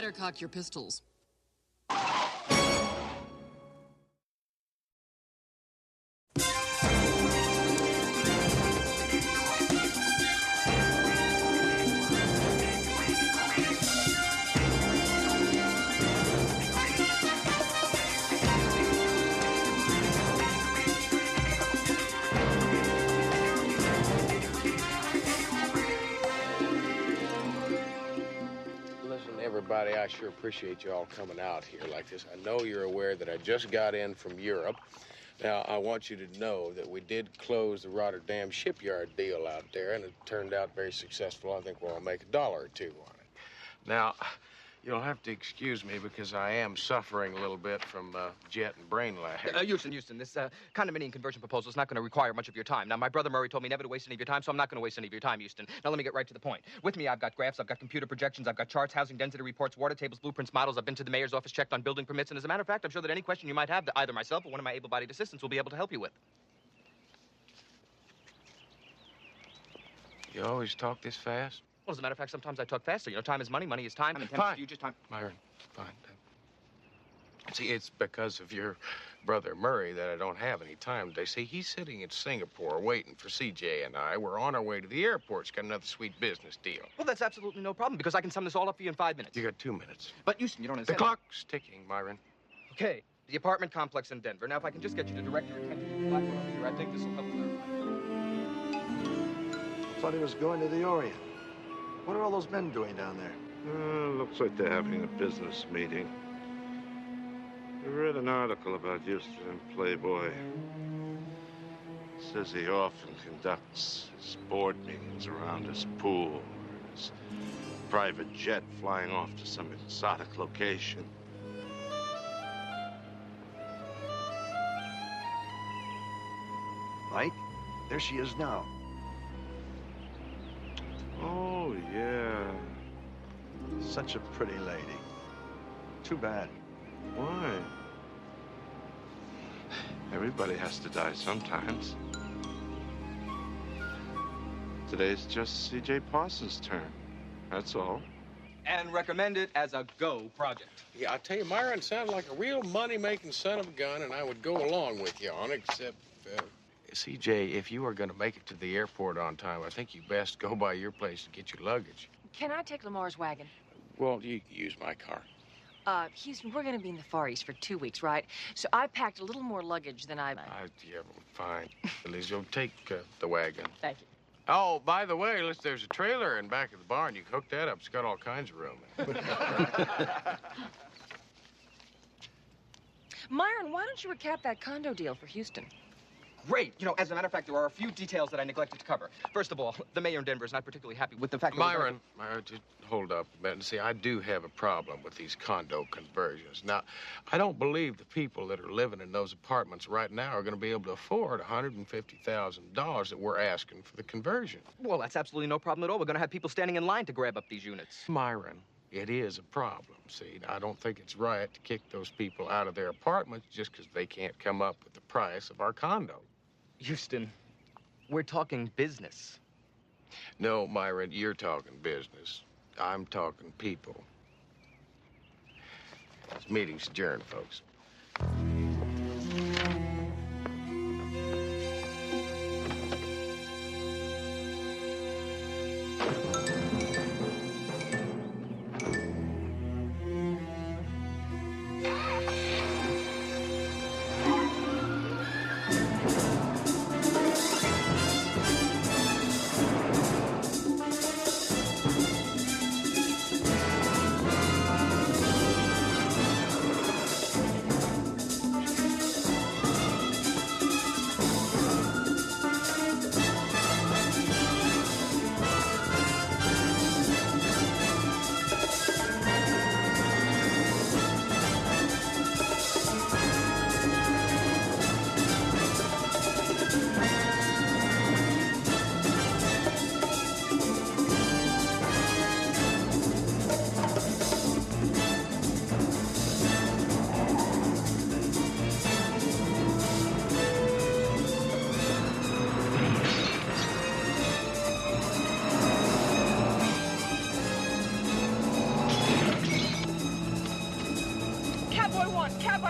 better cock your pistols. Everybody, I sure appreciate you all coming out here like this. I know you're aware that I just got in from Europe. Now, I want you to know that we did close the Rotterdam shipyard deal out there, and it turned out very successful. I think we'll make $1 or $2 on it. Now, you'll have to excuse me because I am suffering a little bit from jet and brain lag. Houston, this condominium conversion proposal is not going to require much of your time. Now, my brother Murray told me never to waste any of your time, so I'm not going to waste any of your time, Houston. Now, let me get right to the point. With me, I've got graphs, I've got computer projections, I've got charts, housing density reports, water tables, blueprints, models. I've been to the mayor's office, checked on building permits, and as a matter of fact, I'm sure that any question you might have that either myself or one of my able-bodied assistants will be able to help you with. You always talk this fast? Well, as a matter of fact, sometimes I talk faster. You know, time is money, money is time. Fine. You just time. Myron, fine. See, it's because of your brother Murray that I don't have any time today. See, he's sitting in Singapore waiting for CJ and I. We're on our way to the airport. He's got another sweet business deal. Well, that's absolutely no problem because I can sum this all up for you in 5 minutes. You got 2 minutes. But, Houston, you don't understand. The clock's ticking, Myron. Okay, the apartment complex in Denver. Now, if I can just get you to direct your attention to the black one over here, I think this will help clarify. I thought he was going to the Orient. What are all those men doing down there? Looks like they're having a business meeting. I read an article about Houston in Playboy. It says he often conducts his board meetings around his pool or his private jet flying off to some exotic location. Mike, there she is now. Oh, yeah. Such a pretty lady. Too bad. Why? Everybody has to die sometimes. Today's just C.J. Parsons' turn. That's all. And recommend it as a go project. Yeah, I tell you, Myron sounds like a real money-making son of a gun, and I would go along with you on it, except, CJ, if you are going to make it to the airport on time, I think you best go by your place to get your luggage. Can I take Lamar's wagon? Well, you can use my car. Houston, we're going to be in the Far East for 2 weeks, right? So I packed a little more luggage than I... Yeah, well, fine. At least you'll take the wagon. Thank you. Oh, by the way, there's a trailer in back of the barn. You can hook that up. It's got all kinds of room. Myron, why don't you recap that condo deal for Houston? Great. You know, as a matter of fact, there are a few details that I neglected to cover. First of all, the mayor in Denver is not particularly happy with the fact that... Myron, just hold up a minute. See, I do have a problem with these condo conversions. Now, I don't believe the people that are living in those apartments right now are going to be able to afford $150,000 that we're asking for the conversion. Well, that's absolutely no problem at all. We're going to have people standing in line to grab up these units. Myron, it is a problem. See, I don't think it's right to kick those people out of their apartments just because they can't come up with the price of our condo. Houston, we're talking business. No, Myron, you're talking business. I'm talking people. This meeting's adjourned, folks.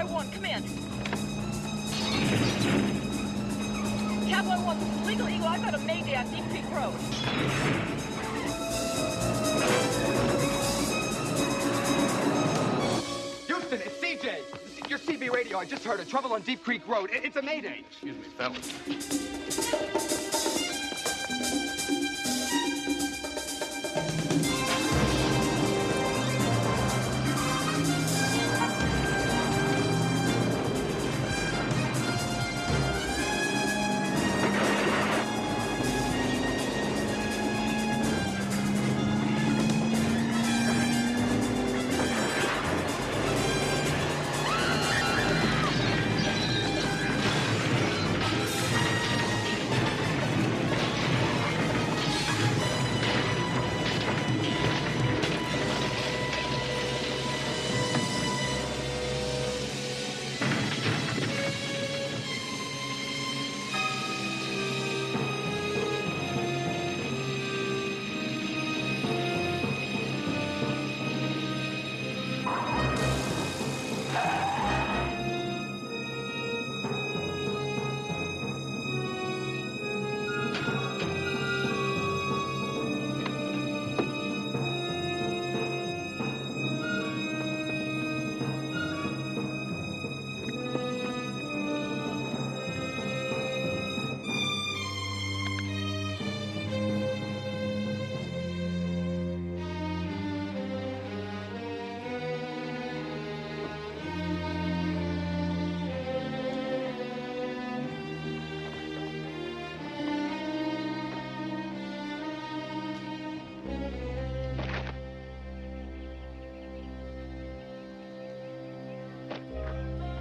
1, come in. Cowboy 1, this is Legal Eagle. I've got a Mayday on Deep Creek Road. Houston, it's CJ. Your CB radio. I just heard it. Trouble on Deep Creek Road. It's a mayday. Excuse me, fellas.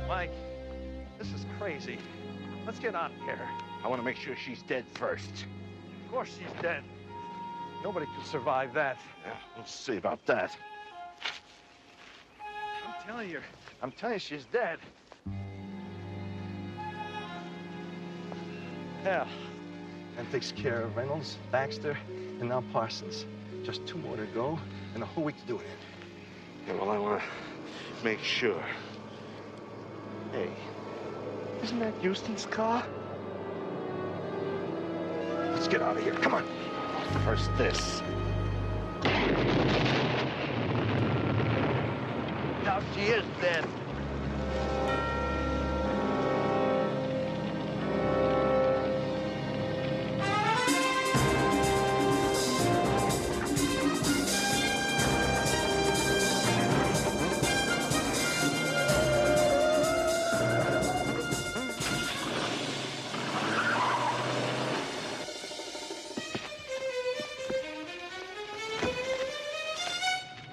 Mike, this is crazy. Let's get out of here. I want to make sure she's dead first. Of course she's dead. Nobody could survive that. Yeah, we'll see about that. I'm telling you she's dead. Yeah. That takes care of Reynolds, Baxter, and now Parsons. Just 2 more to go, and a whole week to do it in. Yeah, well, I want to make sure. Hey, isn't that Houston's car? Let's get out of here. Come on. First this. Now she is dead.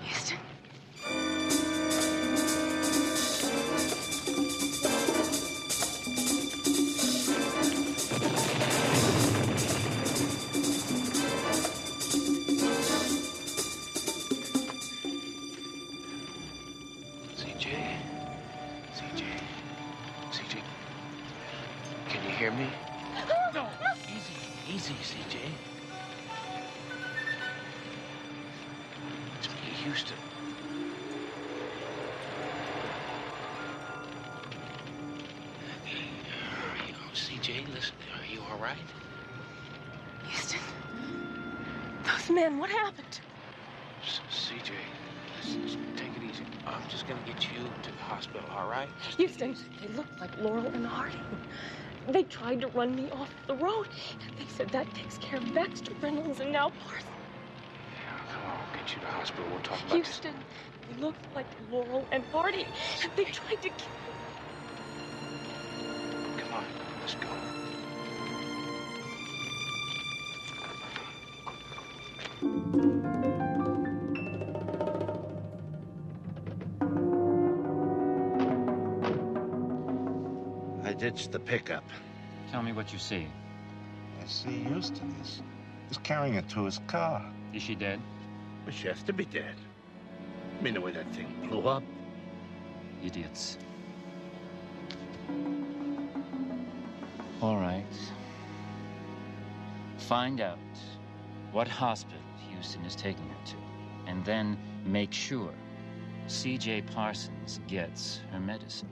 Houston. CJ, can you hear me? No, easy, CJ. It's me, Houston. CJ, listen, are you all right? Houston. Those men, what happened? CJ, listen, take it easy. I'm just gonna get you to the hospital, all right? Houston, they looked like Laurel and Harding. They tried to run me off the road. They said that takes care of Baxter, Reynolds, and now Parsons. Yeah, come on, we'll get you to the hospital. We'll talk about Houston, they looked like Laurel and Harding. They tried to kill me. this. Come on, let's go. I ditched the pickup. Tell me what you see. I see Houston. He's carrying her to his car. Is she dead? But she has to be dead. I mean, the way that thing blew up. Idiots. All right. Find out what hospital Houston is taking her to, and then make sure C.J. Parsons gets her medicine.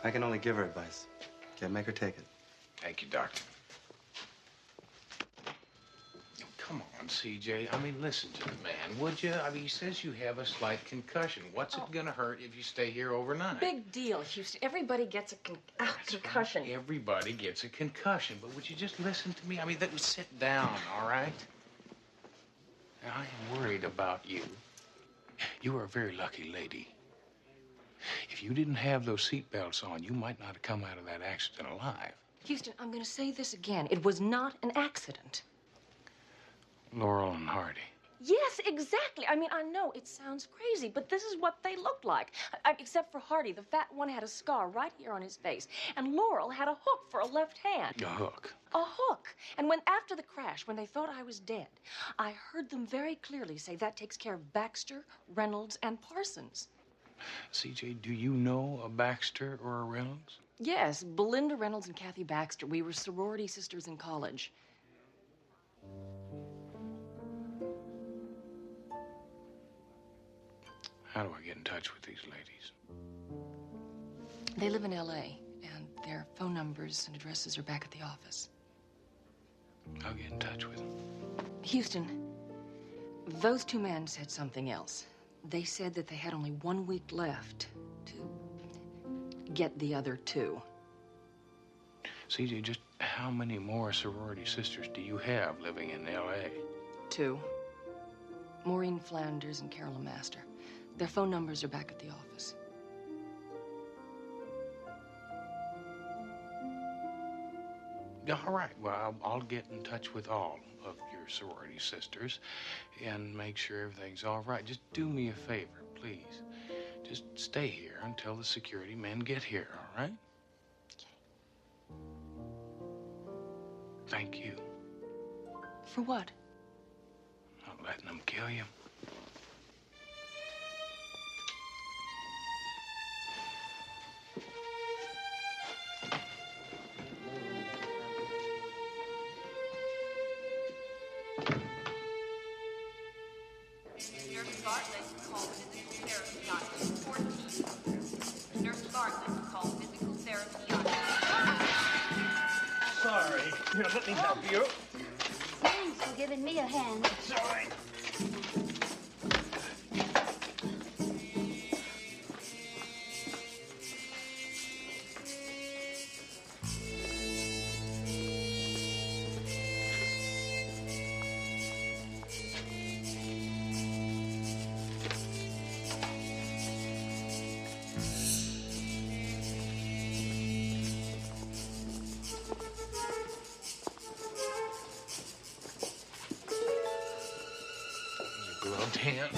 I can only give her advice. Can't make her take it. Thank you, Doctor. Come on, CJ. I mean, listen to the man, would you? I mean, he says you have a slight concussion. What's it gonna hurt if you stay here overnight? Big deal, Houston. Everybody gets a concussion. Right. Everybody gets a concussion, but would you just listen to me? I mean, sit down, all right? Now, I am worried about you. You are a very lucky lady. If you didn't have those seatbelts on, you might not have come out of that accident alive. Houston, I'm going to say this again. It was not an accident. Laurel and Hardy. Yes, exactly. I mean, I know it sounds crazy, but this is what they looked like. Except for Hardy, the fat one had a scar right here on his face, and Laurel had a hook for a left hand. A hook? A hook. And after the crash, when they thought I was dead, I heard them very clearly say that takes care of Baxter, Reynolds, and Parsons. CJ, do you know a Baxter or a Reynolds? Yes, Belinda Reynolds and Kathy Baxter. We were sorority sisters in college. How do I get in touch with these ladies? They live in L.A., and their phone numbers and addresses are back at the office. I'll get in touch with them. Houston, those two men said something else. They said that they had only 1 week left to get the other two. CJ, just how many more sorority sisters do you have living in L.A.? 2. Maureen Flanders and Carolyn Master. Their phone numbers are back at the office. All right. Well, I'll get in touch with all of your sorority sisters and make sure everything's all right. Just do me a favor, please. Just stay here until the security men get here, all right? Okay. Thank you. For what? Not letting them kill you. Nurse Bartlett, call physical therapy on 14. Nurse Bartlett, call physical therapy on. Sorry. Here, let me help you. Thanks for giving me a hand. It's all right. Gloved hand.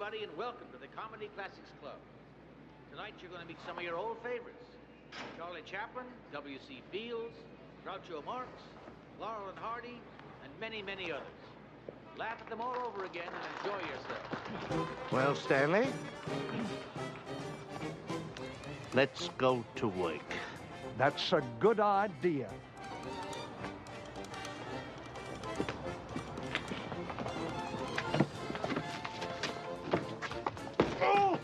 everybody, and welcome to the Comedy Classics Club. Tonight, you're going to meet some of your old favorites. Charlie Chaplin, W.C. Fields, Groucho Marx, Laurel and Hardy, and many, many others. Laugh at them all over again and enjoy yourselves. Well, Stanley, let's go to work. That's a good idea. Oh!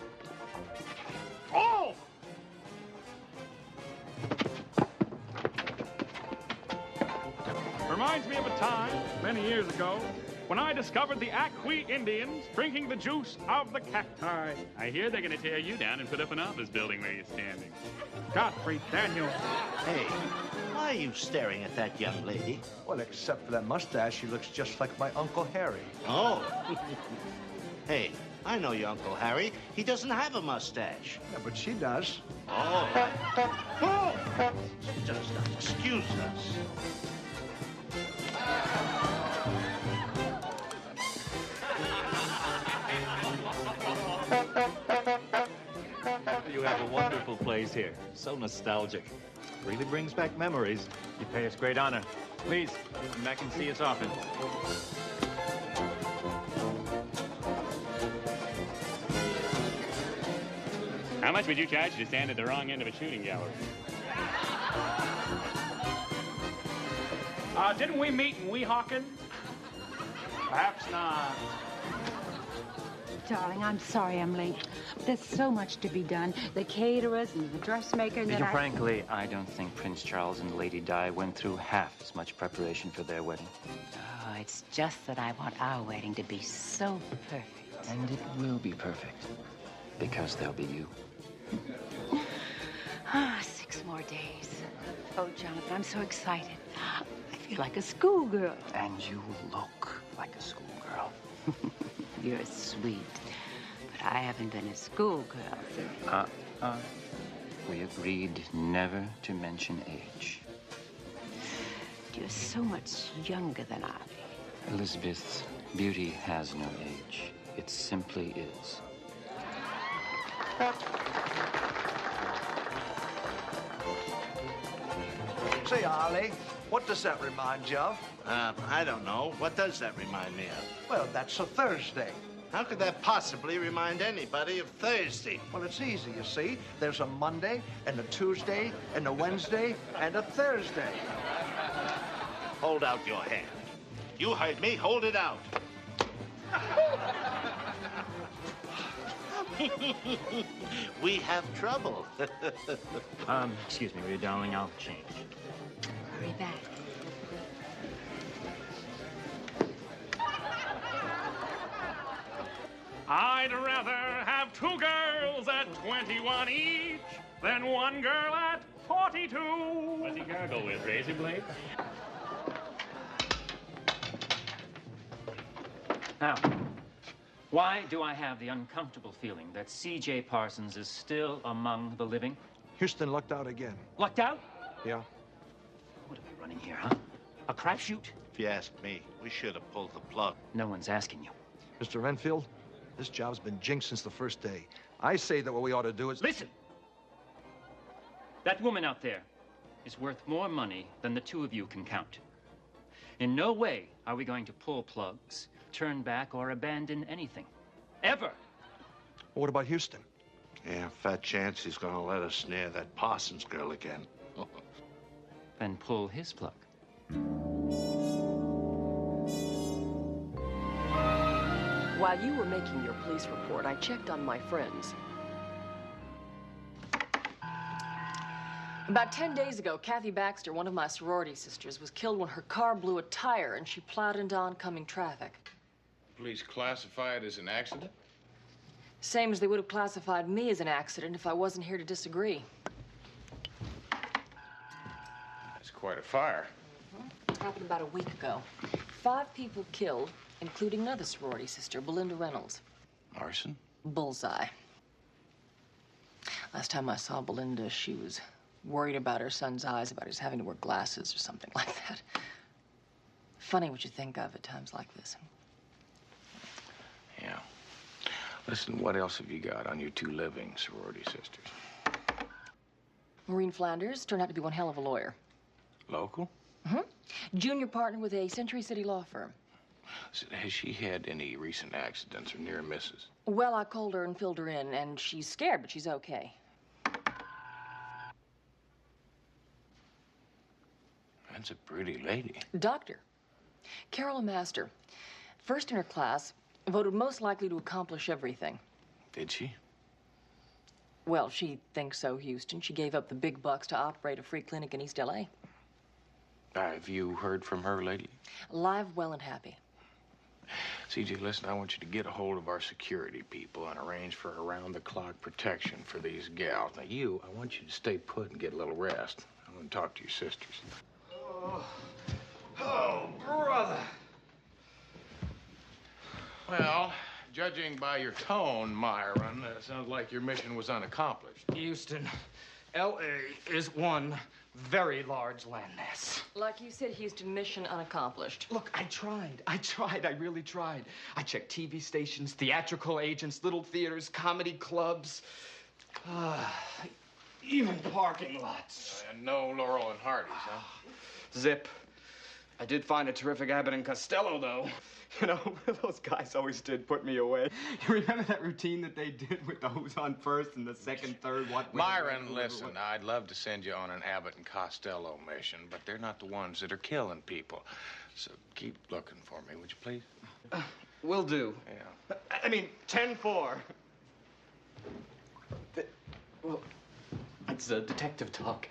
Oh! Reminds me of a time, many years ago, when I discovered the Aqui Indians drinking the juice of the cacti. I hear they're going to tear you down and put up an office building where you're standing. Godfrey Daniels. Hey, why are you staring at that young lady? Well, except for that mustache, she looks just like my Uncle Harry. Oh. Hey, I know your Uncle Harry. He doesn't have a mustache. Yeah, but she does. Oh. Just excuse us. You have a wonderful place here. So nostalgic. Really brings back memories. You pay us great honor. Please, come back and see us often. How much would you charge to stand at the wrong end of a shooting gallery? Didn't we meet in Weehawken? Perhaps not. Darling, I'm sorry I'm late. There's so much to be done. The caterers and the dressmaker and then Frankly, I don't think Prince Charles and Lady Di went through half as much preparation for their wedding. Oh, it's just that I want our wedding to be so perfect. And it will be perfect. Because there'll be you. 6 more days. Oh, Jonathan, I'm so excited. I feel like a schoolgirl. And you look like a schoolgirl. You're sweet. But I haven't been a schoolgirl since... We agreed never to mention age. You're so much younger than I. Elizabeth, beauty has no age. It simply is. Say, Ollie, what does that remind you of? I don't know. What does that remind me of? Well, that's a Thursday. How could that possibly remind anybody of Thursday? Well, it's easy, you see. There's a Monday, and a Tuesday, and a Wednesday, and a Thursday. Hold out your hand. You heard me. Hold it out. We have trouble. Excuse me, Rhea, darling. I'll change. Hurry back. I'd rather have 2 girls at 21 each than 1 girl at 42. What's he gargle with, razor blade? Now, why do I have the uncomfortable feeling that C.J. Parsons is still among the living? Houston lucked out again. Lucked out? Yeah. What are we running here, huh? A crapshoot? If you ask me, we should have pulled the plug. No one's asking you. Mr. Renfield, this job's been jinxed since the first day. I say that what we ought to do is... Listen! That woman out there is worth more money than the 2 of you can count. In no way are we going to pull plugs, turn back, or abandon anything. Ever! What about Houston? Yeah, fat chance he's gonna let us snare that Parsons girl again. Then pull his plug. While you were making your police report, I checked on my friends. About 10 days ago, Kathy Baxter, one of my sorority sisters, was killed when her car blew a tire and she plowed into oncoming traffic. Police classify it as an accident? Same as they would have classified me as an accident if I wasn't here to disagree. It's quite a fire. It happened about a week ago. 5 people killed, including another sorority sister, Belinda Reynolds. Arson? Bullseye. Last time I saw Belinda, she was worried about her son's eyes, about his having to wear glasses or something like that. Funny what you think of at times like this. Yeah. Listen, what else have you got on your two living sorority sisters? Maureen Flanders turned out to be one hell of a lawyer. Local? Junior partner with a Century City law firm. So, has she had any recent accidents or near misses? Well, I called her and filled her in, and she's scared, but she's okay. That's a pretty lady. Doctor. Carolyn Master. First in her class, voted most likely to accomplish everything. Did she? Well, she thinks so, Houston. She gave up the big bucks to operate a free clinic in East L.A. Have you heard from her lately? Alive, well, and happy. CJ, listen, I want you to get a hold of our security people and arrange for around-the-clock protection for these gals. Now, I want you to stay put and get a little rest. I'm going to talk to your sisters. Oh, brother. Well, judging by your tone, Myron, it sounds like your mission was unaccomplished. Houston, L.A. is one very large landmass. Like you said, Houston, mission unaccomplished. Look, I tried, I really tried. I checked TV stations, theatrical agents, little theaters, comedy clubs, even parking lots. And no Laurel and Hardy's, huh? Zip. I did find a terrific Abbott and Costello, though. You know, those guys always did put me away. You remember that routine that they did with the who's on first and the second, third, what? Myron, listen, I'd love to send you on an Abbott and Costello mission, but they're not the ones that are killing people. So keep looking for me, would you please? Will do. Yeah. I mean, 10-4. Well, it's detective talk.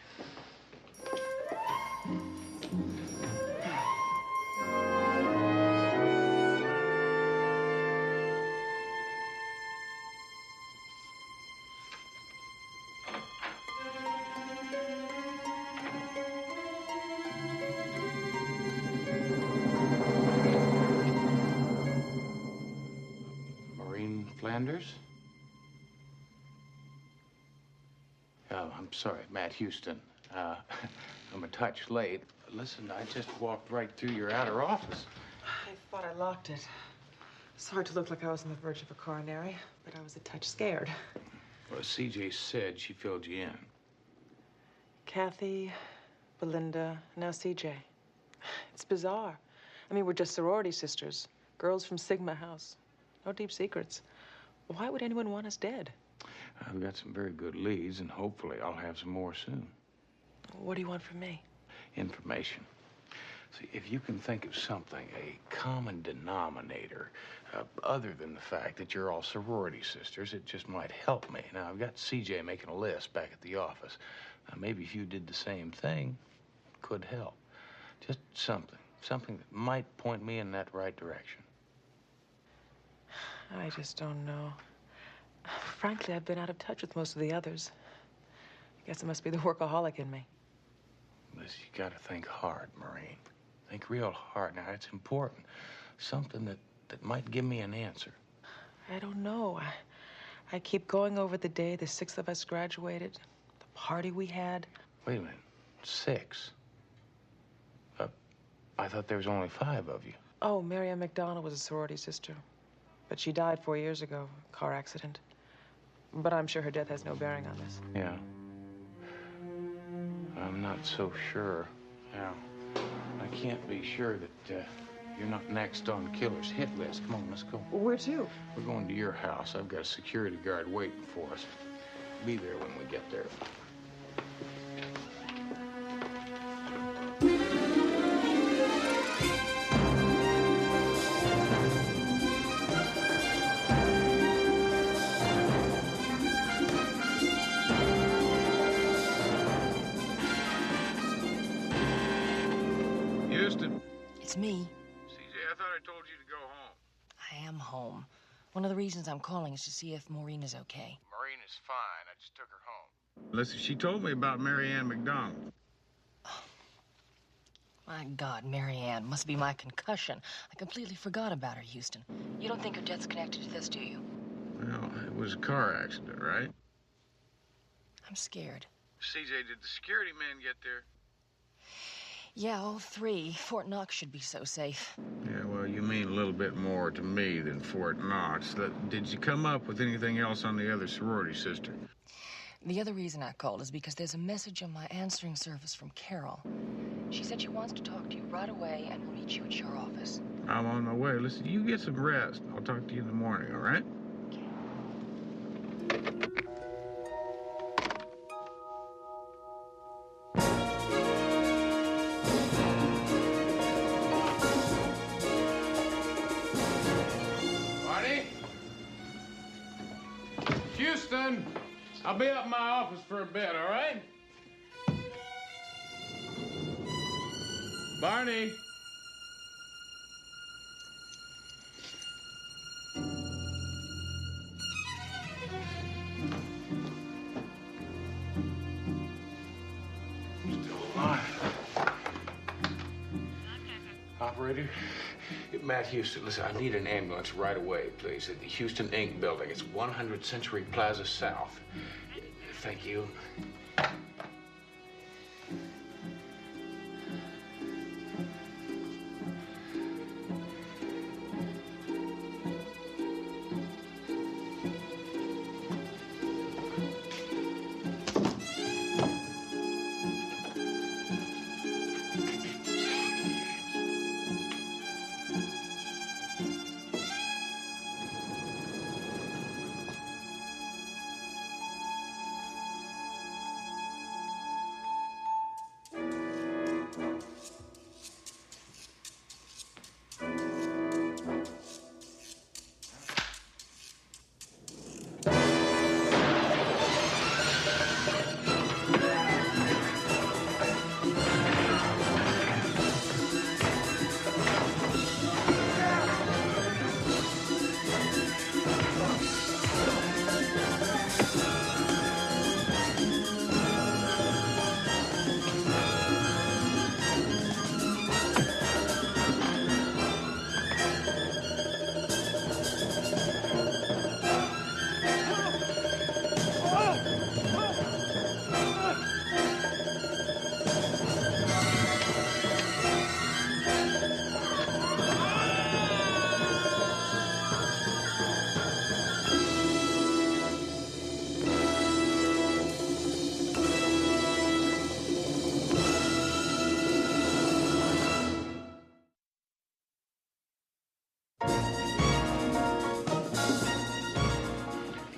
Flanders? Oh, I'm sorry, Matt Houston. I'm a touch late. Listen, I just walked right through your outer office. I thought I locked it. Sorry to look like I was on the verge of a coronary, but I was a touch scared. Well, CJ said she filled you in. Kathy, Belinda, now CJ. It's bizarre. I mean, we're just sorority sisters, girls from Sigma House. No deep secrets. Why would anyone want us dead? I've got some very good leads, and hopefully I'll have some more soon. What do you want from me? Information. See, if you can think of something, a common denominator, other than the fact that you're all sorority sisters, it just might help me. Now, I've got CJ making a list back at the office. Now, maybe if you did the same thing, it could help. Just something that might point me in that right direction. I just don't know. Frankly, I've been out of touch with most of the others. I guess it must be the workaholic in me. Listen, you gotta think hard, Maureen. Think real hard. Now, it's important. Something that might give me an answer. I don't know. I keep going over the day the 6 of us graduated, the party we had. Wait a minute. 6? I thought there was only 5 of you. Oh, Miriam McDonald was a sorority sister. But she died 4 years ago, car accident. But I'm sure her death has no bearing on this. Yeah. I'm not so sure. Now, I can't be sure that you're not next on Killer's hit list. Come on, let's go. Where to? We're going to your house. I've got a security guard waiting for us. Be there when we get there. It's me. CJ, I thought I told you to go home. I am home. One of the reasons I'm calling is to see if Maureen is okay. Maureen is fine. I just took her home. Listen, she told me about Mary Ann McDonald. My God, Mary Ann. Must be my concussion. I completely forgot about her, Houston. You don't think her death's connected to this, do you? Well, it was a car accident, right? I'm scared. CJ, did the security man get there? Yeah, all three. Fort Knox should be so safe. Yeah, well, you mean a little bit more to me than Fort Knox. Did you come up with anything else on the other sorority sister? The other reason I called is because there's a message on my answering service from Carol. She said she wants to talk to you right away and will meet you at your office. I'm on my way. Listen, you get some rest. I'll talk to you in the morning, all right? Barney? Houston! I'll be up in my office for a bit, all right? Barney! Still alive. Operator? Matt Houston, listen, I need an ambulance right away, please, at the Houston Inc. building. It's 100 Century Plaza South. Thank you.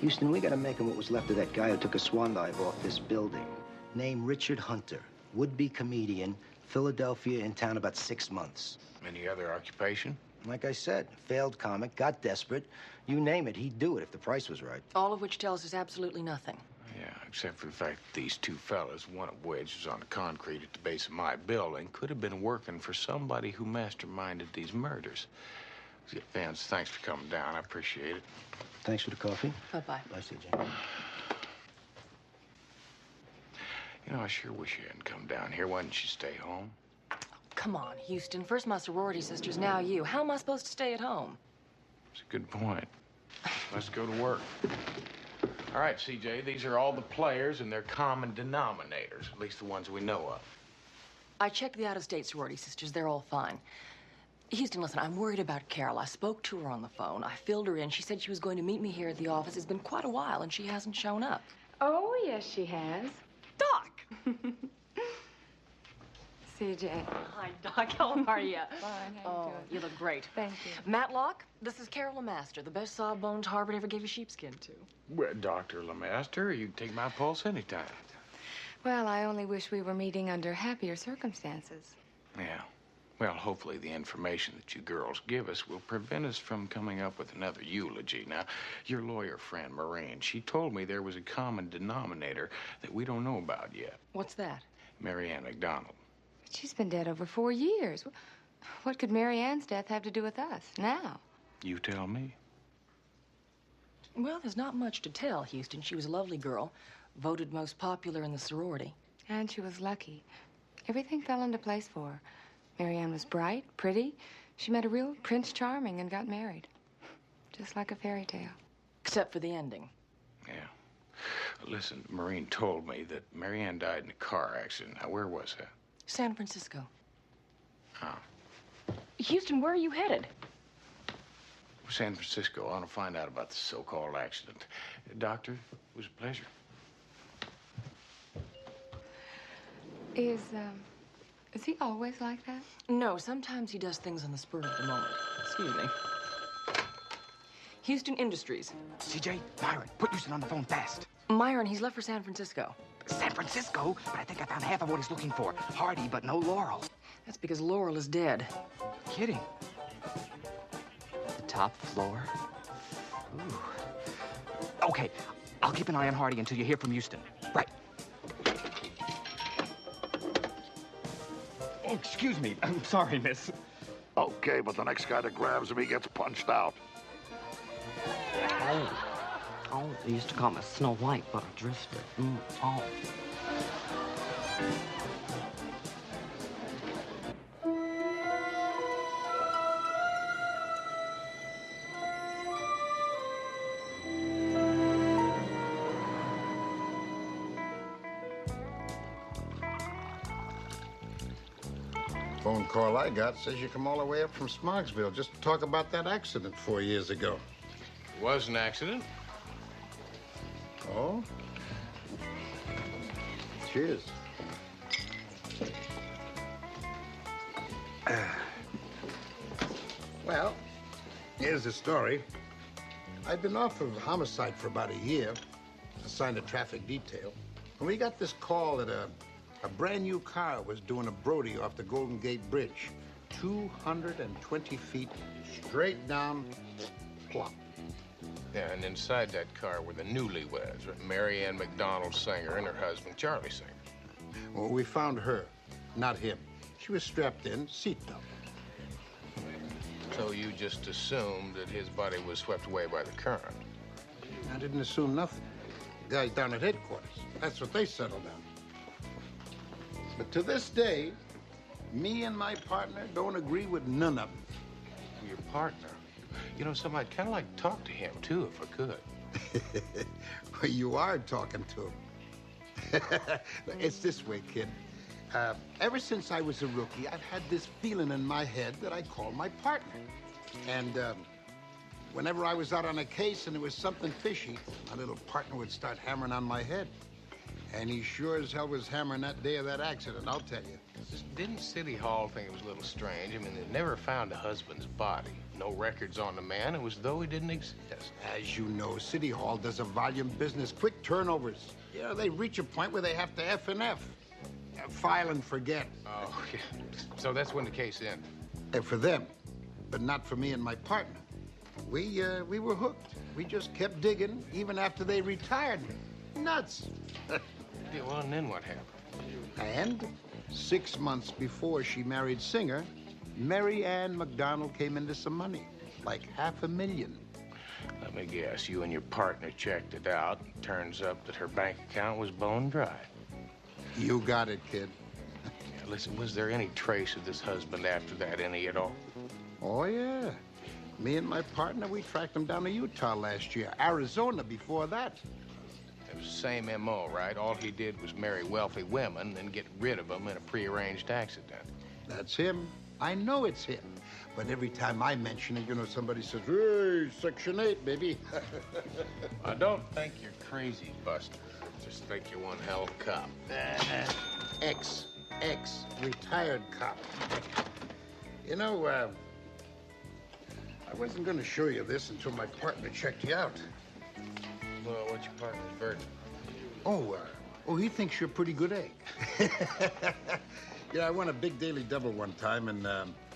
Houston, we gotta make him what was left of that guy who took a swan dive off this building. Name Richard Hunter, would-be comedian, Philadelphia, in town about 6 months. Any other occupation? Like I said, failed comic, got desperate. You name it, he'd do it if the price was right. All of which tells us absolutely nothing. Yeah, except for the fact that these two fellas, one of which was on the concrete at the base of my building, could have been working for somebody who masterminded these murders. Vance, thanks for coming down. I appreciate it. Thanks for the coffee. Bye-bye. Bye, CJ. You know, I sure wish you hadn't come down here. Why didn't you stay home? Come on, Houston. First my sorority sisters, now you. How am I supposed to stay at home? It's a good point. Let's go to work. All right, CJ, these are all the players and their common denominators, at least the ones we know of. I checked the out-of-state sorority sisters. They're all fine. Houston, listen, I'm worried about Carol. I spoke to her on the phone. I filled her in. She said she was going to meet me here at the office. It's been quite a while, and she hasn't shown up. Oh, yes, she has. Doc! CJ. Hi, Doc. How are you? Fine. How Oh, you doing? you look great. Thank you. Matlock, this is Carol Lemaster, the best sawbones Harvard ever gave a sheepskin to. Well, Dr. Lemaster, you can take my pulse anytime. Well, I only wish we were meeting under happier circumstances. Yeah. Well, hopefully the information that you girls give us will prevent us from coming up with another eulogy. Now, your lawyer friend, Maureen, she told me there was a common denominator that we don't know about yet. What's that? Mary Ann McDonald. But she's been dead over 4 years. What could Mary Ann's death have to do with us now? You tell me. Well, there's not much to tell, Houston. She was a lovely girl, voted most popular in the sorority. And she was lucky. Everything fell into place for her. Mary Ann was bright, pretty. She met a real Prince Charming and got married. Just like a fairy tale. Except for the ending. Yeah. Listen, Maureen told me that Mary Ann died in a car accident. Now, where was that? San Francisco. How? Houston, where are you headed? San Francisco. I want to find out about the so-called accident. Doctor, it was a pleasure. Is he always like that? No, sometimes he does things on the spur of the moment. Excuse me. Houston Industries. CJ, Myron, put Houston on the phone fast. Myron, he's left for San Francisco. San Francisco? But I think I found half of what he's looking for. Hardy, but no Laurel. That's because Laurel is dead. Kidding. The top floor? Ooh. Okay, I'll keep an eye on Hardy until you hear from Houston. Right. Oh, excuse me. I'm sorry, miss. Okay, but the next guy that grabs him, he gets punched out. Oh, they used to call me Snow White, but I drifted. Oh. Phone call I got says you come all the way up from Smogsville just to talk about that accident 4 years ago. It was an accident. Oh? Cheers. Well, here's the story. I'd been off of homicide for about a year, assigned a traffic detail, and we got this call that a brand new car was doing a Brody off the Golden Gate Bridge. 220 feet straight down, plop. Yeah, and inside that car were the newlyweds, Mary Ann McDonald Singer and her husband, Charlie Singer. Well, we found her, not him. She was strapped in, seatbelt. So you just assumed that his body was swept away by the current? I didn't assume nothing. The guys down at headquarters, that's what they settled on. But to this day, me and my partner don't agree with none of them. Your partner? You know, something I'd kind of like to talk to him, too, if I could. Well, you are talking to him. It's this way, kid. Ever since I was a rookie, I've had this feeling in my head that I call my partner. And whenever I was out on a case and there was something fishy, my little partner would start hammering on my head. And he sure as hell was hammering that day of that accident, I'll tell you. Didn't City Hall think it was a little strange? I mean, they never found the husband's body. No records on the man. It was as though he didn't exist. As you know, City Hall does a volume business, quick turnovers. You know, they reach a point where they have to F and F. File and forget. Oh, yeah. So that's when the case ended. And for them, but not for me and my partner. We were hooked. We just kept digging even after they retired me. Nuts. Yeah, well, and then what happened? And 6 months before she married Singer, Mary Ann McDonald came into some money, like $500,000. Let me guess, you and your partner checked it out. Turns up that her bank account was bone dry. You got it, kid. Yeah, listen, was there any trace of this husband after that, any at all? Oh, yeah. Me and my partner, we tracked him down to Utah last year. Arizona before that. It was the same M.O., right? All he did was marry wealthy women, then get rid of them in a prearranged accident. That's him. I know it's him. But every time I mention it, you know, somebody says, hey, Section 8, baby. I don't think you're crazy, Buster. I just think you're one hell of a cop. Retired cop. You know, I wasn't going to show you this until my partner checked you out. Well, what's your partner's verdict? Oh, he thinks you're a pretty good egg. Yeah, I won a big daily double one time, and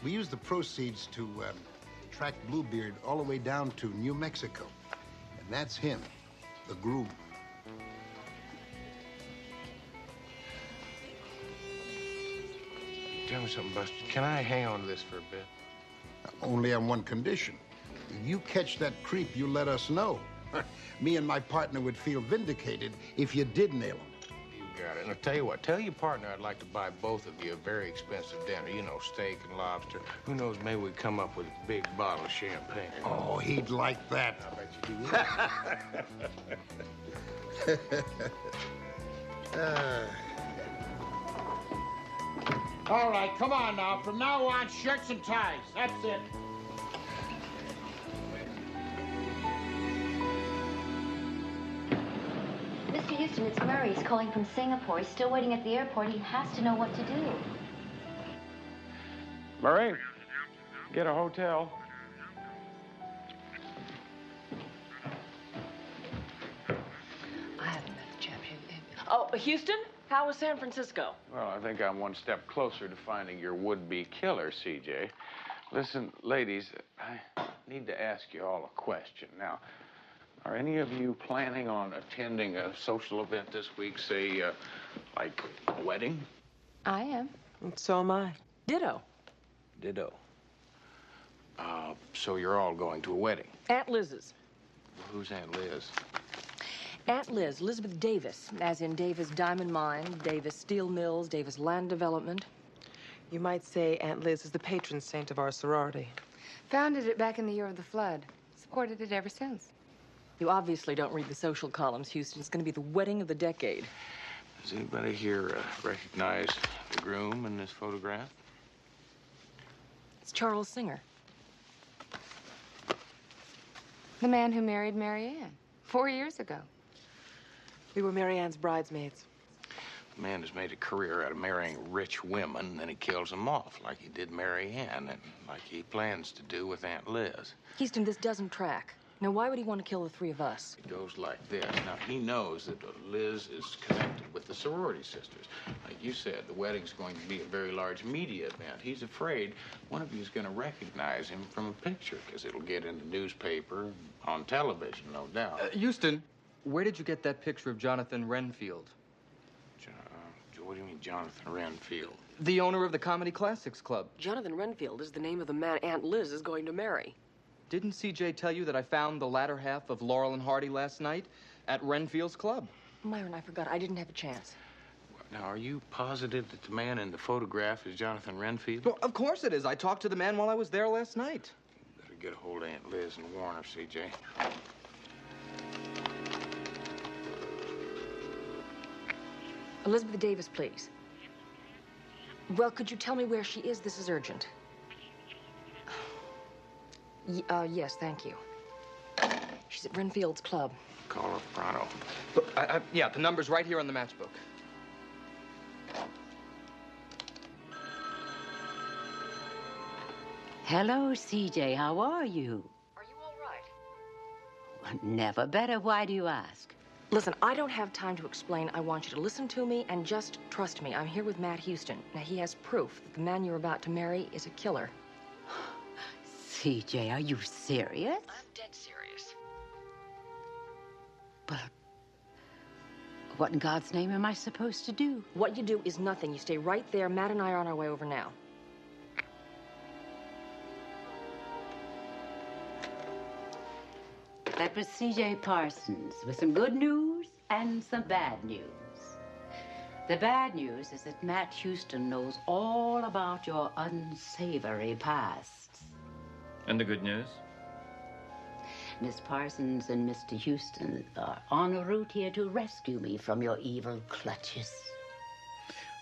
we used the proceeds to track Bluebeard all the way down to New Mexico. And that's him, the groom. Tell me something, Buster. Can I hang on to this for a bit? Only on one condition. If you catch that creep, you let us know. Me and my partner would feel vindicated if you did nail him. You got it. And I'll tell you what, tell your partner I'd like to buy both of you a very expensive dinner. You know, steak and lobster. Who knows, maybe we'd come up with a big bottle of champagne. Oh, he'd like that. I bet you he would. All right, come on now. From now on, shirts and ties. That's it. Mr. Houston, it's Murray. He's calling from Singapore. He's still waiting at the airport. He has to know what to do. Murray, get a hotel. I haven't met the champion. Oh, Houston, how was San Francisco? Well, I think I'm one step closer to finding your would-be killer, CJ. Listen, ladies, I need to ask you all a question. Now, are any of you planning on attending a social event this week, say, like a wedding? I am. And so am I. Ditto. Ditto. So you're all going to a wedding? Aunt Liz's. Who's Aunt Liz? Aunt Liz, Elizabeth Davis, as in Davis Diamond Mine, Davis Steel Mills, Davis Land Development. You might say Aunt Liz is the patron saint of our sorority. Founded it back in the year of the flood. Supported it ever since. You obviously don't read the social columns, Houston. It's going to be the wedding of the decade. Does anybody here recognize the groom in this photograph? It's Charles Singer. The man who married Mary Ann 4 years ago. We were Mary Ann's bridesmaids. The man has made a career out of marrying rich women, and then he kills them off, like he did Mary Ann, and like he plans to do with Aunt Liz. Houston, this doesn't track. Now, why would he want to kill the three of us? It goes like this. Now, he knows that Liz is connected with the sorority sisters. Like you said, the wedding's going to be a very large media event. He's afraid one of you is going to recognize him from a picture, because it'll get in the newspaper, on television, no doubt. Houston, where did you get that picture of Jonathan Renfield? What do you mean, Jonathan Renfield? The owner of the Comedy Classics Club. Jonathan Renfield is the name of the man Aunt Liz is going to marry. Didn't CJ tell you that I found the latter half of Laurel and Hardy last night at Renfield's club? Myron, I forgot. I didn't have a chance. Now, are you positive that the man in the photograph is Jonathan Renfield? Well, of course it is. I talked to the man while I was there last night. Better get a hold of Aunt Liz and warn her, CJ. Elizabeth Davis, please. Well, could you tell me where she is? This is urgent. Yes, thank you. She's at Renfield's club. Call her pronto. Look, yeah, the number's right here on the matchbook. Hello, CJ. How are you? Are you all right? Never better. Why do you ask? Listen, I don't have time to explain. I want you to listen to me and just trust me. I'm here with Matt Houston. Now, he has proof that the man you're about to marry is a killer. CJ, are you serious? I'm dead serious. But what in God's name am I supposed to do? What you do is nothing. You stay right there. Matt and I are on our way over now. That was CJ Parsons with some good news and some bad news. The bad news is that Matt Houston knows all about your unsavory pasts. And the good news? Miss Parsons and Mr. Houston are en route here to rescue me from your evil clutches.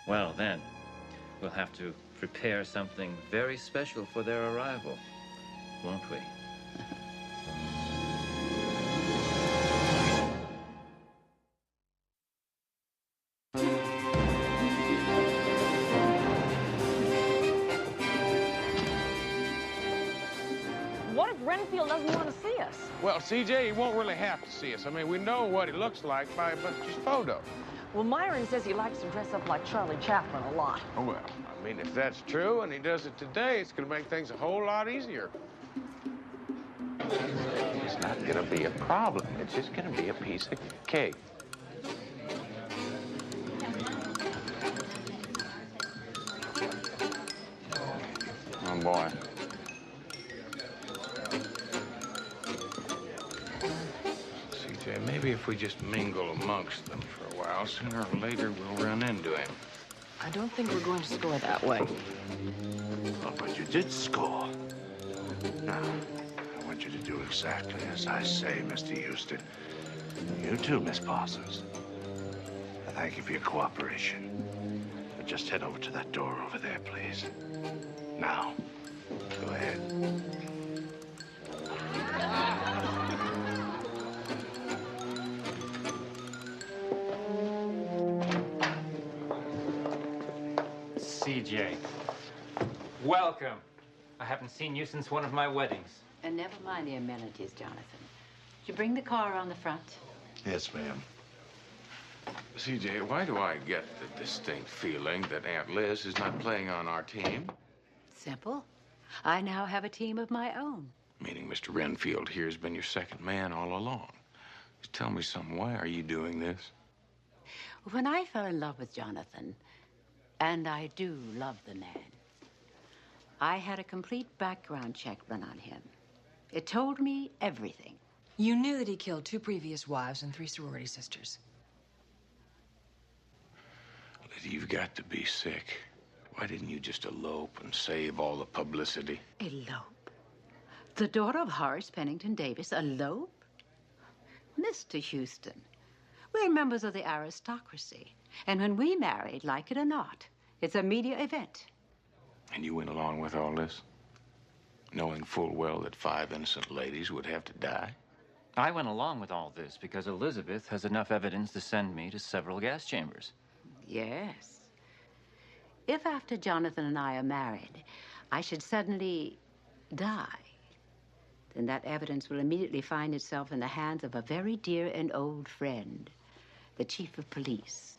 Well, then, we'll have to prepare something very special for their arrival, won't we? What if Renfield doesn't want to see us? Well, CJ, he won't really have to see us. I mean, we know what he looks like by just photo. Well, Myron says he likes to dress up like Charlie Chaplin a lot. Oh, well, I mean, if that's true and he does it today, it's going to make things a whole lot easier. It's not going to be a problem. It's just going to be a piece of cake. Oh, boy. CJ, maybe if we just mingle amongst them for a while, sooner or later we'll run into him. I don't think we're going to score that way. Oh, but you did score. Now, I want you to do exactly as I say, Mr. Houston. You too, Miss Parsons. I thank you for your cooperation. But just head over to that door over there, please. Now, go ahead. CJ, welcome. I haven't seen you since one of my weddings. And never mind the amenities, Jonathan. Did you bring the car on the front? Yes, ma'am. CJ, why do I get the distinct feeling that Aunt Liz is not playing on our team? Simple. I now have a team of my own. Meaning Mr. Renfield here has been your second man all along. Just tell me something. Why are you doing this? When I fell in love with Jonathan, and I do love the man, I had a complete background check run on him. It told me everything. You knew that he killed 2 previous wives and 3 sorority sisters. Lizzie, you've got to be sick. Why didn't you just elope and save all the publicity? Elope? The daughter of Horace Pennington Davis elope? Mr. Houston, we're members of the aristocracy. And when we married, like it or not, it's a media event. And you went along with all this? Knowing full well that 5 innocent ladies would have to die? I went along with all this because Elizabeth has enough evidence to send me to several gas chambers. Yes. If after Jonathan and I are married, I should suddenly die, then that evidence will immediately find itself in the hands of a very dear and old friend, the chief of police.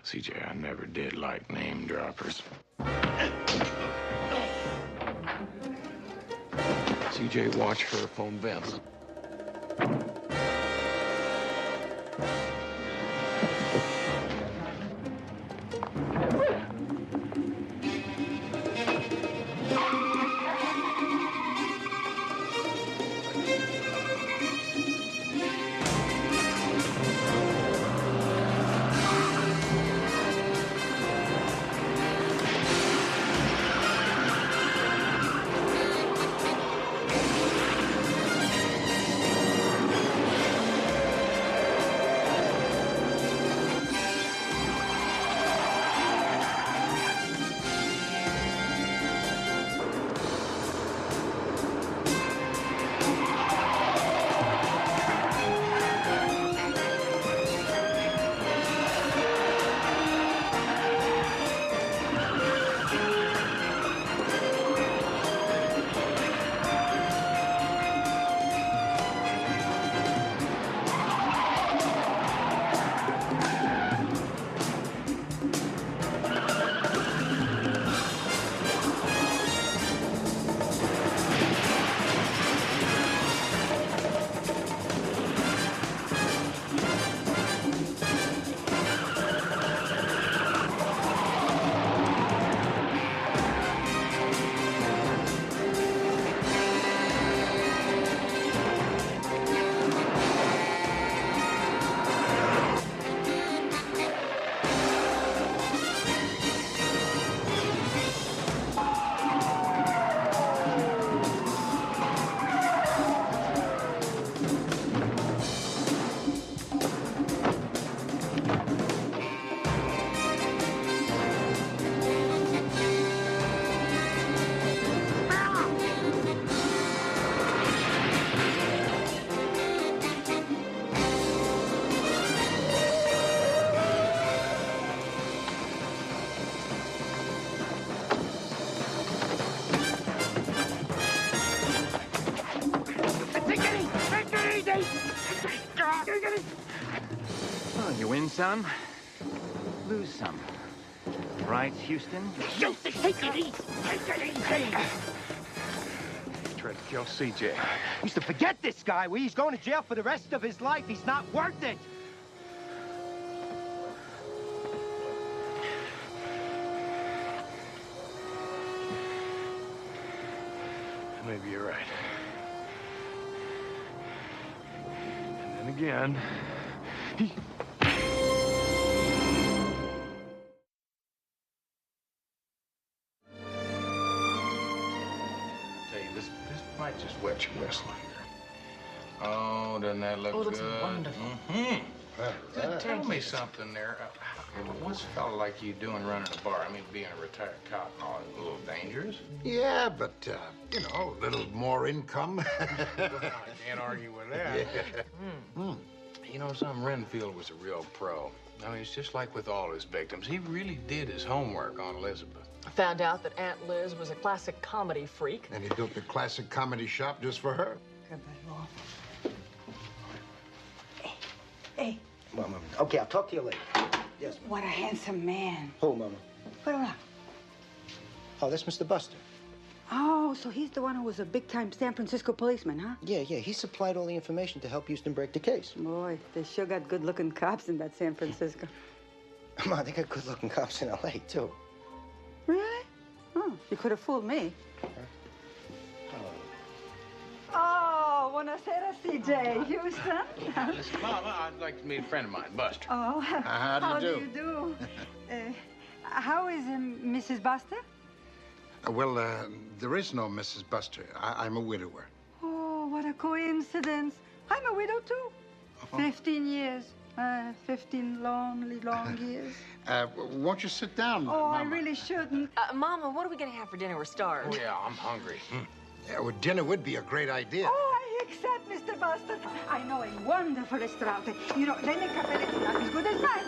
CJ, I never did like name droppers. CJ, watch her phone Vince. Well, you win some, lose some. Right, Houston? Take it easy. Tried to kill CJ. He's to forget this guy. He's going to jail for the rest of his life. He's not worth it. Maybe you're right. And then again, he... Tell you, this might just wet your whistle here. Oh, doesn't that look good? Looks wonderful. Mm-hmm. Tell me something there. Yeah, but what's a fella like you doing running a bar? I mean, being a retired cop and all, is a little dangerous. Yeah, but, you know, a little more income. I can't argue with that. Yeah. You know, Renfield was a real pro. I mean, it's just like with all his victims. He really did his homework on Elizabeth. I found out that Aunt Liz was a classic comedy freak. And he built the classic comedy shop just for her. Hey. Well, Mama. Okay, I'll talk to you later. Yes, Mama. What a handsome man. Who, Mama? Well, Oh, that's Mr. Buster. oh, so he's the one who was a big-time San Francisco policeman, huh? Yeah, he supplied all the information to help Houston break the case. Boy, they sure got good-looking cops in that San Francisco. Come on, they got good-looking cops in L.A., too. Really? Oh, you could have fooled me. Oh, buonasera, CJ. Houston. Listen, Mama, I'd like to meet a friend of mine, Buster. Oh, How do you do you do? How is Mrs. Buster? Well, there is no Mrs. Buster. I'm a widower. Oh, what a coincidence. I'm a widow, too. 15 years. 15 lonely, long years. Won't you sit down, Oh, Mama? I really shouldn't. Mama, what are we going to have for dinner? We're starved. Oh, yeah, I'm hungry. Yeah, well, dinner would be a great idea. Oh, I accept, Mr. Buster. I know a wonderful restaurant. You know, they make cafe not as good as mine.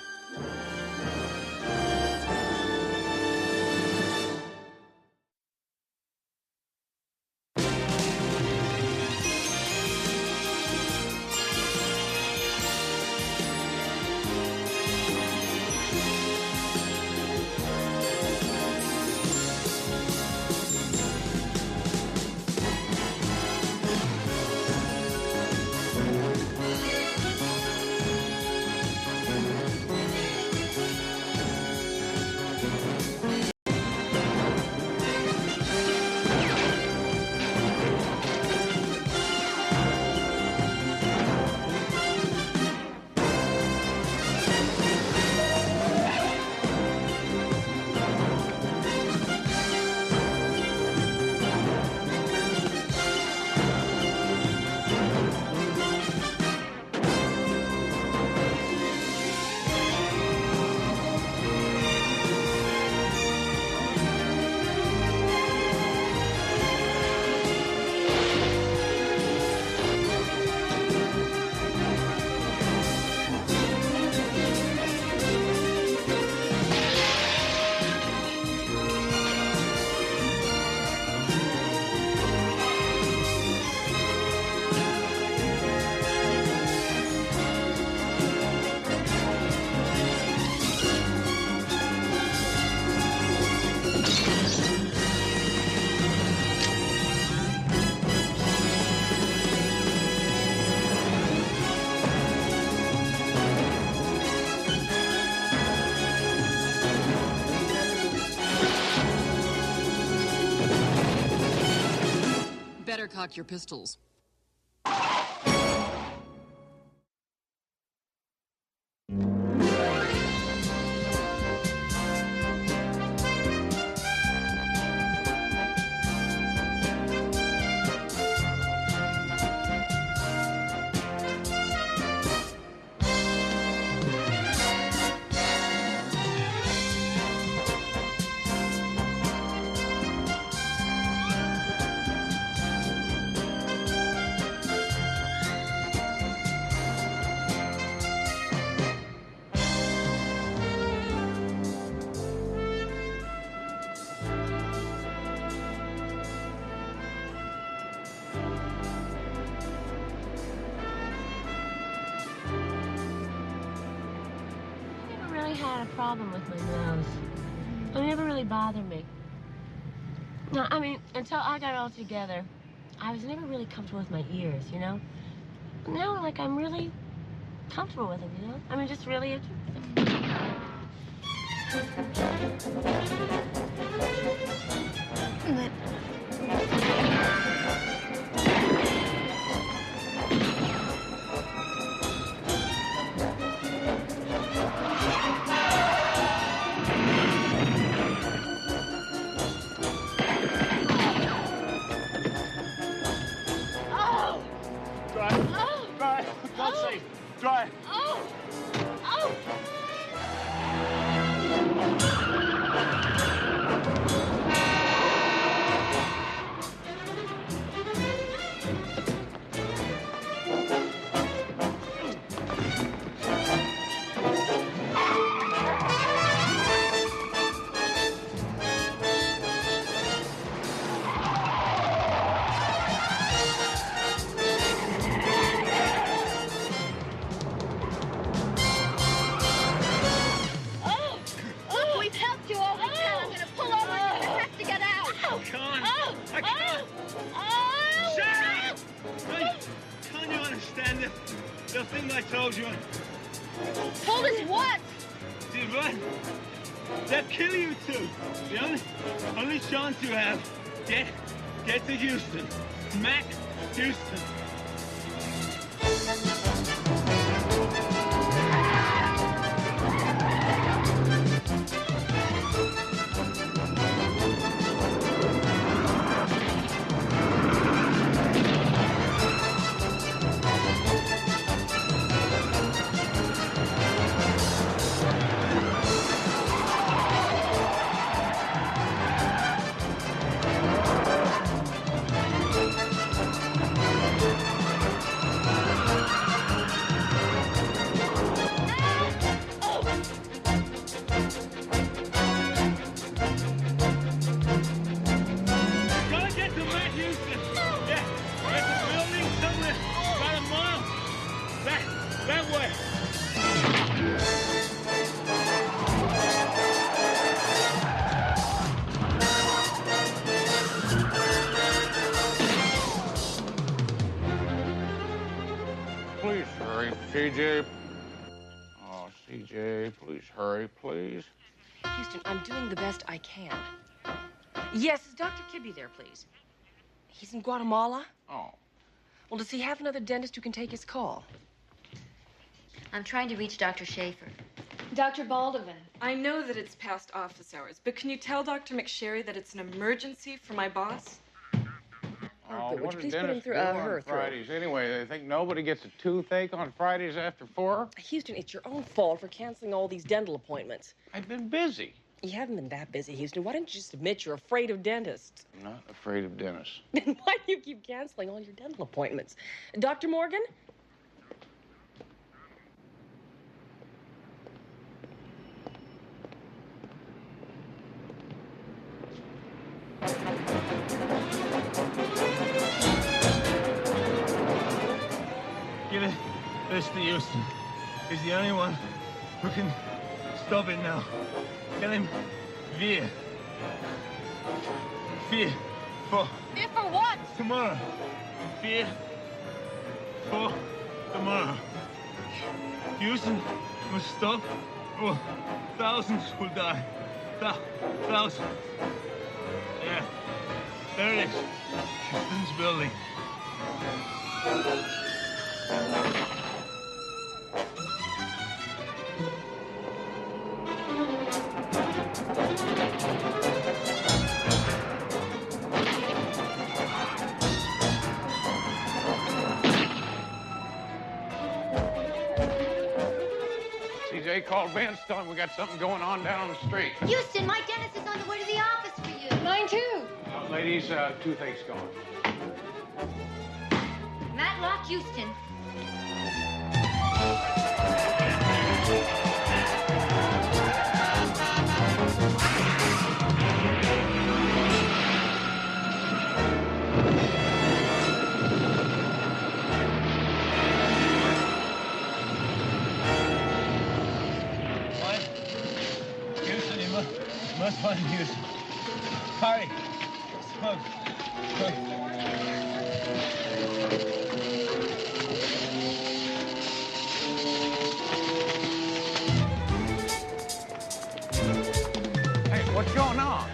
Better cock your pistols. Had a problem with my nose. It never really bothered me. No, I mean, until I got it all together, I was never really comfortable with my ears, you know? But now, like, I'm really comfortable with them, you know? I mean, just really... Dry. Not safe. Dry. Oh! Oh! can't. Oh! I can't. Oh! Shut up! Hey, can't you understand it? The thing I told you. Told us what? Did what? They'll kill you two. The only chance you have, get to Houston. Mac, Houston. Please hurry, CJ. Oh, CJ, please hurry, please. Houston, I'm doing the best I can. Yes, is Dr. Kibbe there, please? He's in Guatemala? Oh. Well, does he have another dentist who can take his call? I'm trying to reach Dr. Schaefer. Dr. Baldwin. I know that it's past office hours, but can you tell Dr. McSherry that it's an emergency for my boss? Oh, good. Would what you does please put him dentists through, do her on through? Fridays anyway? They think nobody gets a toothache on Fridays after 4? Houston, it's your own fault for canceling all these dental appointments. I've been busy. You haven't been that busy, Houston. Why don't you just admit you're afraid of dentists? I'm not afraid of dentists. Then why do you keep canceling all your dental appointments? Dr. Morgan? Give this to Houston. He's the only one who can stop it now. Tell him, Fear. Fear for... Fear for what? Tomorrow. Fear for tomorrow. Houston must stop, or thousands will die. Thousands. Yeah. There it is. Houston's building. CJ called Vince, told him we got something going on down the street. Houston, my dentist is on the way to the office for you. Mine too. Ladies, toothache's gone. Matlock, Houston. Houston, you must find Houston. Hurry. Smoke. Hey, what's going on?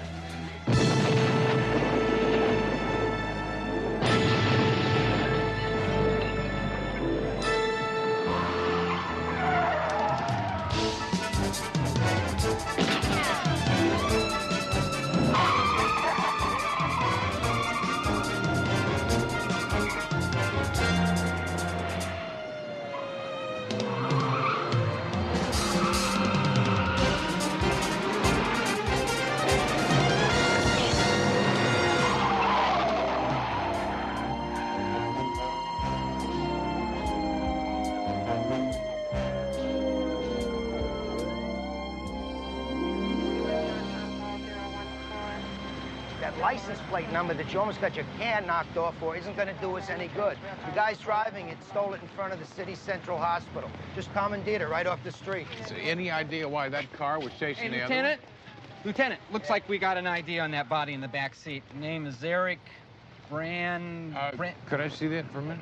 That license plate number that you almost got your can knocked off for isn't going to do us any good. The guy's driving it stole it in front of the city central hospital. Just commandeered it right off the street. Any idea why that car was chasing the other one? Lieutenant, Lieutenant, looks like we got an ID on that body in the back seat. The name is Eric Brand... Could I see that for a minute?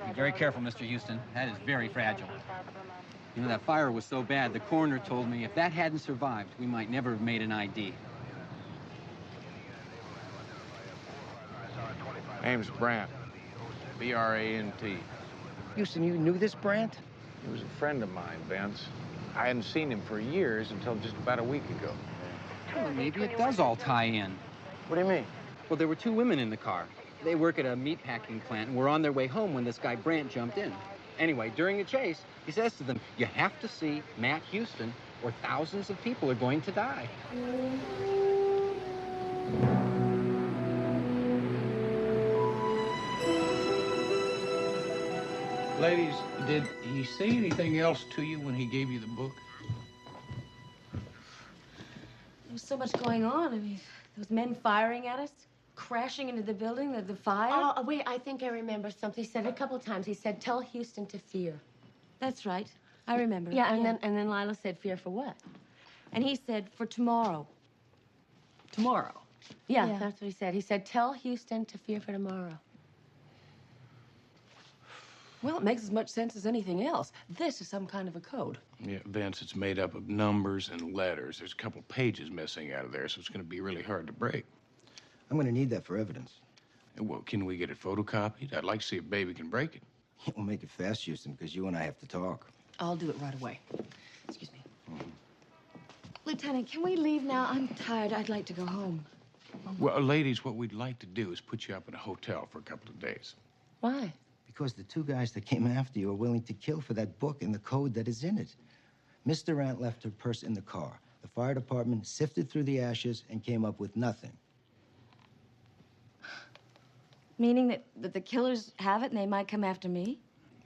Be very careful, Mr. Houston. That is very fragile. You know, that fire was so bad, the coroner told me if that hadn't survived, we might never have made an ID. Name's Brandt. B-R-A-N-T. Houston, you knew this Brandt? He was a friend of mine, Vince. I hadn't seen him for years until just about a week ago. Well, maybe it does all tie in. What do you mean? Well, there were two women in the car. They work at a meatpacking plant and were on their way home when this guy Brandt jumped in. Anyway, during the chase, he says to them, "You have to see Matt Houston or thousands of people are going to die." Ladies, did he say anything else to you when he gave you the book? There was so much going on. I mean, those men firing at us, crashing into the building, the fire. Oh, wait, I think I remember something. He said a couple of times. He said, "Tell Houston to fear." That's right. I remember. Yeah, and then Lila said, "Fear for what?" And he said, "For tomorrow." Tomorrow? Yeah, that's what he said. He said, "Tell Houston to fear for tomorrow." Well, it makes as much sense as anything else. This is some kind of a code. Yeah, Vince, it's made up of numbers and letters. There's a couple pages missing out of there, so it's going to be really hard to break. I'm going to need that for evidence. Well, can we get it photocopied? I'd like to see if Baby can break it. We'll make it fast, Houston, because you and I have to talk. I'll do it right away. Excuse me. Lieutenant, can we leave now? I'm tired. I'd like to go home. Well, ladies, what we'd like to do is put you up in a hotel for a couple of days. Why? Because the two guys that came after you are willing to kill for that book and the code that is in it. Miss Durant left her purse in the car. The fire department sifted through the ashes and came up with nothing. Meaning that the killers have it and they might come after me?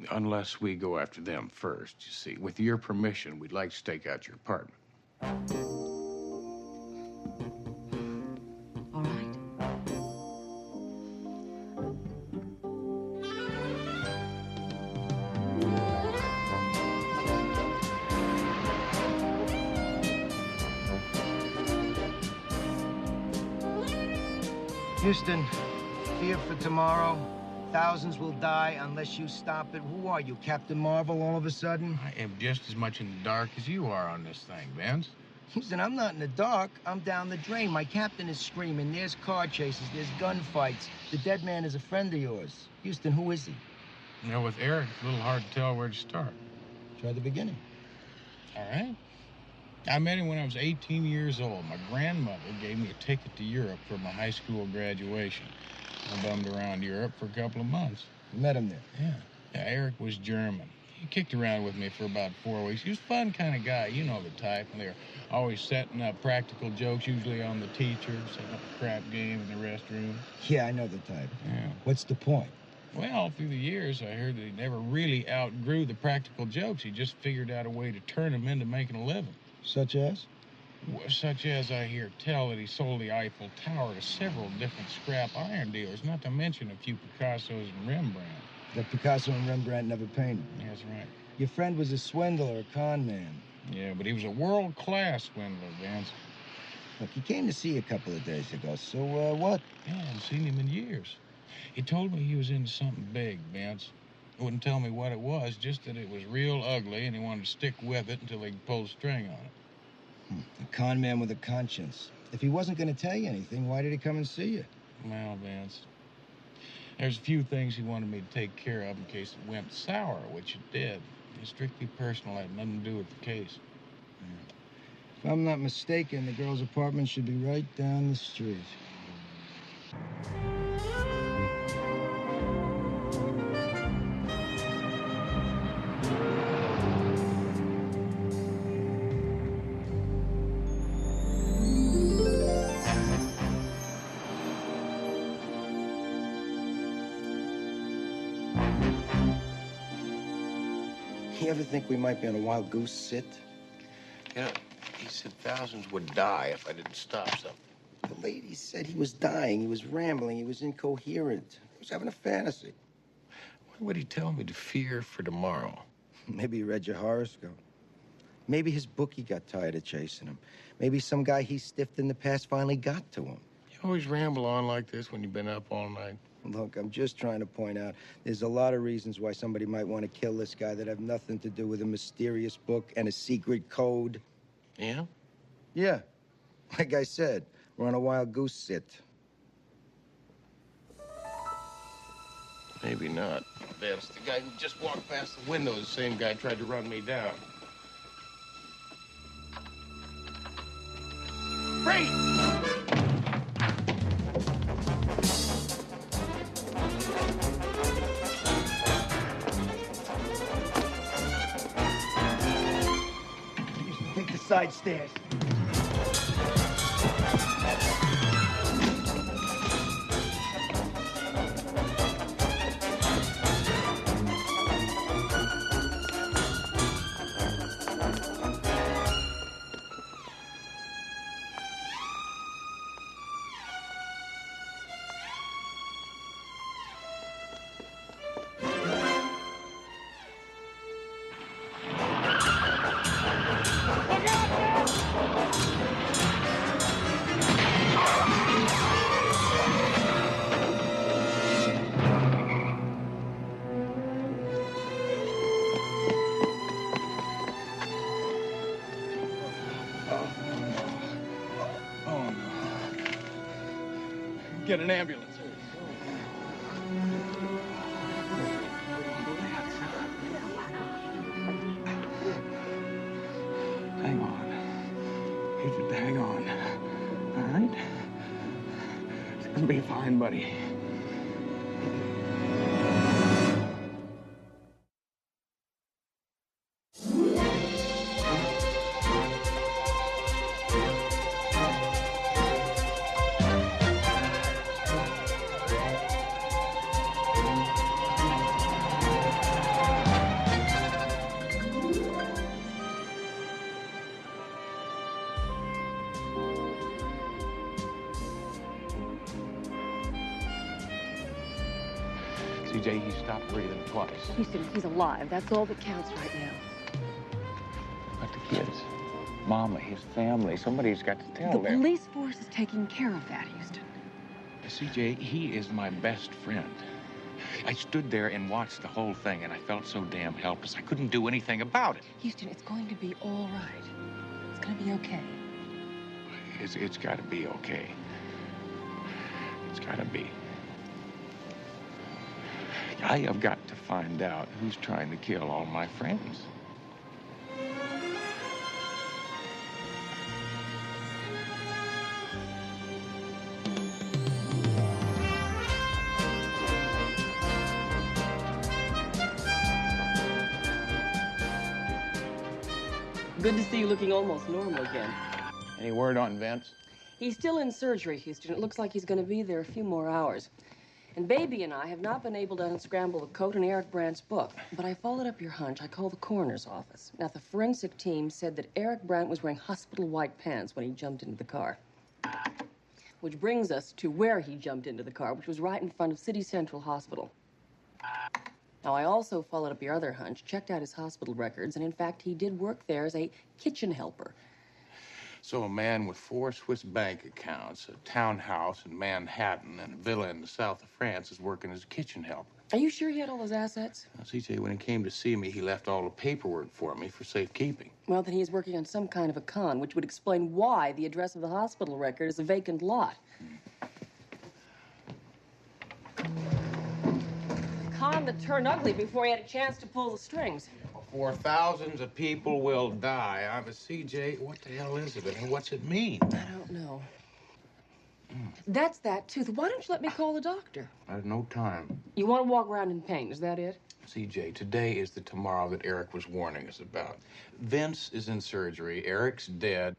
Unless we go after them first, you see. With your permission, we'd like to stake out your apartment. All right. Houston, fear for tomorrow. Thousands will die unless you stop it. Who are you, Captain Marvel, all of a sudden? I am just as much in the dark as you are on this thing, Vince. Houston, I'm not in the dark. I'm down the drain. My captain is screaming. There's car chases. There's gunfights. The dead man is a friend of yours. Houston, who is he? You know, with Eric, it's a little hard to tell where to start. Try the beginning. All right. I met him when I was 18 years old. My grandmother gave me a ticket to Europe for my high school graduation. I bummed around Europe for a couple of months. You met him there? Yeah, Eric was German. He kicked around with me for about 4 weeks. He was a fun kind of guy. You know the type. And they were always setting up practical jokes, usually on the teacher, setting up a crap game in the restroom. Yeah, I know the type. Yeah. What's the point? Well, through the years, I heard that he never really outgrew the practical jokes. He just figured out a way to turn them into making a living. Such as? Such as I hear tell that he sold the Eiffel Tower to several different scrap iron dealers, not to mention a few Picassos and Rembrandt. That Picasso and Rembrandt never painted. That's right. Your friend was a swindler, a con man. Yeah, but he was a world-class swindler, Vince. Look, he came to see you a couple of days ago, so what? Yeah, I haven't seen him in years. He told me he was into something big, Vince. He wouldn't tell me what it was, just that it was real ugly, and he wanted to stick with it until they could pull the string on it. A con man with a conscience. If he wasn't going to tell you anything, why did he come and see you? Well, Vince, there's a few things he wanted me to take care of in case it went sour, which it did. It's strictly personal, had nothing to do with the case. If I'm not mistaken, the girl's apartment should be right down the street. You ever think we might be on a wild goose sit? You know, he said thousands would die if I didn't stop something. The lady said he was dying. He was rambling. He was incoherent. He was having a fantasy. Why would he tell me to fear for tomorrow? Maybe he read your horoscope. Maybe his bookie got tired of chasing him. Maybe some guy he stiffed in the past finally got to him. You always ramble on like this when you've been up all night. Look, I'm just trying to point out there's a lot of reasons why somebody might want to kill this guy that have nothing to do with a mysterious book and a secret code. Yeah? Yeah. Like I said, we're on a wild goose sit. Maybe not. Vince, the guy who just walked past the window, the same guy tried to run me down. Great! Take the side stairs. Get an ambulance. Hang on. You just hang on. All right? It's gonna be fine, buddy. CJ, he stopped breathing twice. Houston, he's alive. That's all that counts right now. But the kids, Mama, his family, somebody's got to tell The them. police force is taking care of that, Houston. CJ, he is my best friend. I stood there and watched the whole thing, and I felt so damn helpless. I couldn't do anything about it. Houston, it's going to be all right. It's going to be okay. It's got to be okay. It's got to be. I have got to find out who's trying to kill all my friends. Good to see you looking almost normal again. Any word on Vince? He's still in surgery, Houston. It looks like he's going to be there a few more hours. And Baby and I have not been able to unscramble the code in Eric Brandt's book. But I followed up your hunch. I called the coroner's office. Now, the forensic team said that Eric Brandt was wearing hospital white pants when he jumped into the car. Which brings us to where he jumped into the car, which was right in front of City Central Hospital. Now, I also followed up your other hunch, checked out his hospital records, and in fact, he did work there as a kitchen helper. So a man with 4 Swiss bank accounts, a townhouse in Manhattan, and a villa in the south of France is working as a kitchen helper. Are you sure he had all those assets? Now, CJ, when he came to see me, he left all the paperwork for me for safekeeping. Well, then he is working on some kind of a con, which would explain why the address of the hospital record is a vacant lot. A con that turned ugly before he had a chance to pull the strings. For thousands of people will die. I'm a CJ. What the hell is it, and what's it mean? I don't know. That's that tooth. Why don't you let me call the doctor? I have no time. You want to walk around in pain, is that it? CJ, today is the tomorrow that Eric was warning us about. Vince is in surgery. Eric's dead.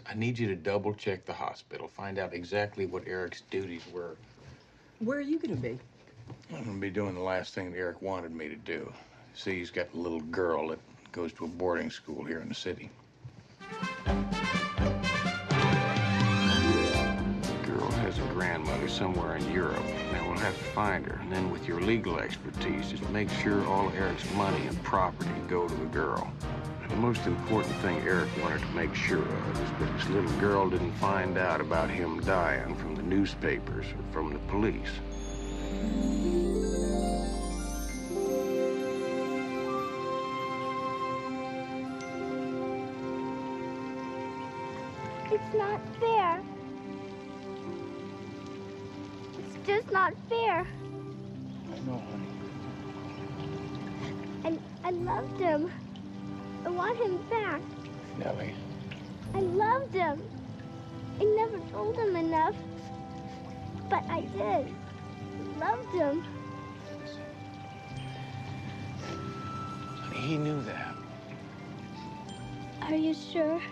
I need you to double-check the hospital. Find out exactly what Eric's duties were. Where are you going to be? I'm going to be doing the last thing that Eric wanted me to do. See, he's got a little girl that goes to a boarding school here in the city. The girl has a grandmother somewhere in Europe. Now, we'll have to find her. And then with your legal expertise, just make sure all Eric's money and property go to the girl. The most important thing Eric wanted to make sure of is that his little girl didn't find out about him dying from the newspapers or from the police. It's not fair. It's just not fair. I know, honey. I loved him. I want him back. Nellie. I loved him. I never told him enough, but I did. I loved him. Honey, he knew that. Are you sure?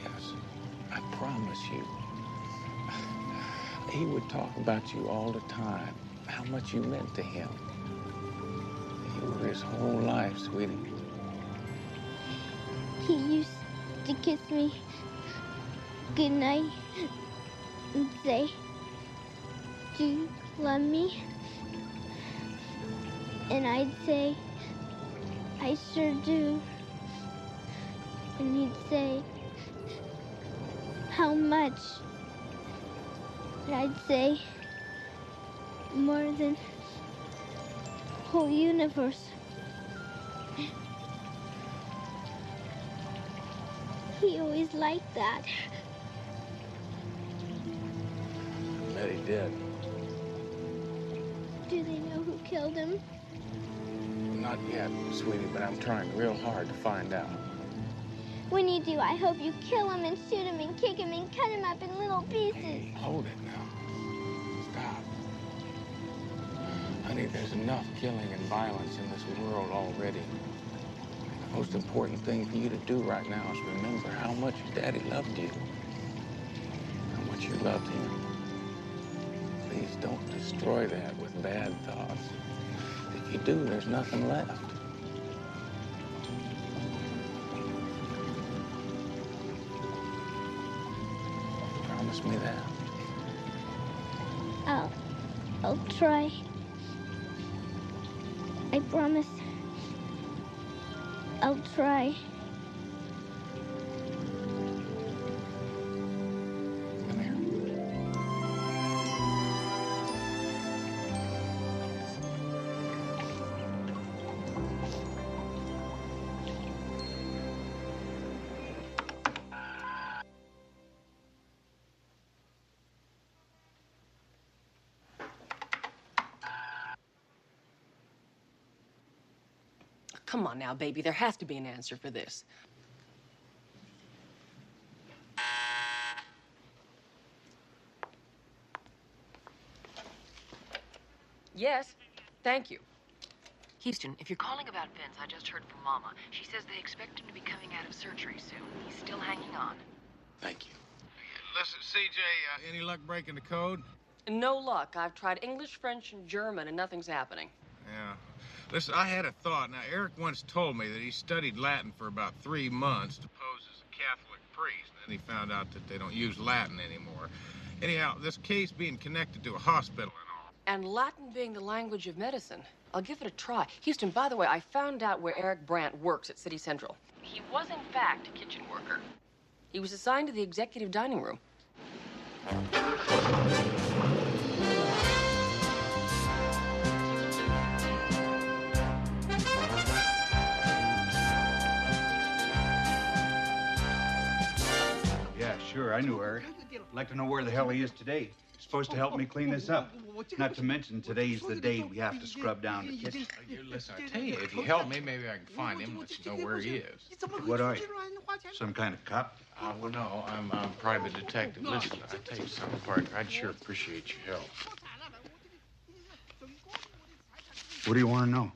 Yes, I promise you. He would talk about you all the time, how much you meant to him. You were his whole life, sweetie. He used to kiss me goodnight and say, "Do you love me?" And I'd say, "I sure do." And he'd say, "How much?" And I'd say, "More than the whole universe." He always liked that. I bet he did. Do they know who killed him? Not yet, sweetie, but I'm trying real hard to find out. When you do, I hope you kill him and shoot him and kick him and cut him up in little pieces. Hey, hold it now. Stop. Honey, there's enough killing and violence in this world already. The most important thing for you to do right now is remember how much Daddy loved you. How much you loved him. Please don't destroy that with bad thoughts. If you do, there's nothing left. Promise me that. I'll try. I promise. I'll try. Come on now, baby. There has to be an answer for this. Yes, thank you. Houston, if you're calling about Vince, I just heard from Mama. She says they expect him to be coming out of surgery soon. He's still hanging on. Thank you. Listen, CJ, any luck breaking the code? No luck. I've tried English, French, and German, and nothing's happening. Yeah. Listen, I had a thought. Now, Eric once told me that he studied Latin for about 3 months to pose as a Catholic priest. Then he found out that they don't use Latin anymore. Anyhow, this case being connected to a hospital and all. And Latin being the language of medicine. I'll give it a try. Houston, by the way, I found out where Eric Brandt works at City Central. He was, in fact, a kitchen worker. He was assigned to the executive dining room. Yeah, sure, I knew Eric. I'd like to know where the hell he is today. He's supposed to help me clean this up. Not to mention, today's the day we have to scrub down the kitchen. Listen, I tell you, if you help me, maybe I can find him and let you know where he is. What are you? Some kind of cop? Well, no, I'm private detective. Listen, I tell you something, partner. I'd sure appreciate your help. What do you want to know?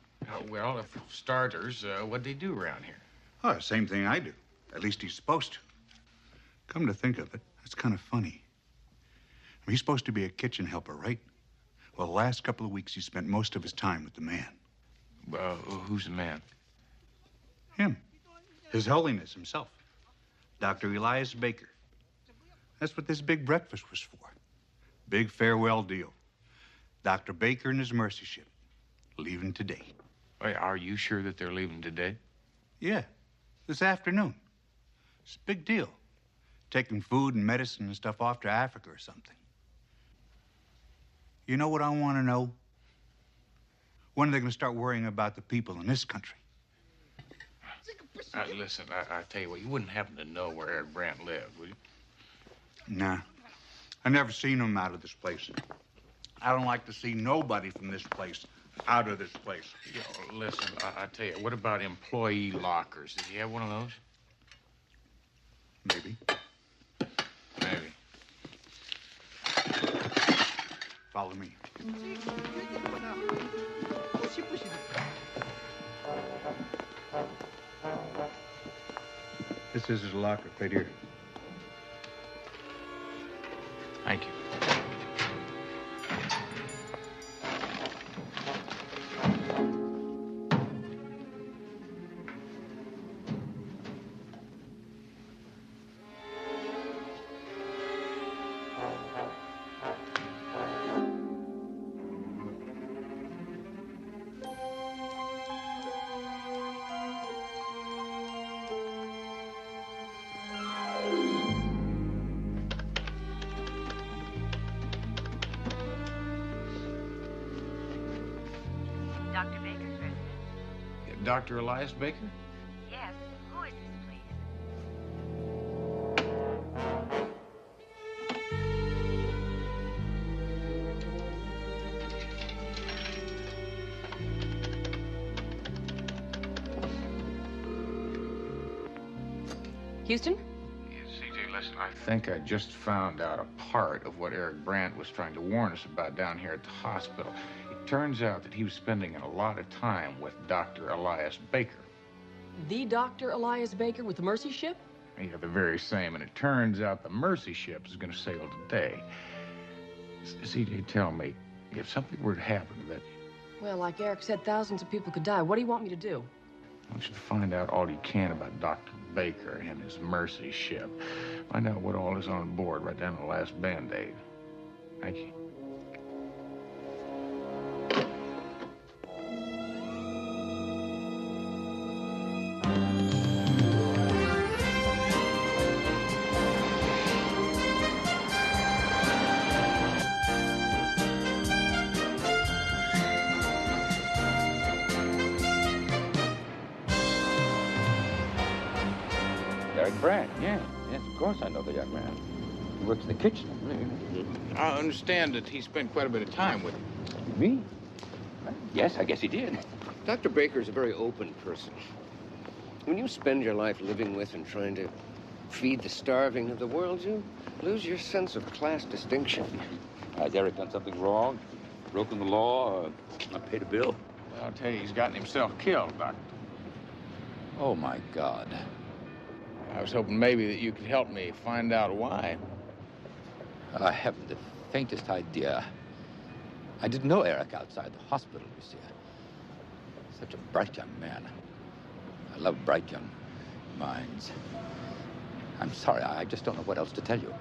Well, for starters, what'd they do around here? Oh, same thing I do. At least he's supposed to. Come to think of it, that's kind of funny. He's supposed to be a kitchen helper, right? Well, the last couple of weeks, he spent most of his time with the man. Who's the man? Him. His Holiness himself. Dr. Elias Baker. That's what this big breakfast was for. Big farewell deal. Dr. Baker and his mercy ship. Leaving today. Are you sure that they're leaving today? Yeah. This afternoon. It's a big deal. Taking food and medicine and stuff off to Africa or something. You know what I want to know? When are they going to start worrying about the people in this country? Listen, I tell you what, you wouldn't happen to know where Eric Brandt lived, would you? Nah. I never seen him out of this place. I don't like to see nobody from this place out of this place. Yo, listen, I tell you, what about employee lockers? Does he have one of those? Maybe. Maybe. Follow me. This is his locker right here. Thank you. Dr. Baker's residence? Dr. Elias Baker? Yes. Who is this, please? Houston? CJ, listen, I think I just found out a part of what Eric Brandt was trying to warn us about down here at the hospital. It turns out that he was spending a lot of time with Dr. Elias Baker. The Dr. Elias Baker with the Mercy ship? Yeah, the very same. And it turns out the Mercy ship is going to sail today. CJ, tell me, if something were to happen to that, Well, like Eric said, thousands of people could die. What do you want me to do? I want you to find out all you can about Dr. Baker and his Mercy ship. Find out what all is on board right down to the last Band-Aid. Thank you. Eric Brandt, yeah. Yes, of course I know the young man. He works in the kitchen. I understand that he spent quite a bit of time with him. Me? Yes, I guess he did. Dr. Baker's a very open person. When you spend your life living with and trying to feed the starving of the world, you lose your sense of class distinction. Has Eric done something wrong? Broken the law? Or not paid a bill? Well, I'll tell you, he's gotten himself killed, Doctor. Oh, my God. I was hoping maybe that you could help me find out why. I haven't the faintest idea. I didn't know Eric outside the hospital, you see. Such a bright young man. I love bright young minds. I'm sorry, I just don't know what else to tell you.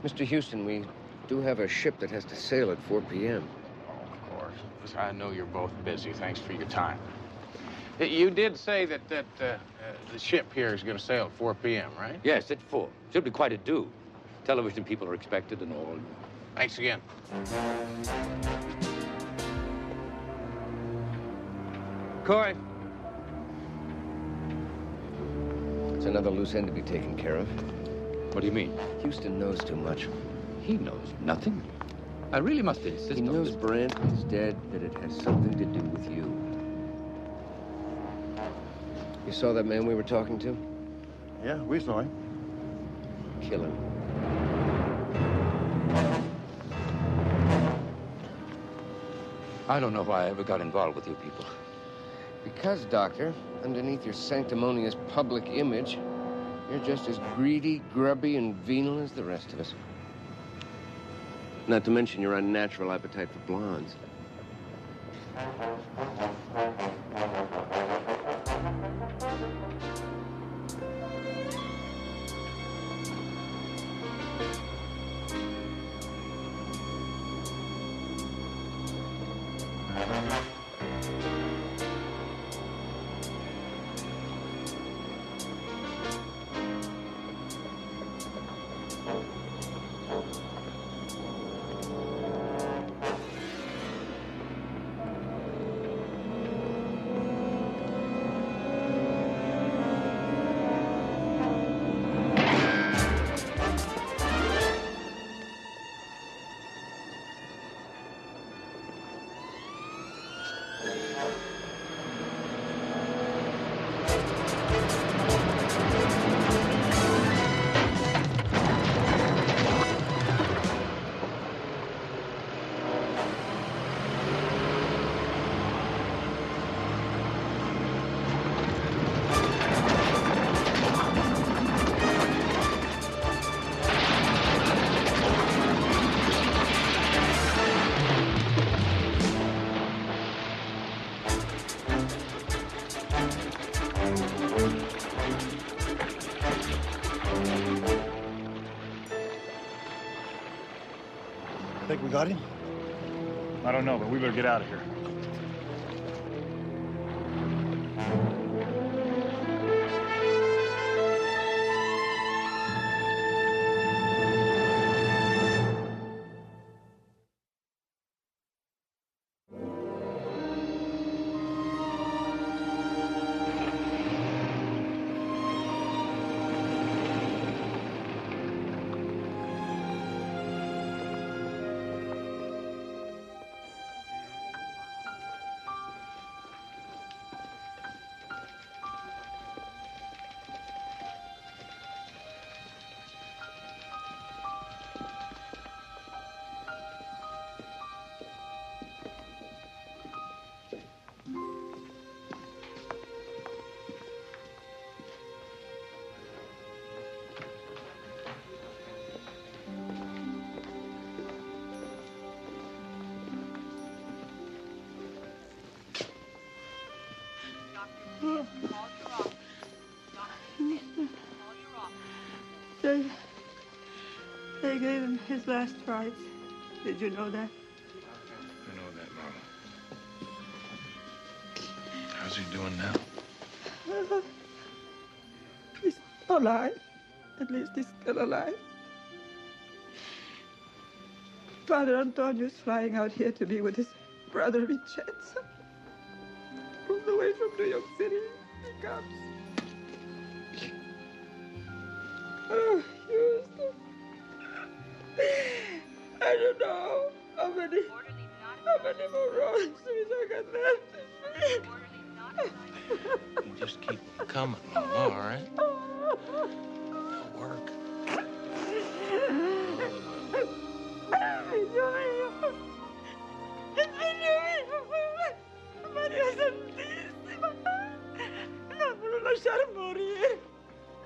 Mr. Houston, we do have a ship that has to sail at 4 p.m. Oh, of course. Listen, I know you're both busy. Thanks for your time. You did say that the ship here is going to sail at 4 p.m., right? Yes, at 4. Should be quite a do. Television people are expected and all. Thanks again. Coy. It's another loose end to be taken care of. What do you mean? Houston knows too much. He knows nothing. I really must insist on He knows this. Brandt is dead, that it has something to do with you. You saw that man we were talking to? Yeah, we saw him. Kill him. I don't know why I ever got involved with you people. Because, Doctor, underneath your sanctimonious public image, you're just as greedy, grubby, and venal as the rest of us. Not to mention your unnatural appetite for blondes. Think we got him? I don't know, but we better get out of here. They gave him his last rites. Did you know that? I know that, Mom. How's he doing now? He's alive. At least he's still alive. Father Antonio's flying out here to be with his brother Vincenzo. All the way from New York City, he comes. Oh, Houston. I don't know how many more roses I got left in me. You just keep coming, Mama, all right? It'll work. Maria Santissima, non lo lasciare morire,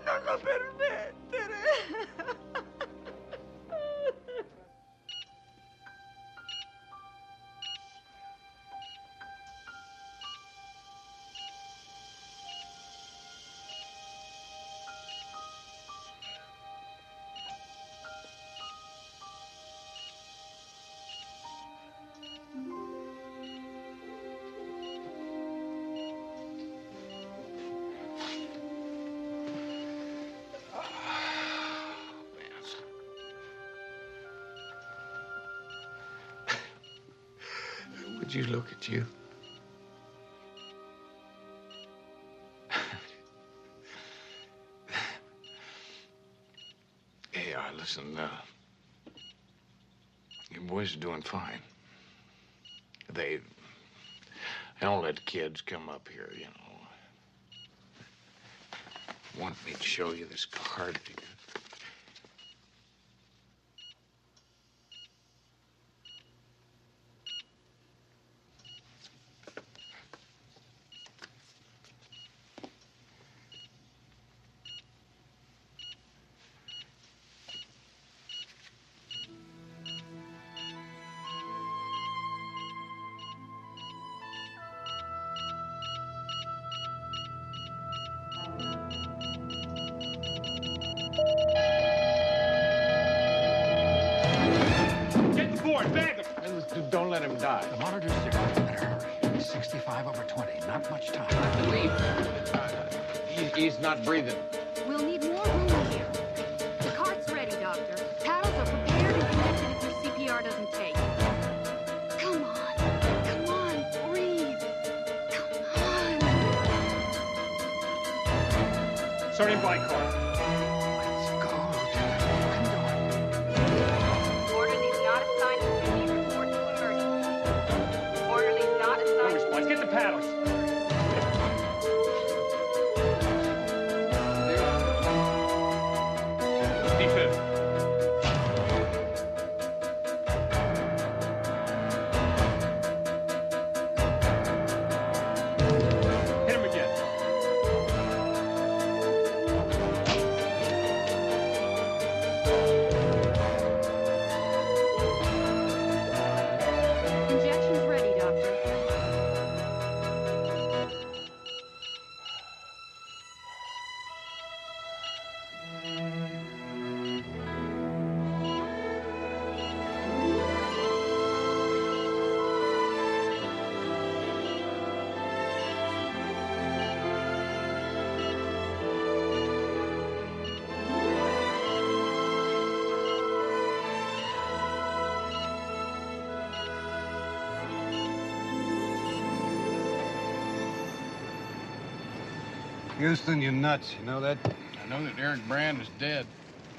non lo permettere. Would you look at you? Hey, listen, your boys are doing fine. They don't let kids come up here, you know. Want me to show you this card? Don't let him die. The monitor's there. Better hurry. 65/20. Not much time. Leave. He's not breathing. We'll need more room here. The cart's ready, Doctor. Paddles are prepared and connected if your CPR doesn't take. Come on. Come on. Breathe. Come on. Starting by car. Orderly's not assigned to duty. Report to emergency. Orderly's not assigned to Let's get the paddles. Defib. Hit him again. Houston, you're nuts. You know that? I know that Eric Brand is dead.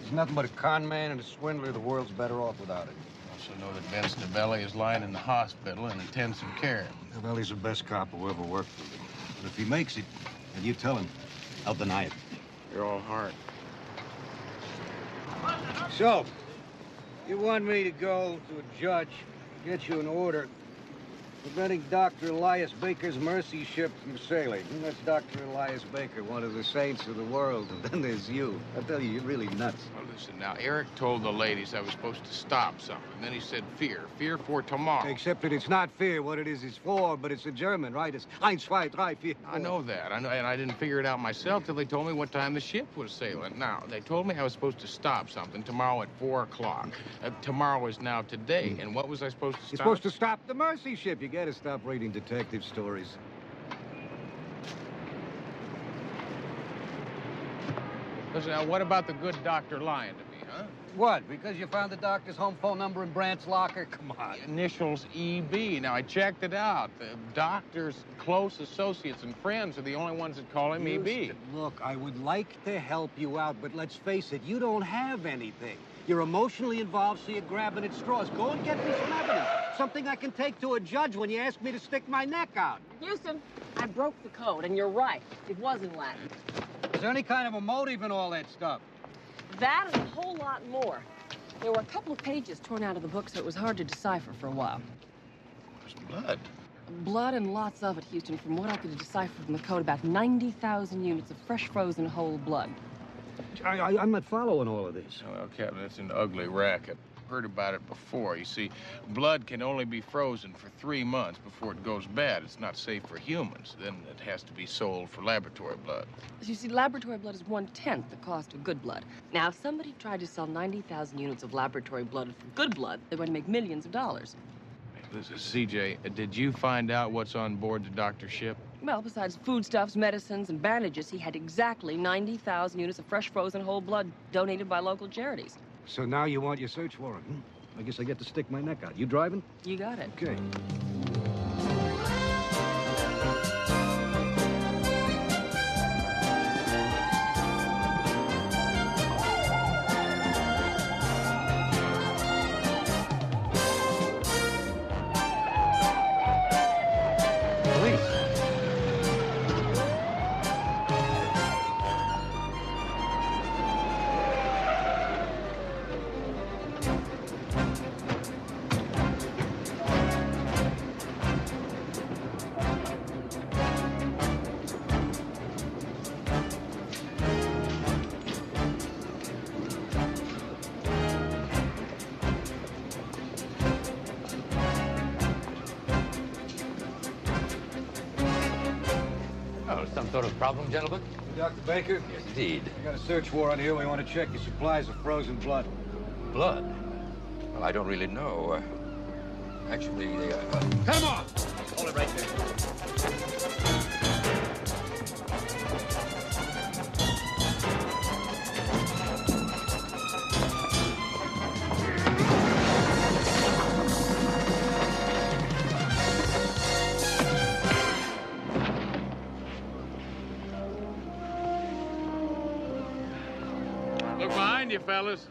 He's nothing but a con man and a swindler. The world's better off without it. I also know that Vince Novelli is lying in the hospital in intensive care. Novelli's the best cop who ever worked for me. But if he makes it, then you tell him, I'll deny it. You're all heart. So, you want me to go to a judge, get you an order preventing Dr. Elias Baker's mercy ship from sailing. And that's Dr. Elias Baker, one of the saints of the world. And then there's you. I tell you, you're really nuts. Well, listen, now, Eric told the ladies I was supposed to stop something. Then he said fear. Fear for tomorrow. Except that it's not fear. What it is for, but it's a German, right? It's 1, 2, 3, 4. I know that. I know, and I didn't figure it out myself till they told me what time the ship was sailing. Now, they told me I was supposed to stop something tomorrow at 4 o'clock. Tomorrow is now today. And what was I supposed to stop? You're supposed to stop the mercy ship. You gotta stop reading detective stories. Listen, now, what about the good doctor lying to me, huh? What? Because you found the doctor's home phone number in Brandt's locker? Come on. Initials EB. Now, I checked it out. The doctor's close associates and friends are the only ones that call him EB. Look, I would like to help you out, but let's face it, you don't have anything. You're emotionally involved, so you're grabbing at straws. Go and get me some evidence. Something I can take to a judge when you ask me to stick my neck out. Houston, I broke the code, and you're right. It was in Latin. Is there any kind of a motive in all that stuff? That and a whole lot more. There were a couple of pages torn out of the book, so it was hard to decipher for a while. There's blood. Blood and lots of it, Houston. From what I could decipher from the code, about 90,000 units of fresh frozen whole blood. I'm not following all of this. Well, Captain, it's an ugly racket. Heard about it before. You see, blood can only be frozen for 3 months before it goes bad. It's not safe for humans. Then it has to be sold for laboratory blood. You see, laboratory blood is 1/10 the cost of good blood. Now, if somebody tried to sell 90,000 units of laboratory blood for good blood, they're going to make millions of dollars. Listen, CJ, did you find out what's on board the doctor's ship? Well, besides foodstuffs, medicines, and bandages, he had exactly 90,000 units of fresh frozen whole blood donated by local charities. So now you want your search warrant, I guess I get to stick my neck out. You driving? You got it. Okay. Some sort of problem, gentlemen? Dr. Baker? Yes, indeed. We got a search warrant here. We want to check your supplies of frozen blood. Blood? Well, I don't really know. Actually, Come on! Hold it right there. Look behind you, fellas.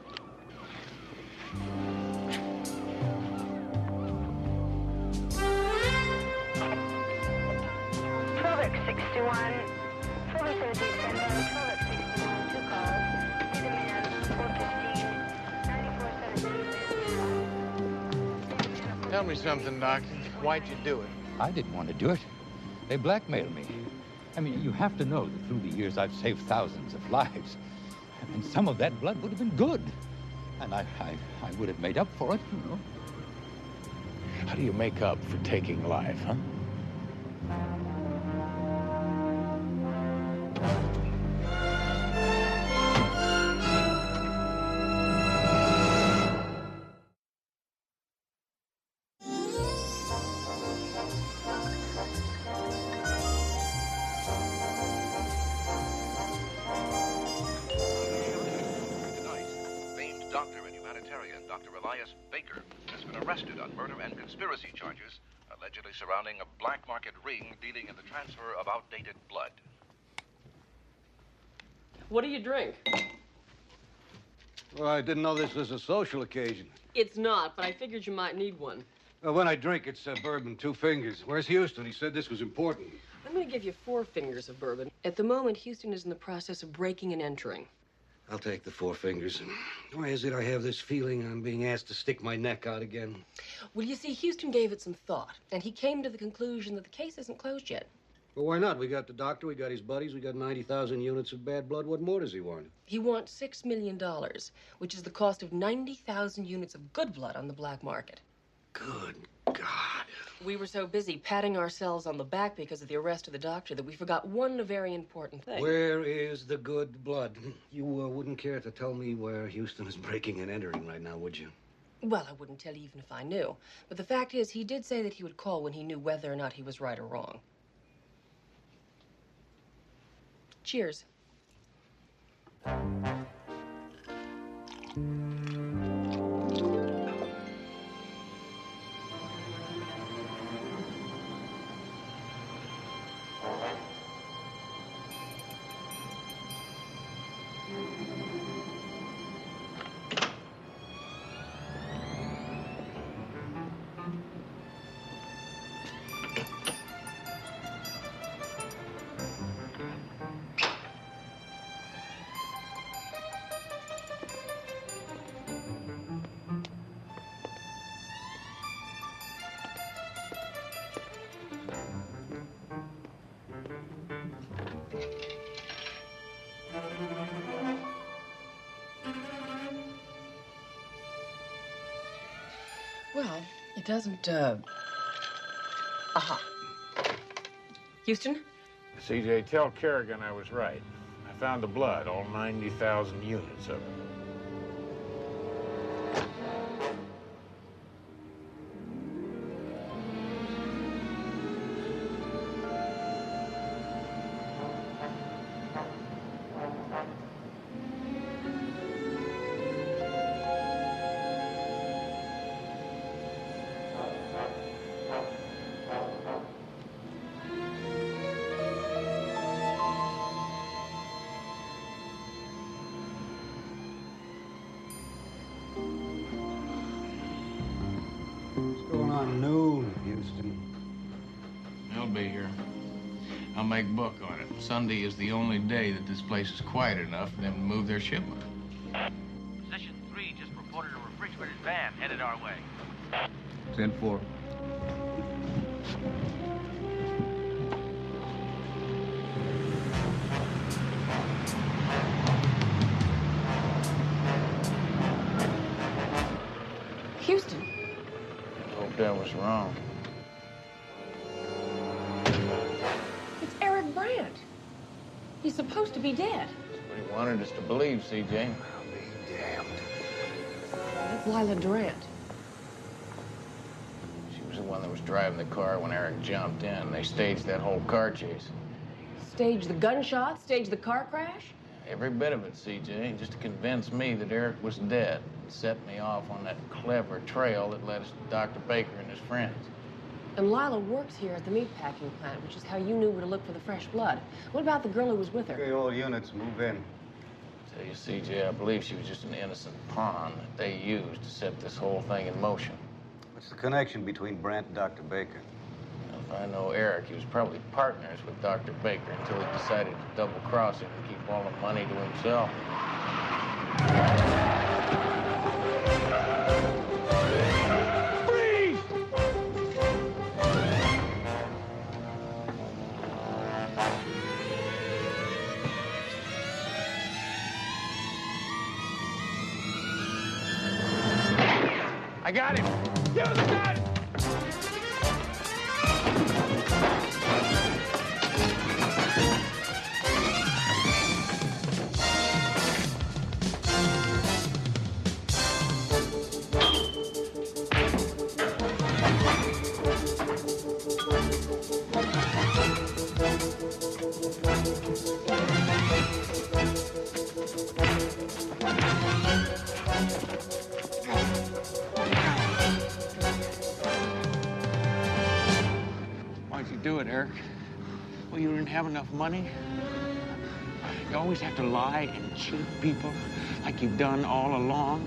Tell me something, Doctor. Why'd you do it? I didn't want to do it. They blackmailed me. I mean, you have to know that through the years I've saved thousands of lives. And some of that blood would have been good. And I would have made up for it, you know. How do you make up for taking life, huh? Dr. Elias Baker has been arrested on murder and conspiracy charges allegedly surrounding a black market ring dealing in the transfer of outdated blood. What do you drink? Well, I didn't know this was a social occasion. It's not, but I figured you might need one. When I drink, it's bourbon, 2 fingers. Where's Houston? He said this was important. I'm going to give you 4 fingers of bourbon. At the moment, Houston is in the process of breaking and entering. I'll take the 4 fingers. Why is it I have this feeling I'm being asked to stick my neck out again? Well, you see, Houston gave it some thought, and he came to the conclusion that the case isn't closed yet. Well, why not? We got the doctor, we got his buddies, we got 90,000 units of bad blood. What more does he want? He wants $6 million, which is the cost of 90,000 units of good blood on the black market. Good God. We were so busy patting ourselves on the back because of the arrest of the doctor that we forgot one very important thing. Where is the good blood? You wouldn't care to tell me where Houston is breaking and entering right now, would you? Well, I wouldn't tell you even if I knew. But the fact is, he did say that he would call when he knew whether or not he was right or wrong. Cheers. Well, it doesn't, Aha. Houston? CJ, tell Kerrigan I was right. I found the blood, all 90,000 units of it. He'll be here. I'll make book on it. Sunday is the only day that this place is quiet enough for them to move their shipment. Position 3 just reported a refrigerated van headed our way. 10-4. Houston. Hope that was wrong. It's Eric Brandt. He's supposed to be dead. That's what he wanted us to believe, CJ. That's Lila Durant. She was the one that was driving the car when Eric jumped in. They staged that whole car chase. Stage the gunshot, stage the car crash. Every bit of it, CJ, just to convince me that Eric was dead. It set me off on that clever trail that led us to Dr. Baker and his friends. And Lila works here at the meatpacking plant, which is how you knew where to look for the fresh blood. What about the girl who was with her? Okay, all units, move in. Tell you, CJ, I believe she was just an innocent pawn that they used to set this whole thing in motion. What's the connection between Brandt and Dr. Baker? Well, if I know Eric, he was probably partners with Dr. Baker until he decided to double-cross him and keep all the money to himself. Freeze! I got him! Give us a gun! Why'd you do it, Eric? Well, you didn't have enough money? always have to lie and cheat people like you've done all along?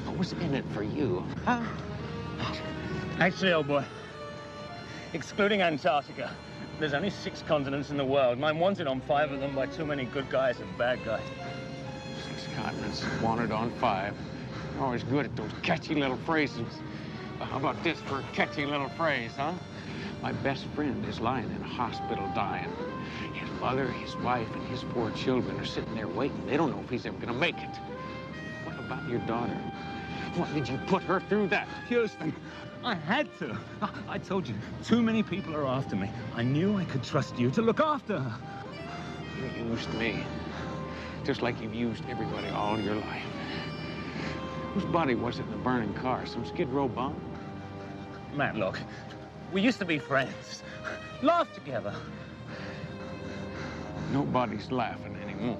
What was in it for you, huh? Actually, old boy, excluding Antarctica, there's only 6 continents in the world, and I'm wanted on 5 of them by too many good guys and bad guys. 6 continents, wanted on 5. You're always good at those catchy little phrases. Well, how about this for a catchy little phrase, huh? My best friend is lying in a hospital dying. His mother, his wife, and his 4 children are sitting there waiting. They don't know if he's ever gonna make it. What about your daughter? Why did you put her through that? Houston, I had to. I told you, too many people are after me. I knew I could trust you to look after her. You used me, just like you've used everybody all your life. Whose body was it in the burning car? Some Skid Row bum? Matt, look, we used to be friends. Laugh together. Nobody's laughing anymore.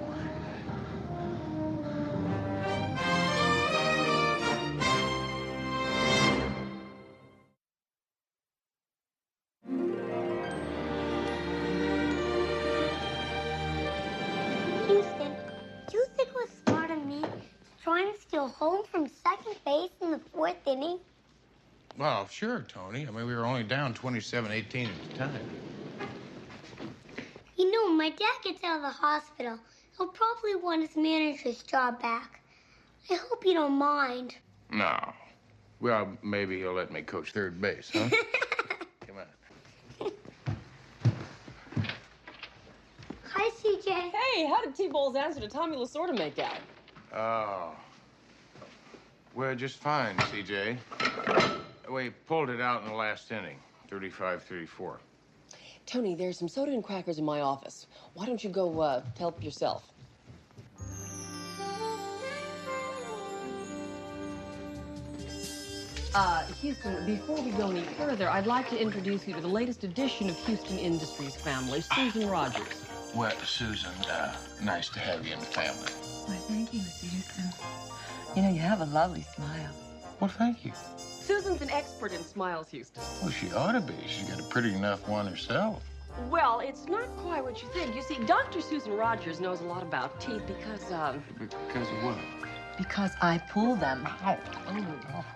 Houston, do you think it was smart of me trying to steal home from second base in the 4th inning? Well, sure, Tony. I mean, we were only down 27-18 at the time. You know, when my dad gets out of the hospital, he'll probably want his manager's job back. I hope you don't mind. No. Well, maybe he'll let me coach third base, huh? Come on. Hi, CJ. Hey, how did T-Ball's answer to Tommy Lasorda make out? Oh. Well, just fine, CJ. We pulled it out in the last inning, 35-34. Tony, there's some soda and crackers in my office. Why don't you go help yourself? Houston, before we go any further, I'd like to introduce you to the latest addition of Houston Industries family, Susan Rogers. Well, Susan, nice to have you in the family. Why, thank you, Mr. Houston. You know, you have a lovely smile. Well, thank you. Susan's an expert in smiles, Houston. Well, she ought to be. She's got a pretty enough one herself. Well, it's not quite what you think. You see, Dr. Susan Rogers knows a lot about teeth because, Because of what? Because I pull them. Ow.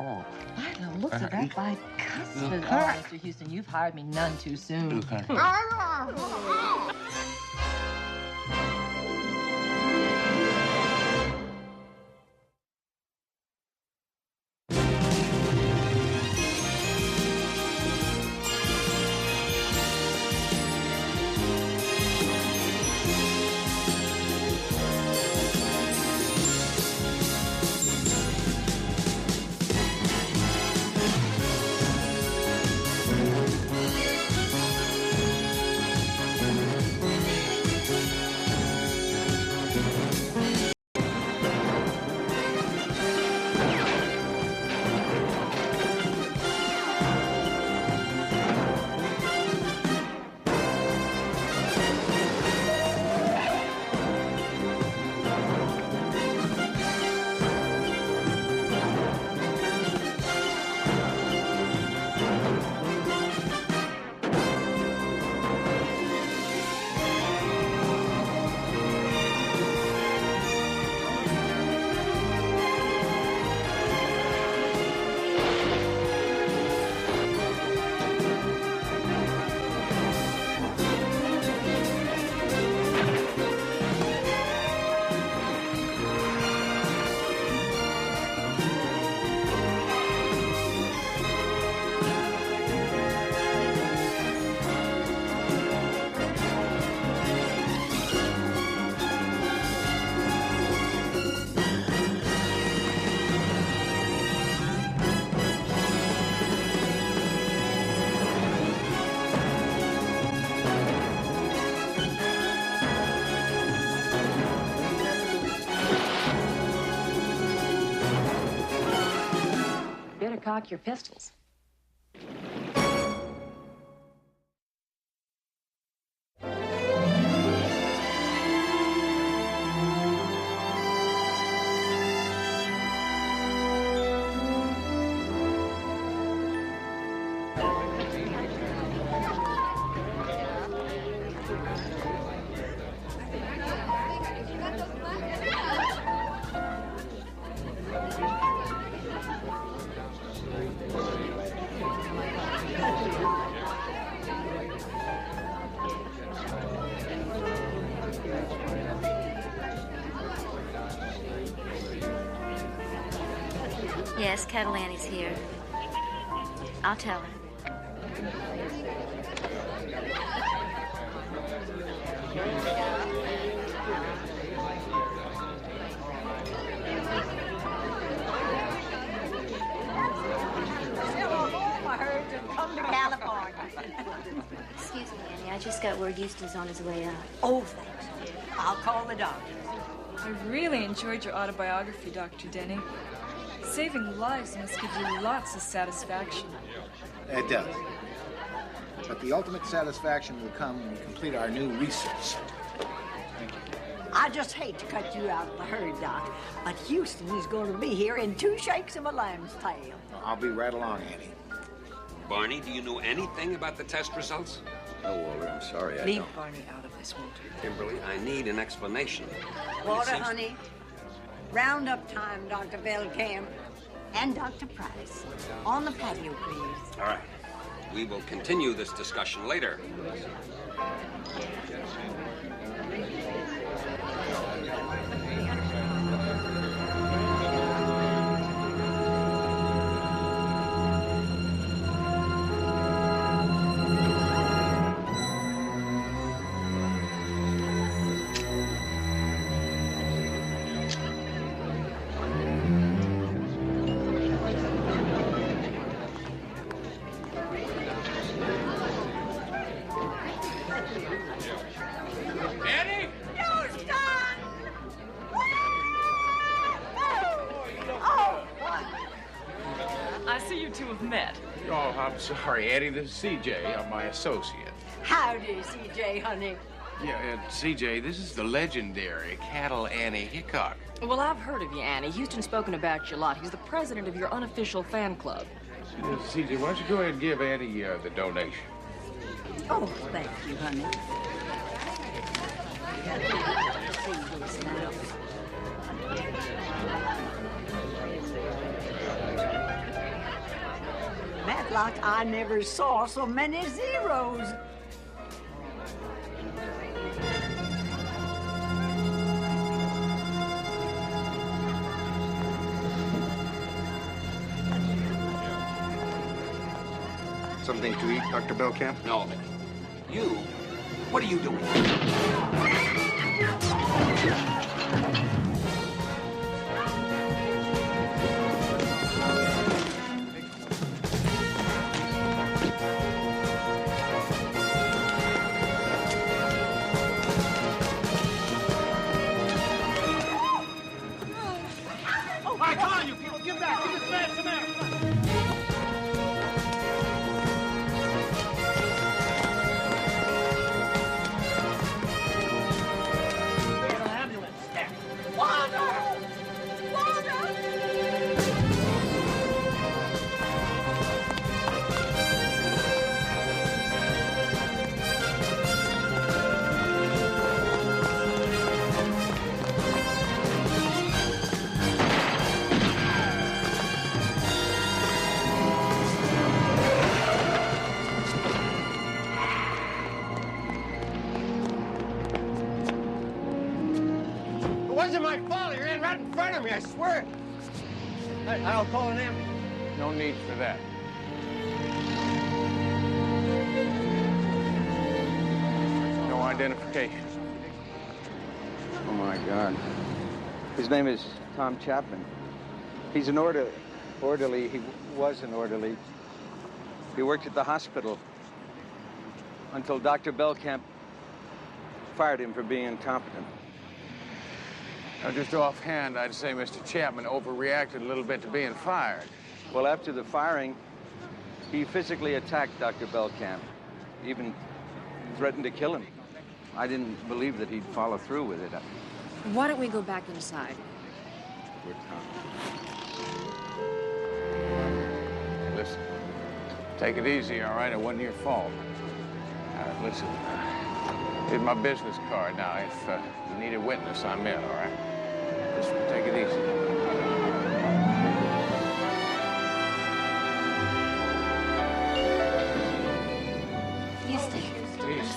Oh. I know, look at that by cussing. Look. Oh, Mr. Houston, you've hired me none too soon. Okay. Cock your pistols. Yes, Catalani's here. I'll tell her. Come to California. Excuse me, Annie. I just got word Houston's on his way out. Oh, thanks. I'll call the doctor. I really enjoyed your autobiography, Dr. Denny. Saving lives must give you lots of satisfaction. It does. But the ultimate satisfaction will come when we complete our new research. I just hate to cut you out of the herd, Doc, but Houston is going to be here in 2 shakes of a lamb's tail. I'll be right along, Annie. Barney, do you know anything about the test results? No, Walter, I'm sorry, I Leave don't. Barney out of this, Walter. Kimberly, I need an explanation. Water, It seems- honey. Round up time, Dr. Belcamp. And Dr. Price. On the patio, please. All right. We will continue this discussion later. Annie? Houston! Oh, what? I see you two have met. Oh, I'm sorry, Eddie. This is CJ, my associate. Howdy, CJ, honey. Yeah, CJ, this is the legendary Cattle Annie Hickok. Well, I've heard of you, Annie. Houston's spoken about you a lot. He's the president of your unofficial fan club. CJ, why don't you go ahead and give Annie the donation? Oh, thank you, honey. See this now. Matlock, I never saw so many zeros. Something to eat, Dr. Belcamp? No. You? What are you doing? Oh, hi, come on, you people. Get back. Give this man some air. It wasn't my fault. He ran right in front of me, I swear. I'll call an ambulance. No need for that. No identification. Oh, my God. His name is Tom Chapman. He's an orderly. He was an orderly. He worked at the hospital until Dr. Belcamp fired him for being incompetent. Now, just offhand, I'd say Mr. Chapman overreacted a little bit to being fired. Well, after the firing, he physically attacked Dr. Belcamp, even threatened to kill him. I didn't believe that he'd follow through with it. Why don't we go back inside? With Tom. Listen, take it easy, all right? It wasn't your fault. Listen, here's my business card now. If you need a witness, I'm in, all right? Listen, take it easy. Houston. Please.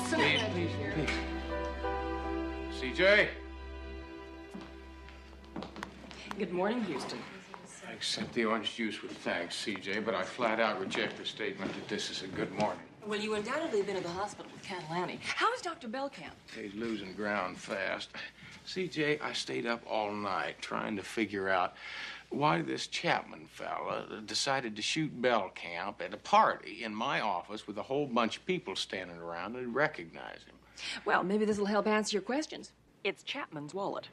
CJ? Good morning, Houston. accept the orange juice with thanks, CJ, but I flat out reject the statement that this is a good morning. Well, you undoubtedly have been at the hospital with Catalani. How is Dr. Belkamp? He's losing ground fast. CJ, I stayed up all night trying to figure out why this Chapman fella decided to shoot Belkamp at a party in my office with a whole bunch of people standing around and recognize him. Well, maybe this will help answer your questions. It's Chapman's wallet.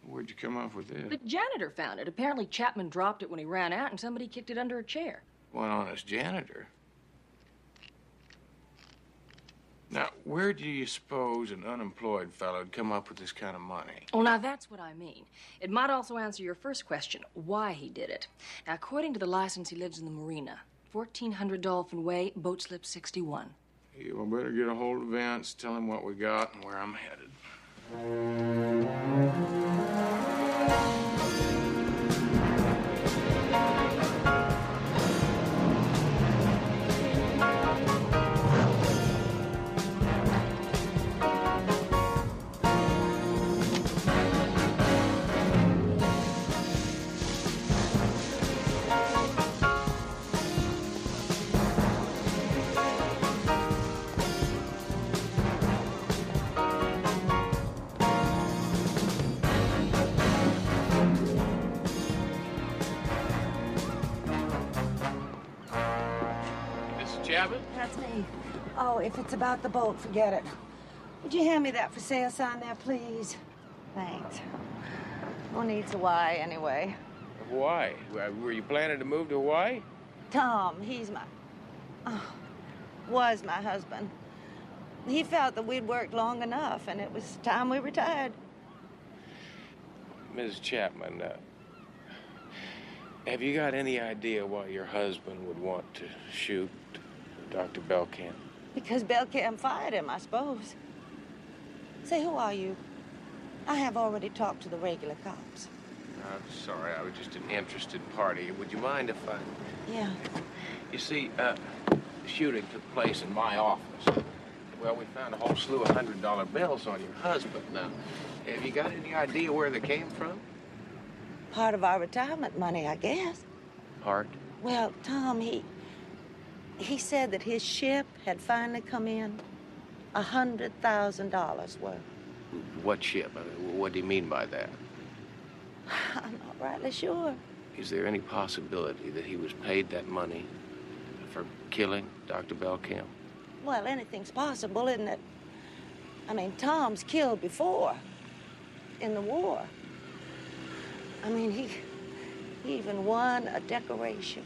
Where'd you come up with this? The janitor found it. Apparently, Chapman dropped it when he ran out, and somebody kicked it under a chair. One honest janitor. Now, where do you suppose an unemployed fellow would come up with this kind of money? Well, now, that's what I mean. It might also answer your first question, why he did it. Now, according to the license, he lives in the marina. 1400 Dolphin Way, boat slip 61. You better get a hold of Vance, tell him what we got and where I'm headed. That's me. Oh, if it's about the boat, forget it. Would you hand me that for sale sign there, please? Thanks. Who needs Hawaii anyway? Hawaii? Were you planning to move to Hawaii? Tom, was my husband. He felt that we'd worked long enough, and it was time we retired. Mrs. Chapman, have you got any idea why your husband would want to shoot Dr. Belkamp? Because Belkamp fired him, I suppose. Say, who are you? I have already talked to the regular cops. I'm sorry, I was just an interested party. Would you mind if I... Yeah. You see, the shooting took place in my office. Well, we found a whole slew of $100 bills on your husband. Now, have you got any idea where they came from? Part of our retirement money, I guess. Part? Well, Tom, he said that his ship had finally come in $100,000 worth. What ship? I mean, what do you mean by that? I'm not rightly sure. Is there any possibility that he was paid that money for killing Dr. Belkamp? Well, anything's possible, isn't it? I mean, Tom's killed before, in the war. I mean, he even won a decoration.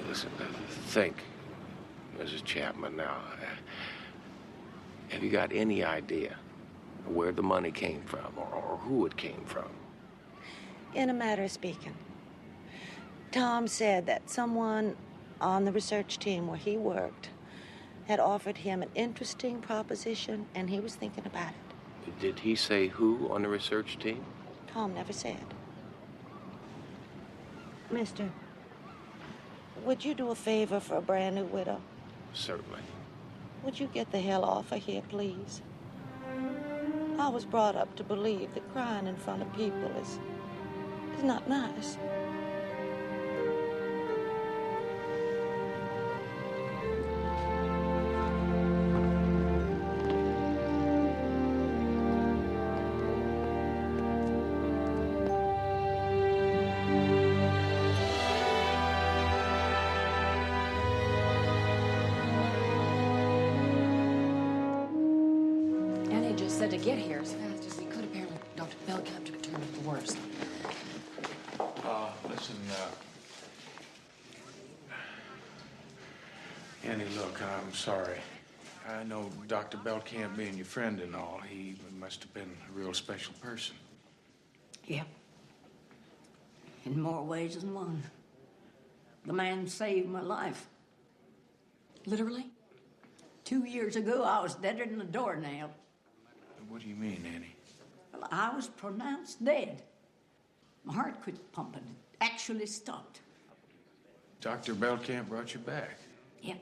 Listen, think, Mrs. Chapman, now. Have you got any idea where the money came from or who it came from? In a matter of speaking, Tom said that someone on the research team where he worked had offered him an interesting proposition, and he was thinking about it. Did he say who on the research team? Tom never said. Mister, would you do a favor for a brand new widow? Certainly. Would you get the hell off of here, please? I was brought up to believe that crying in front of people is not nice. Said to get here as fast as he could. Apparently, Dr. Belkamp took a turn for the worse. Listen, Annie, look, I'm sorry. I know Dr. Belkamp being your friend and all, he must have been a real special person. Yeah. In more ways than one. The man saved my life. Literally? 2 years ago, I was deader than a doornail. What do you mean, Annie? Well, I was pronounced dead. My heart quit pumping. It actually stopped. Dr. Belkamp brought you back. Yeah.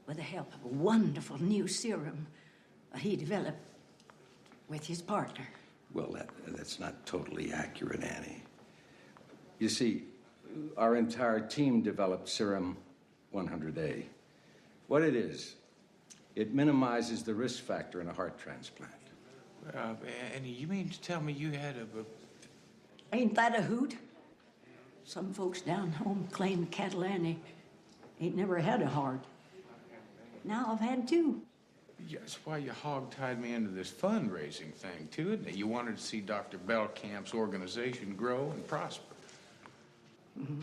With the help of a wonderful new serum he developed with his partner. Well, that's not totally accurate, Annie. You see, our entire team developed Serum 100A. What it is, it minimizes the risk factor in a heart transplant. Annie, you mean to tell me you had a... Ain't that a hoot? Some folks down home claim Catalani ain't never had a heart. Now I've had two. Yeah, that's why you hog-tied me into this fundraising thing, too, isn't it? You wanted to see Dr. Belkamp's organization grow and prosper. Mm-hmm.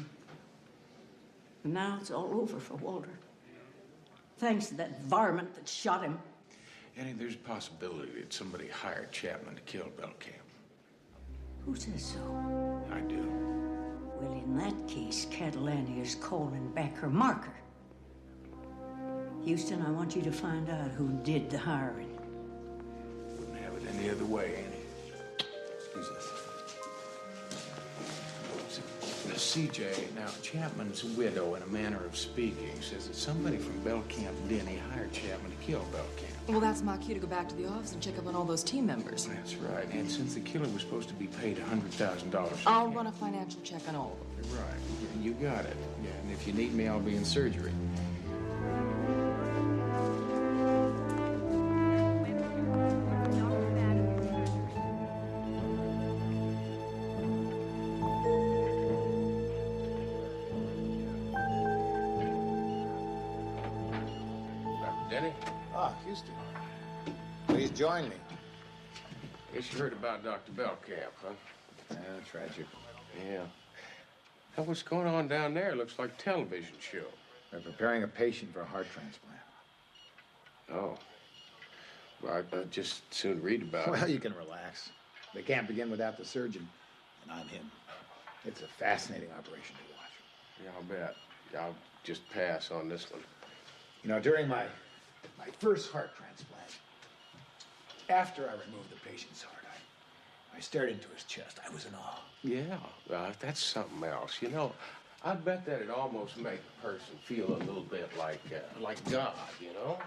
And now it's all over for Walter. Thanks to that varmint that shot him. Annie, there's a possibility that somebody hired Chapman to kill Belkamp. Who says so? I do. Well, in that case, Catalani is calling back her marker. Houston, I want you to find out who did the hiring. Wouldn't have it any other way, Annie. Who's this? CJ, now, Chapman's widow, in a manner of speaking, says that somebody from Belkamp Denny hired Chapman to kill Belkamp. Well, that's my cue to go back to the office and check up on all those team members. That's right. And since the killer was supposed to be paid $100,000... I'll run a financial check on all of them. Right. You got it. Yeah, and if you need me, I'll be in surgery. Houston. Please join me. Guess you heard about Dr. Belkamp, huh? Yeah, tragic. Yeah. Now, what's going on down there? Looks like a television show. They're preparing a patient for a heart transplant. Oh. Well, I'd just soon read about it. Well, you can relax. They can't begin without the surgeon, and I'm him. It's a fascinating operation to watch. Yeah, I'll bet. I'll just pass on this one. You know, during my first heart transplant, after I removed the patient's heart, I stared into his chest. I was in awe. Yeah, that's something else. You know, I bet that'd almost make a person feel a little bit like God, you know?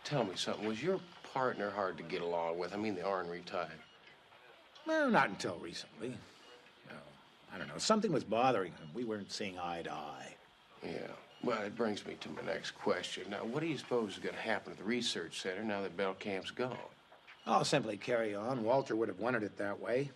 Tell me something. Was your partner hard to get along with? I mean, the ornery type. Well, not until recently. No, I don't know. Something was bothering him. We weren't seeing eye to eye. Yeah. Well, it brings me to my next question. Now, what do you suppose is going to happen at the research center now that Belkamp's gone? I'll simply carry on. Walter would have wanted it that way.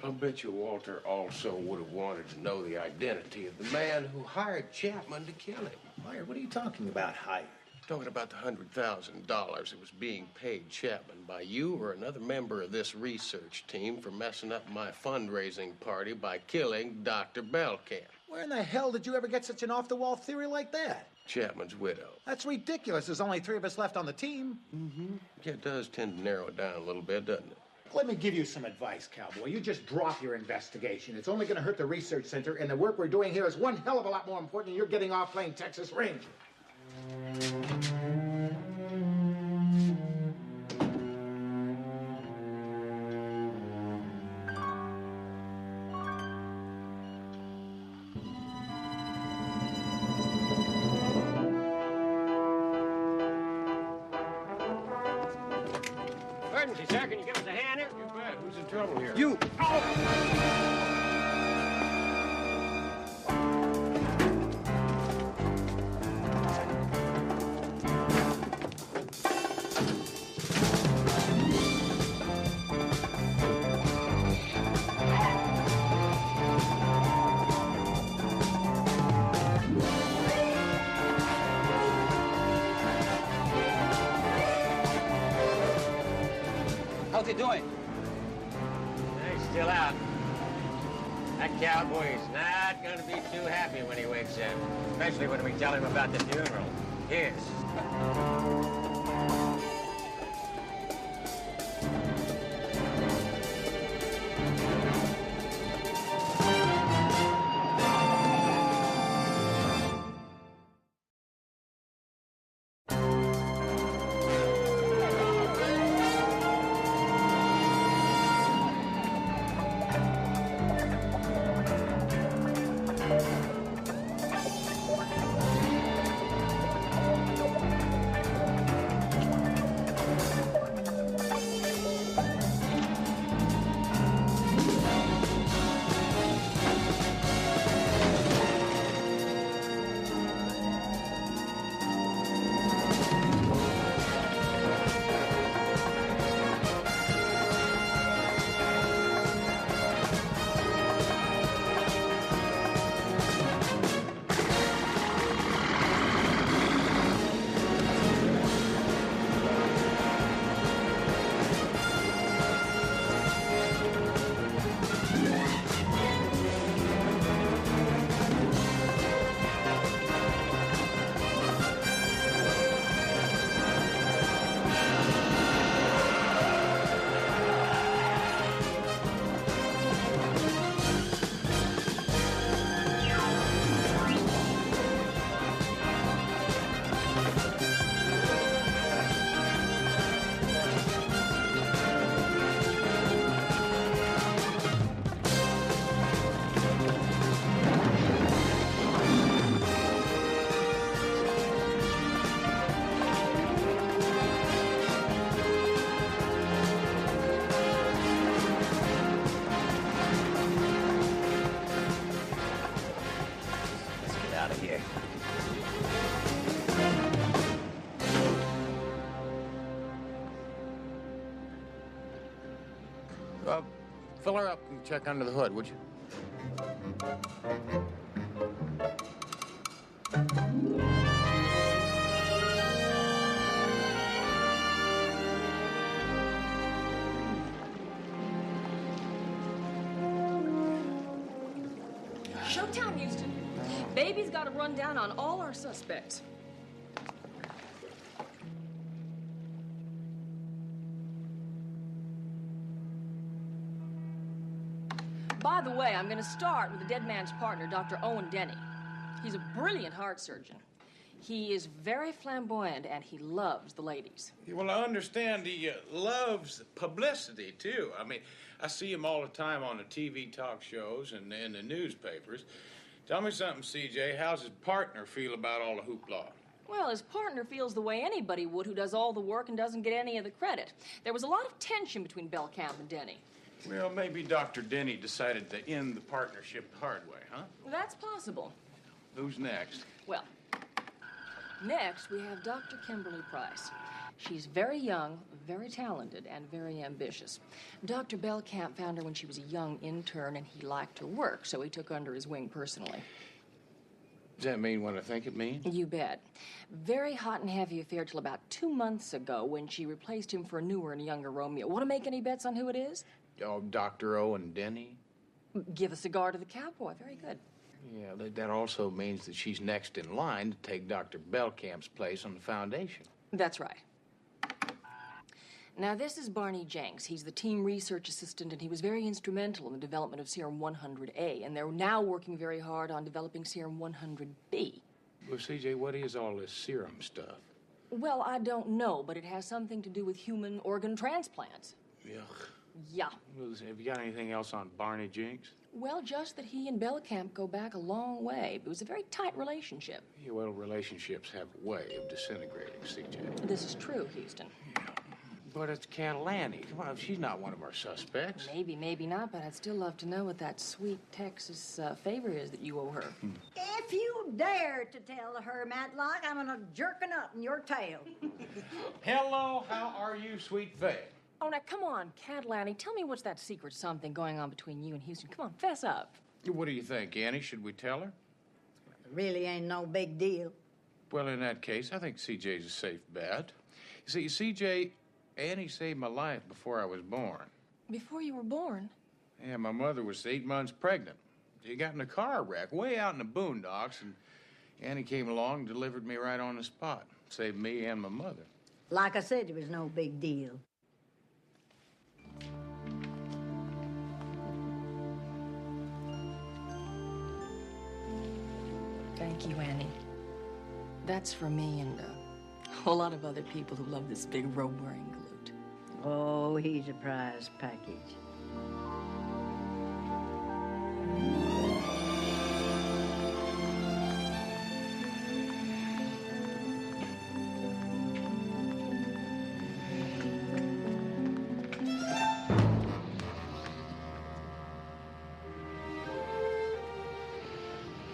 I'll bet you Walter also would have wanted to know the identity of the man who hired Chapman to kill him. Hired? What are you talking about, hired? Talking about the $100,000 that was being paid Chapman by you or another member of this research team for messing up my fundraising party by killing Dr. Belkamp. Where in the hell did you ever get such an off-the-wall theory like that? Chapman's widow. That's ridiculous. There's only 3 of us left on the team. Mm-hmm. Yeah, it does tend to narrow it down a little bit, doesn't it? Let me give you some advice, cowboy. You just drop your investigation. It's only going to hurt the research center, and the work we're doing here is one hell of a lot more important than you're getting off playing Texas Ranger. Emergency, sir. Can you give us a hand here? You bet. Who's in trouble here? You! How's he doing? He's still out. That cowboy's not going to be too happy when he wakes up. Especially when we tell him about the funeral. His. Fill her up and check under the hood, would you? Showtime, Houston. Baby's got a rundown on all our suspects. By the way, I'm going to start with the dead man's partner, Dr. Owen Denny. He's a brilliant heart surgeon. He is very flamboyant, and he loves the ladies. Yeah, well, I understand he loves publicity, too. I mean, I see him all the time on the TV talk shows and in the newspapers. Tell me something, CJ. How's his partner feel about all the hoopla? Well, his partner feels the way anybody would who does all the work and doesn't get any of the credit. There was a lot of tension between Belcamp and Denny. Well, maybe Dr. Denny decided to end the partnership the hard way, huh? That's possible. Who's next? Well, next we have Dr. Kimberly Price. She's very young, very talented, and very ambitious. Dr. Belcamp found her when she was a young intern, and he liked her work, so he took her under his wing personally. Does that mean what I think it means? You bet. Very hot and heavy affair till about 2 months ago when she replaced him for a newer and younger Romeo. Want to make any bets on who it is? Oh, Dr. Owen Denny? Give a cigar to the cowboy. Very good. Yeah, that also means that she's next in line to take Dr. Belcamp's place on the foundation. That's right. Now, this is Barney Jenks. He's the team research assistant, and he was very instrumental in the development of Serum 100A, and they're now working very hard on developing Serum 100B. Well, CJ, what is all this serum stuff? Well, I don't know, but it has something to do with human organ transplants. Yuck. Yeah. Well, have you got anything else on Barney Jenks? Well, just that he and Belcamp go back a long way. It was a very tight relationship. Yeah, well, relationships have a way of disintegrating, CJ. This is true, Houston. But it's Catalani. Come on, she's not one of our suspects. Maybe, maybe not, but I'd still love to know what that sweet Texas favor is that you owe her. If you dare to tell her, Matlock, I'm gonna jerk a nut in your tail. Hello, how are you, sweet Faye? Oh, now, come on, Catalani. Tell me what's that secret something going on between you and Houston. Come on, fess up. What do you think, Annie? Should we tell her? Really ain't no big deal. Well, in that case, I think CJ's a safe bet. You see, CJ, Annie saved my life before I was born. Before you were born? Yeah, my mother was 8 months pregnant. She got in a car wreck way out in the boondocks, and Annie came along and delivered me right on the spot. Saved me and my mother. Like I said, it was no big deal. Thank you, Annie. That's for me and a whole lot of other people who love this big robe-wearing galoot. Oh, he's a prize package.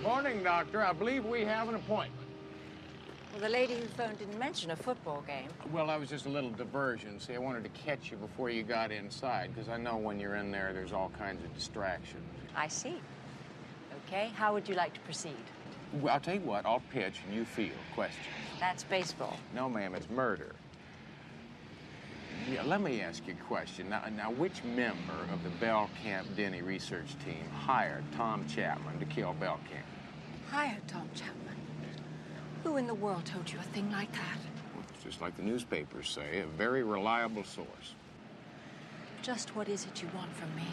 Morning, Doctor. I believe we have an appointment. Well, the lady who phoned didn't mention a football game. Well, that was just a little diversion. See, I wanted to catch you before you got inside, because I know when you're in there, there's all kinds of distractions. I see. Okay, how would you like to proceed? Well, I'll tell you what, I'll pitch and you field questions. That's baseball. No, ma'am, it's murder. Yeah, let me ask you a question. Now, which member of the Belcamp Denny research team hired Tom Chapman to kill Belcamp? Hired Tom Chapman? Who in the world told you a thing like that? Well, it's just like the newspapers say, a very reliable source. Just what is it you want from me?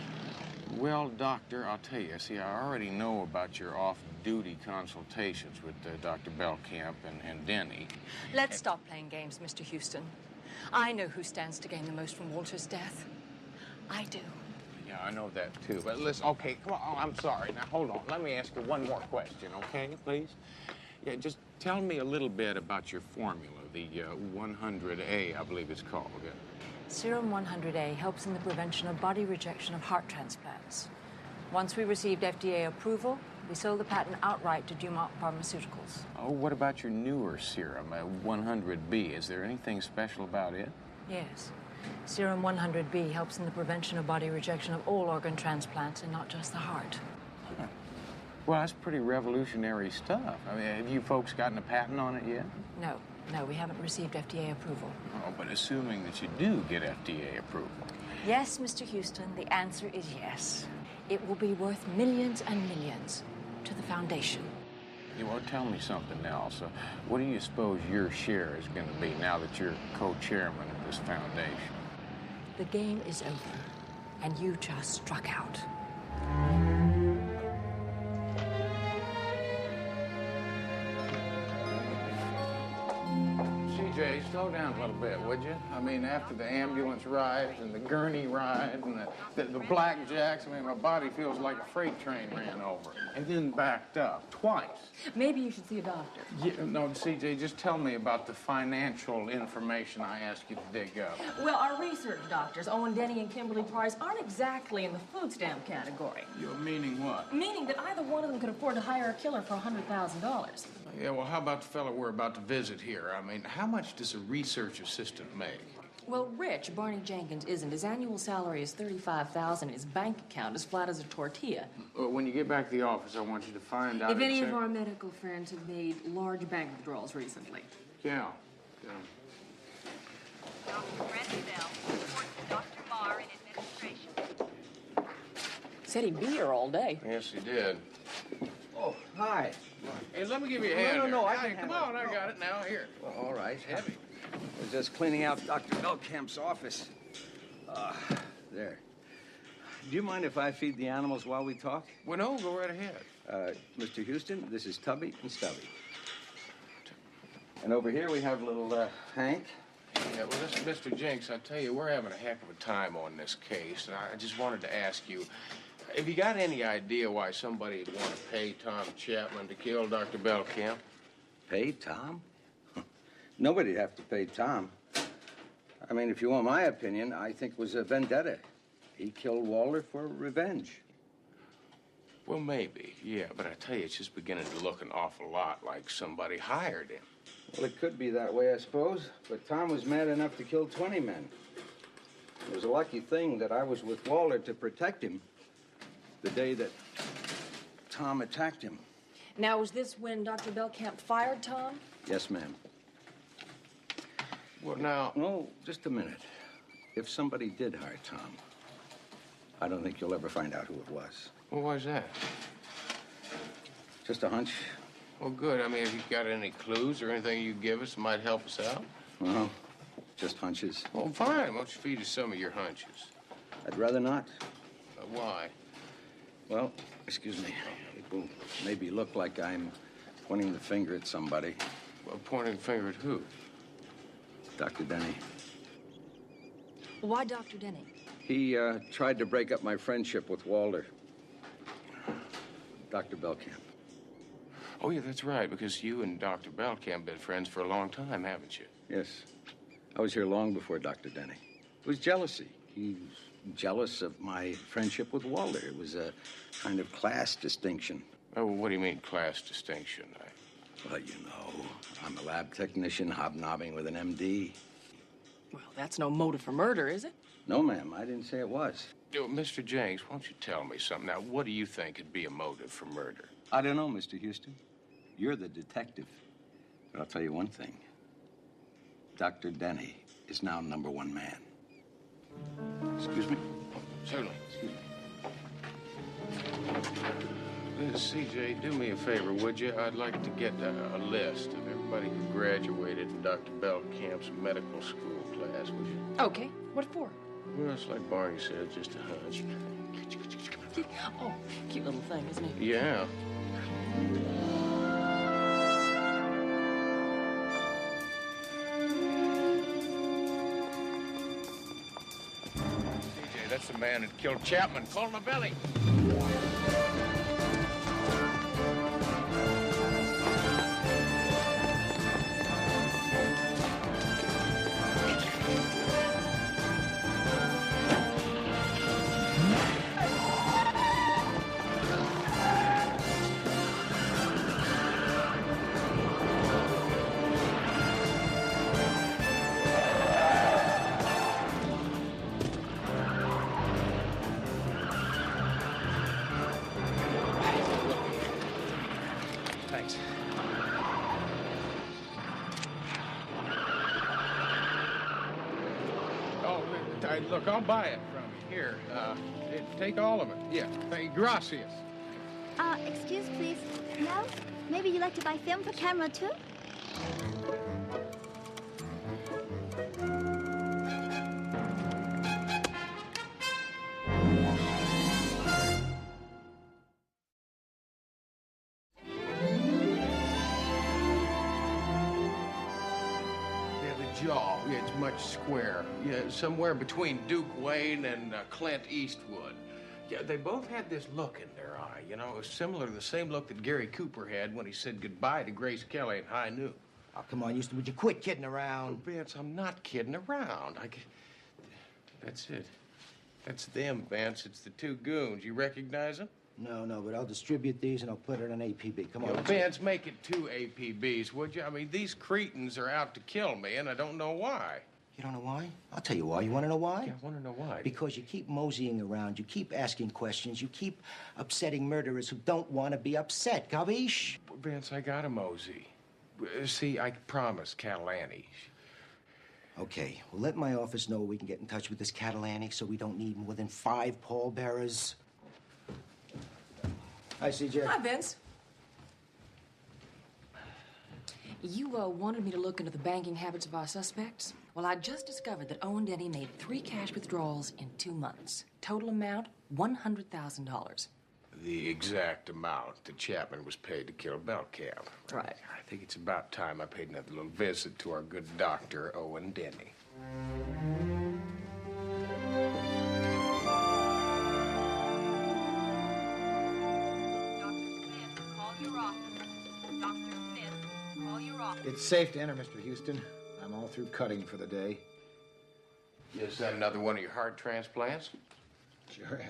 Well, Doctor, I'll tell you. See, I already know about your off-duty consultations with Dr. Belcamp and Denny. Let's stop playing games, Mr. Houston. I know who stands to gain the most from Walter's death. I do. Yeah, I know that, too. But listen, okay, come on. Oh, I'm sorry. Now, hold on. Let me ask you one more question, okay, please? Yeah, just tell me a little bit about your formula, the 100A, I believe it's called. Yeah. Serum 100A helps in the prevention of body rejection of heart transplants. Once we received FDA approval, we sold the patent outright to Dumont Pharmaceuticals. Oh, what about your newer serum, 100B? Is there anything special about it? Yes. Serum 100B helps in the prevention of body rejection of all organ transplants and not just the heart. Well, that's pretty revolutionary stuff. I mean, have you folks gotten a patent on it yet? No, we haven't received FDA approval. Oh, but assuming that you do get FDA approval. Yes, Mr. Houston, the answer is yes. It will be worth millions and millions to the foundation. You won't tell me something now. So what do you suppose your share is going to be now that you're co-chairman of this foundation? The game is over, and you just struck out. CJ, slow down a little bit, would you? I mean, after the ambulance ride and the gurney ride and the blackjacks, I mean, my body feels like a freight train ran over it and then backed up twice. Maybe you should see a doctor. Yeah, no, CJ, just tell me about the financial information I asked you to dig up. Well, our research doctors, Owen Denny and Kimberly Price, aren't exactly in the food stamp category. You're meaning what? Meaning that either one of them could afford to hire a killer for $100,000. Yeah, well, how about the fellow we're about to visit here? I mean, how much does a research assistant make? Well, Rich, Barney Jenkins, isn't. His annual salary is $35,000. His bank account is flat as a tortilla. When you get back to the office, I want you to find out... If any of our medical friends have made large bank withdrawals recently. Yeah. Dr. Brandon Bell reports to Dr. Marr in administration. Said he'd be here all day. Yes, he did. Oh, hi. Hey, let me give you a hand. No, here. I can Come on, I got it now. Here. Well, all right. It's heavy. We're just cleaning out Dr. Belkamp's office. There. Do you mind if I feed the animals while we talk? Well, no, go right ahead. Mr. Houston, this is Tubby and Stubby. And over here we have little Hank. Yeah, well, listen, Mr. Jenks, I tell you, we're having a heck of a time on this case, and I just wanted to ask you, have you got any idea why somebody would want to pay Tom Chapman to kill Dr. Belkamp? Pay Tom? Nobody'd have to pay Tom. I mean, if you want my opinion, I think it was a vendetta. He killed Walter for revenge. Well, maybe, yeah, but I tell you, it's just beginning to look an awful lot like somebody hired him. Well, it could be that way, I suppose, but Tom was mad enough to kill 20 men. It was a lucky thing that I was with Walter to protect him the day that Tom attacked him. Now, was this when Dr. Belkamp fired Tom? Yes, ma'am. Well, now... No, just a minute. If somebody did hire Tom, I don't think you'll ever find out who it was. Well, why's that? Just a hunch. Well, good. I mean, if you've got any clues or anything you give us that might help us out? Well, just hunches. Well, fine. Why don't you feed us some of your hunches? I'd rather not. Why? Well, excuse me. It will maybe look like I'm pointing the finger at somebody. Well, pointing the finger at who? Dr. Denny. Why Dr. Denny? He tried to break up my friendship with Walter. Dr. Belkamp. Oh, yeah, that's right, because you and Dr. Belkamp have been friends for a long time, haven't you? Yes. I was here long before Dr. Denny. It was jealousy. He was jealous of my friendship with Walter. It was a kind of class distinction. Oh, well, what do you mean, class distinction? Well, you know, I'm a lab technician hobnobbing with an MD. Well, that's no motive for murder, is it? No, ma'am, I didn't say it was. Mr. Jenks, why don't you tell me something? Now, what do you think could be a motive for murder? I don't know, Mr. Houston. You're the detective. But I'll tell you one thing. Dr. Denny is now #1 man. Excuse me? Certainly. Excuse me. CJ, do me a favor, would you? I'd like to get a list of everybody who graduated from Dr. Belkamp's medical school class, would you? Okay. What for? Well, it's like Barney said, just a hunch. Oh, cute little thing, isn't it? Yeah. CJ, that's the man that killed Chapman. Call him a belly. look, I'll buy it from you. Here, take all of it. Yeah, thank you. Gracias. Excuse, please. No? Maybe you'd like to buy film for camera, too? Jaw, yeah, it's much square. Yeah, somewhere between Duke Wayne and Clint Eastwood. Yeah, they both had this look in their eye, you know. It was similar to the same look that Gary Cooper had when he said goodbye to Grace Kelly in High Noon. Oh, come on, Houston, would you quit kidding around? Oh, Vance, I'm not kidding around. That's it. That's them, Vance. It's the two goons. You recognize them? No, but I'll distribute these and I'll put it on APB. Come on. Yo, Vance, make it 2 APBs, would you? I mean, these cretins are out to kill me, and I don't know why. You don't know why? I'll tell you why. You want to know why? Yeah, I want to know why. Because you keep moseying around, you keep asking questions, you keep upsetting murderers who don't want to be upset, capiche? Vance, I got a mosey. See, I promised Catalani. Okay, well, let my office know we can get in touch with this Catalani so we don't need more than 5 pallbearers. Hi, CJ. Hi, Vince. You wanted me to look into the banking habits of our suspects? Well, I just discovered that Owen Denny made 3 cash withdrawals in 2 months. Total amount, $100,000. The exact amount that Chapman was paid to kill Belcamp. Right. I think it's about time I paid another little visit to our good doctor, Owen Denny. It's safe to enter, Mr. Houston. I'm all through cutting for the day. Is that another one of your heart transplants? Sure.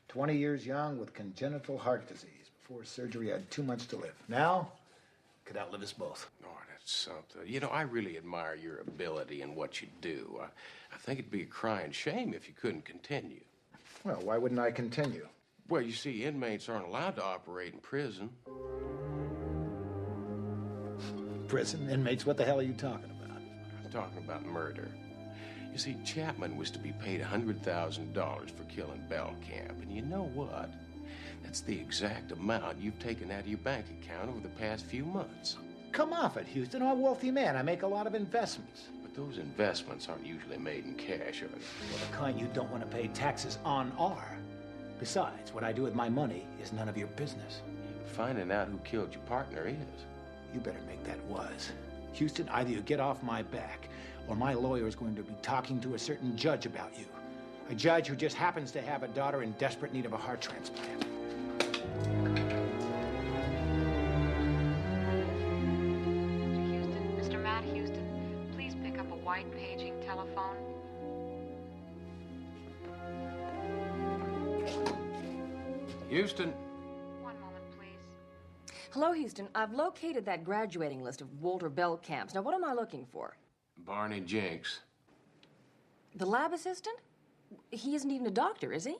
20 years young with congenital heart disease. Before surgery, I had 2 months to live. Now, could outlive us both. Oh, that's something. You know, I really admire your ability and what you do. I think it'd be a crying shame if you couldn't continue. Well, why wouldn't I continue? Well, you see, inmates aren't allowed to operate in prison. Prison inmates? What the hell are you talking about? I'm talking about murder. You see, Chapman was to be paid $100,000 for killing Belcamp, and you know what? That's the exact amount you've taken out of your bank account over the past few months. Come off it, Houston. I'm a wealthy man. I make a lot of investments. But those investments aren't usually made in cash, are they? Well, the kind you don't want to pay taxes on are. Besides, what I do with my money is none of your business. Finding out who killed your partner is. You better make that was. Houston, either you get off my back, or my lawyer is going to be talking to a certain judge about you. A judge who just happens to have a daughter in desperate need of a heart transplant. Mr. Matt Houston, please pick up a white paging telephone. Houston. One moment, please. Hello, Houston. I've located that graduating list of Walter Belcamps. Now, what am I looking for? Barney Jenks. The lab assistant? He isn't even a doctor, is he?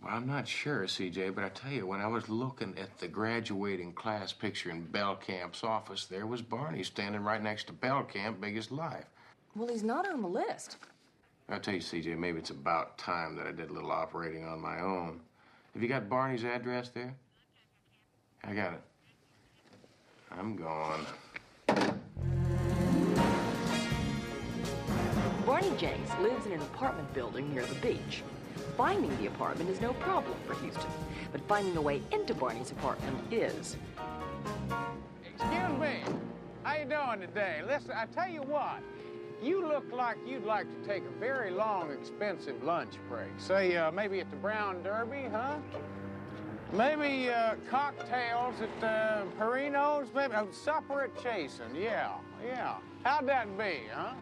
Well, I'm not sure, CJ, but I tell you, when I was looking at the graduating class picture in Belcamp's office, there was Barney standing right next to Belcamp, big as life. Well, he's not on the list. I'll tell you, CJ, maybe it's about time that I did a little operating on my own. Have you got Barney's address there? I got it. I'm gone. Barney Jenks lives in an apartment building near the beach. Finding the apartment is no problem for Houston, but finding a way into Barney's apartment is. Excuse me. How you doing today? Listen, I tell you what. You look like you'd like to take a very long, expensive lunch break. Say, maybe at the Brown Derby, huh? Maybe cocktails at Perino's, maybe a supper at Chasen. Yeah. How'd that be, huh?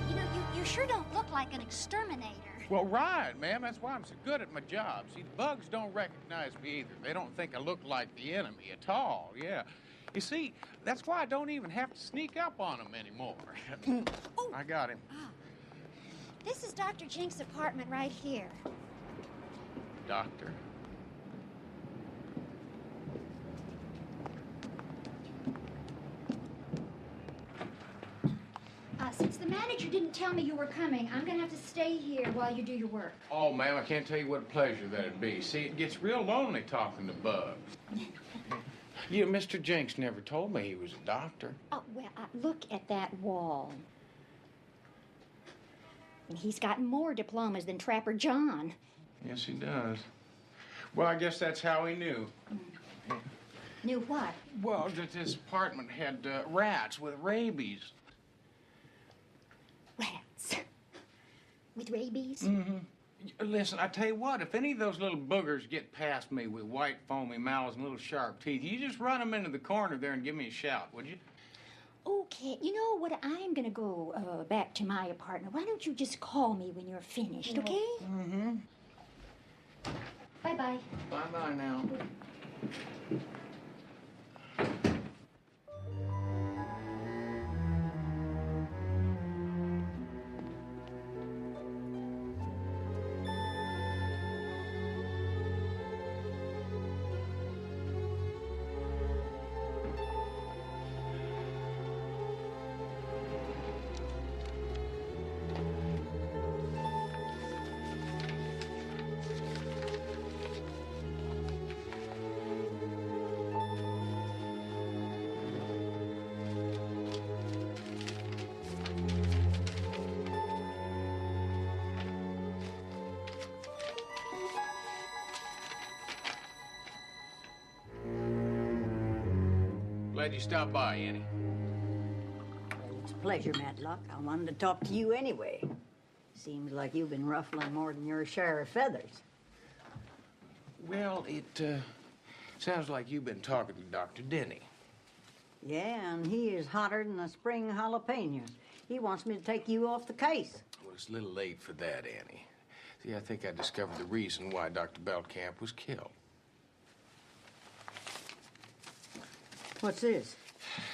You know, you sure don't look like an exterminator. Well, right, ma'am. That's why I'm so good at my job. See, the bugs don't recognize me either. They don't think I look like the enemy at all, yeah. You see, that's why I don't even have to sneak up on them anymore. I got him. Oh. This is Dr. Jenks' apartment right here. Doctor. Since the manager didn't tell me you were coming, I'm gonna have to stay here while you do your work. Oh, ma'am, I can't tell you what a pleasure that'd be. See, it gets real lonely talking to Bug. You know, Mr. Jenks never told me he was a doctor. Oh, well, look at that wall. And he's got more diplomas than Trapper John. Yes, he does. Well, I guess that's how he knew. Knew what? Well, that this apartment had rats with rabies. Rats? With rabies? Mm-hmm. Listen, I tell you what, if any of those little boogers get past me with white foamy mouths and little sharp teeth, you just run them into the corner there and give me a shout, would you? Okay, you know what? I'm gonna go back to my apartment. Why don't you just call me when you're finished, okay? Mm-hmm. Bye-bye. Bye-bye now. Glad you stopped by, Annie. It's a pleasure, Matlock. I wanted to talk to you anyway. Seems like you've been ruffling more than your share of feathers. Well, it sounds like you've been talking to Dr. Denny. Yeah, and he is hotter than a spring jalapeno. He wants me to take you off the case. Well, it's a little late for that, Annie. See, I think I discovered the reason why Dr. Belcamp was killed. What's this?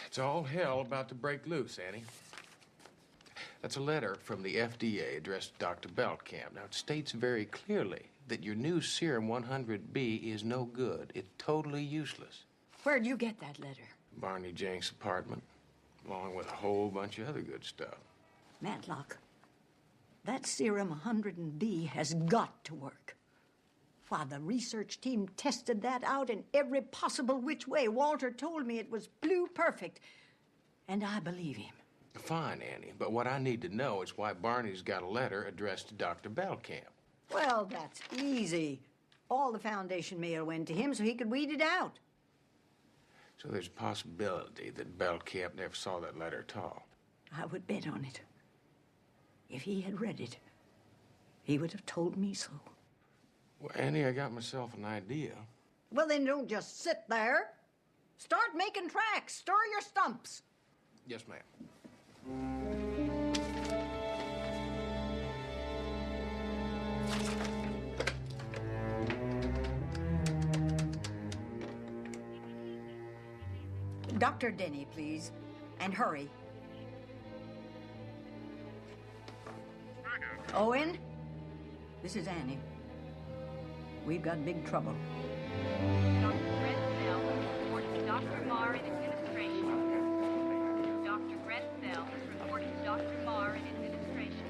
It's all hell about to break loose, Annie. That's a letter from the FDA addressed to Dr. Belcamp. Now, it states very clearly that your new Serum 100B is no good. It's totally useless. Where'd you get that letter? Barney Jenks' apartment, along with a whole bunch of other good stuff. Matlock, that Serum 100B has got to work. Why, the research team tested that out in every possible which way. Walter told me it was blue perfect, and I believe him. Fine, Annie, but what I need to know is why Barney's got a letter addressed to Dr. Belcamp. Well, that's easy. All the Foundation mail went to him so he could weed it out. So there's a possibility that Belcamp never saw that letter at all. I would bet on it. If he had read it, he would have told me so. Well, Annie, I got myself an idea. Well, then don't just sit there. Start making tracks. Stir your stumps. Yes, ma'am. Dr. Denny, please. And hurry. Owen, this is Annie. We've got big trouble. Dr. Brent Bell reports Dr. Marr in administration. Dr. Brent Bell reports Dr. Marr in administration.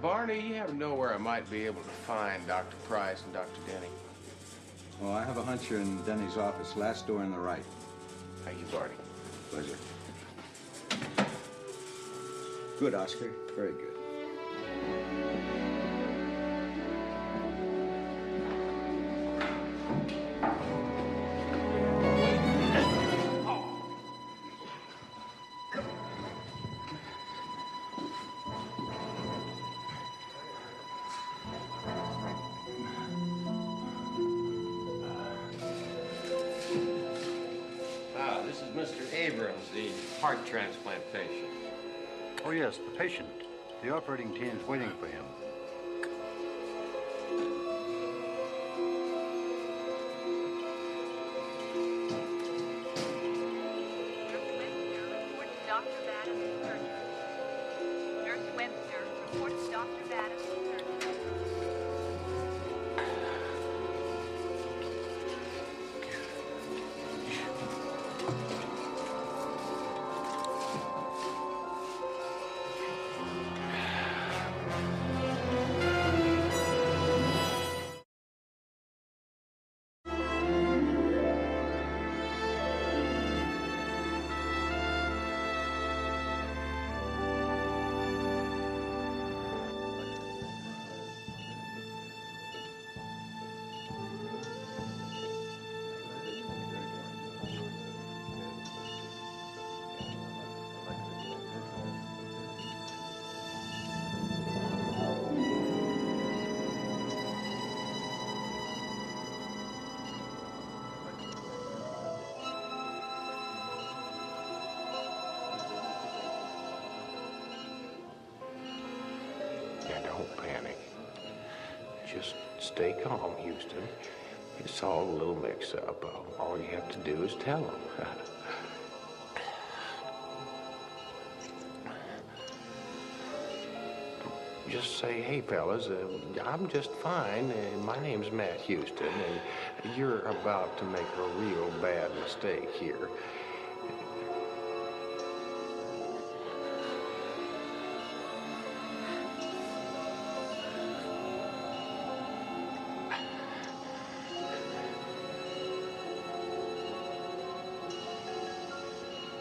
Barney, you happen to know where I might be able to find Dr. Price and Dr. Denny? Oh, I have a hunch you're in Denny's office, last door on the right. Thank you, Barney. Pleasure. Good, Oscar. Very good. This is Mr. Abrams, the heart transplant patient. Oh, yes, the patient. The operating team's waiting for him. Dr. Adams' surgery. Nurse Webster reports Dr. Adams' surgery. just stay calm, Houston. It's all a little mix-up. All you have to do is tell him. Just say, hey, fellas, I'm just fine. My name's Matt Houston, and you're about to make a real bad mistake here.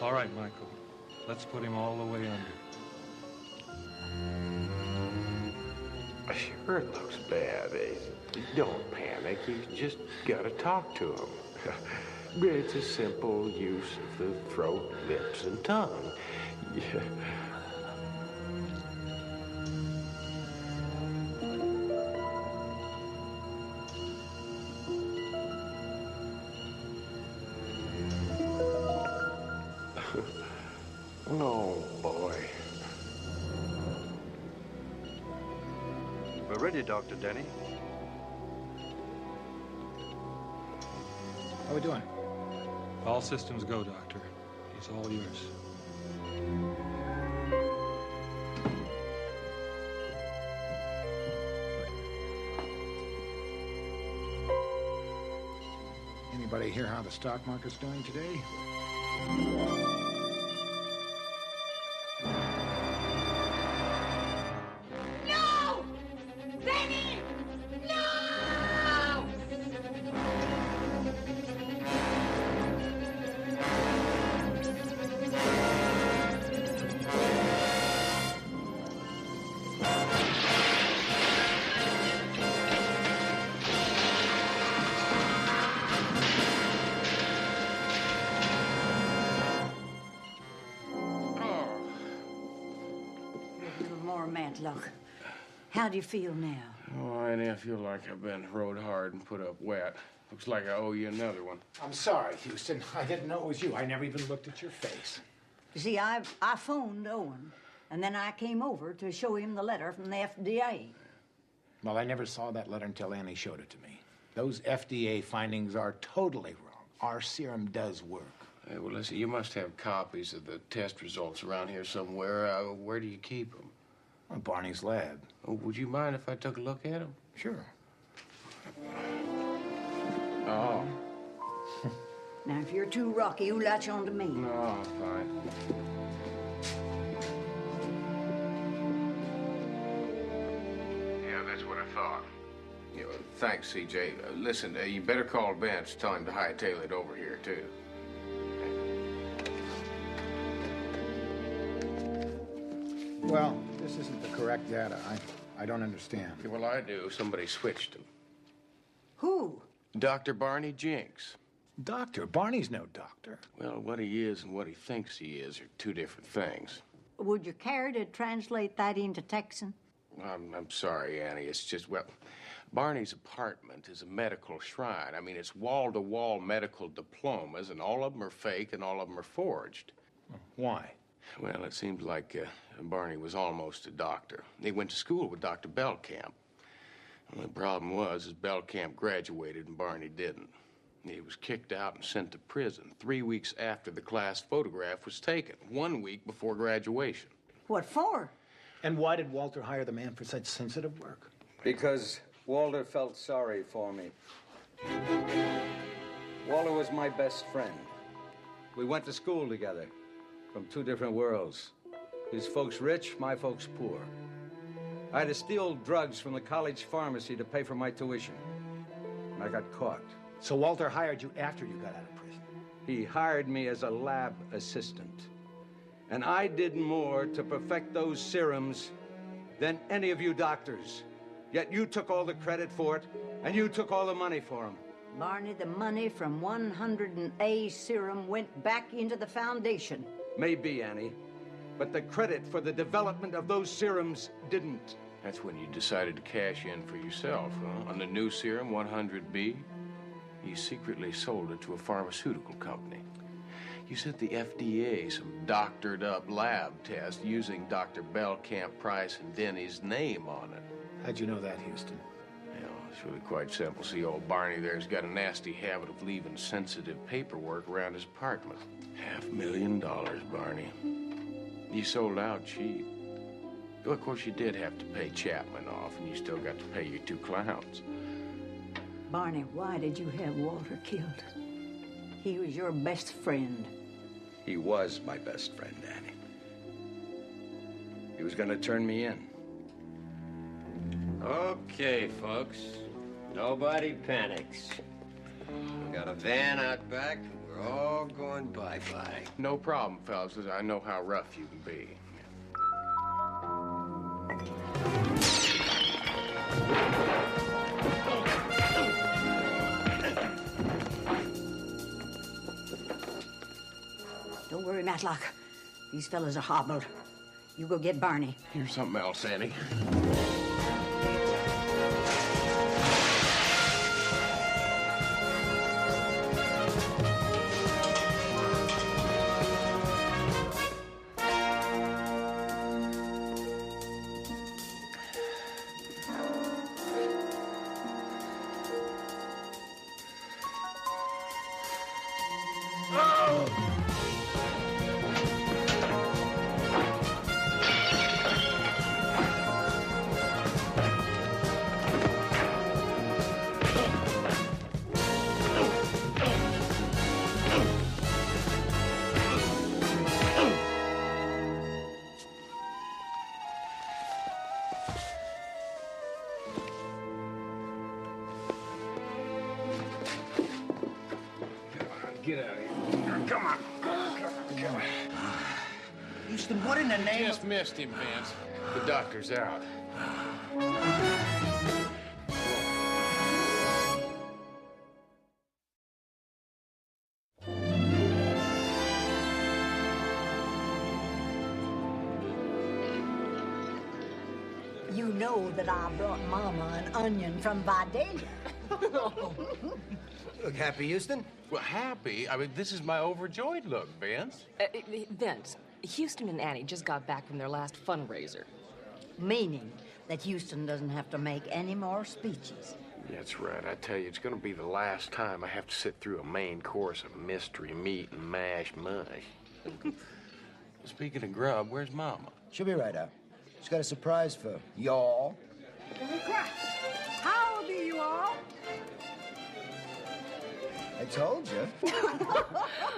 All right, Michael. Let's put him all the way under. Sure, it looks bad. Don't panic. You just gotta talk to him. It's a simple use of the throat, lips, and tongue. Yeah. Oh, boy. We're ready, Dr. Denny. How we doing? All systems go, Doctor. He's all yours. Anybody hear how the stock market's doing today? No! Benny! No! A little more, Matlock. How do you feel now? Oh, I feel like I've been rode hard and put up wet. Looks like I owe you another one. I'm sorry, Houston. I didn't know it was you. I never even looked at your face. You see, I phoned Owen, and then I came over to show him the letter from the FDA. Well, I never saw that letter until Annie showed it to me. Those FDA findings are totally wrong. Our serum does work. Hey, well, listen, you must have copies of the test results around here somewhere. Where do you keep them? On Barney's lab. Oh, would you mind if I took a look at them? Sure. Oh. Now, if you're too rocky, you latch on to me. No, fine. Yeah, that's what I thought. Yeah, well, thanks, CJ. Listen, you better call Bench. Tell him to hightail it over here, too. Well, this isn't the correct data. I don't understand. Yeah, well, I do. Somebody switched him. Who? Dr. Barney Jinks. Doctor? Barney's no doctor. Well, what he is and what he thinks he is are two different things. Would you care to translate that into Texan? I'm sorry, Annie. It's just, well, Barney's apartment is a medical shrine. I mean, it's wall-to-wall medical diplomas, and all of them are fake and all of them are forged. Why? Well, it seems like Barney was almost a doctor. He went to school with Dr. Belkamp. Well, the problem was Belkamp graduated and Barney didn't. He was kicked out and sent to prison 3 weeks after the class photograph was taken, 1 week before graduation. What for? And why did Walter hire the man for such sensitive work? Because Walter felt sorry for me. Walter was my best friend. We went to school together, from two different worlds. His folks rich, my folks poor. I had to steal drugs from the college pharmacy to pay for my tuition. And I got caught. So Walter hired you after you got out of prison? He hired me as a lab assistant. And I did more to perfect those serums than any of you doctors. Yet you took all the credit for it, and you took all the money for them. Barney, the money from 100A serum went back into the foundation. Maybe, Annie. But the credit for the development of those serums didn't. That's when you decided to cash in for yourself, huh? On the new serum, 100B? You secretly sold it to a pharmaceutical company. You sent the FDA some doctored-up lab test using Dr. Belkamp, Price, and Denny's name on it. How'd you know that, Houston? Well, It's really quite simple. See, old Barney there's got a nasty habit of leaving sensitive paperwork around his apartment. $500,000, Barney. You sold out cheap. Well, of course, you did have to pay Chapman off, and you still got to pay your 2 clowns. Barney, why did you have Walter killed? He was your best friend. He was my best friend, Annie. He was gonna turn me in. Okay, folks. Nobody panics. We got a van out back, and we're all going bye-bye. No problem, fellas. I know how rough you can be. Don't worry, Matlock. These fellas are hobbled. You go get Barney. Here's something else, Annie. Get out of here. Come on. Come on. Houston, what in the name Just missed him, Vince. The doctor's out. You know that I brought Mama an onion from Vidalia. Look happy, Houston? Well, happy? I mean, this is my overjoyed look, Vince. Vince, Houston and Annie just got back from their last fundraiser. Meaning that Houston doesn't have to make any more speeches. That's right. I tell you, it's going to be the last time I have to sit through a main course of mystery meat and mashed mush. Speaking of grub, where's Mama? She'll be right out. She's got a surprise for y'all. How old are you all? I told you.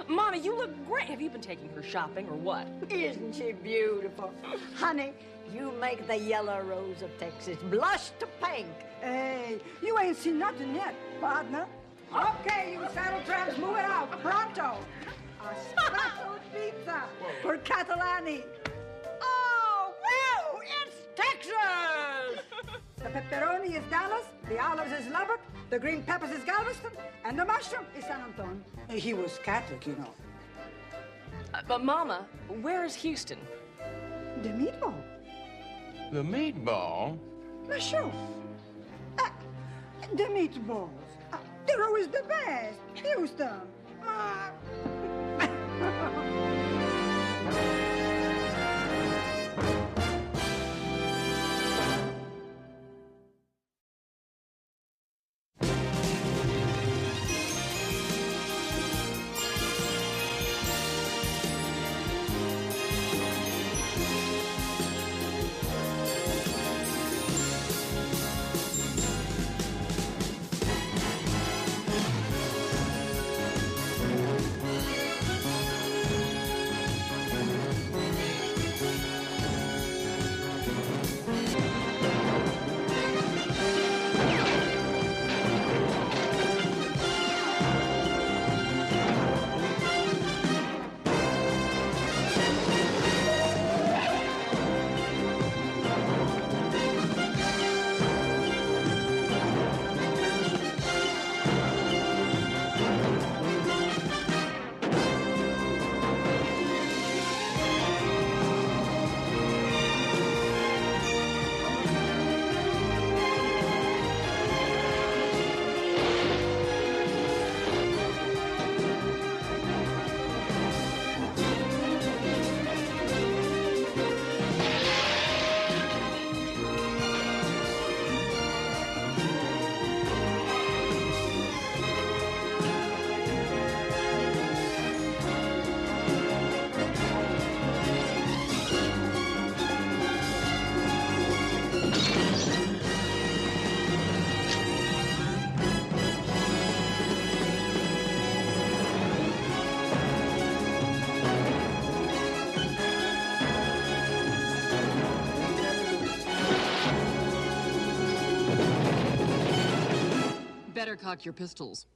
Mama, you look great. Have you been taking her shopping or what? Isn't she beautiful? Honey, you make the yellow rose of Texas blush to pink. Hey, you ain't seen nothing yet, partner. Okay, you saddle tramps, move it out, pronto. A special pizza for Catalani. Oh, wow, it's Texas! The pepperoni is Dallas, the olives is Lubbock, the green peppers is Galveston, and the mushroom is San Antonio. He was Catholic, you know. But Mama, where is Houston? The meatball. The meatball? Monsieur. The meatballs. They're always the best. Houston. better cock your pistols.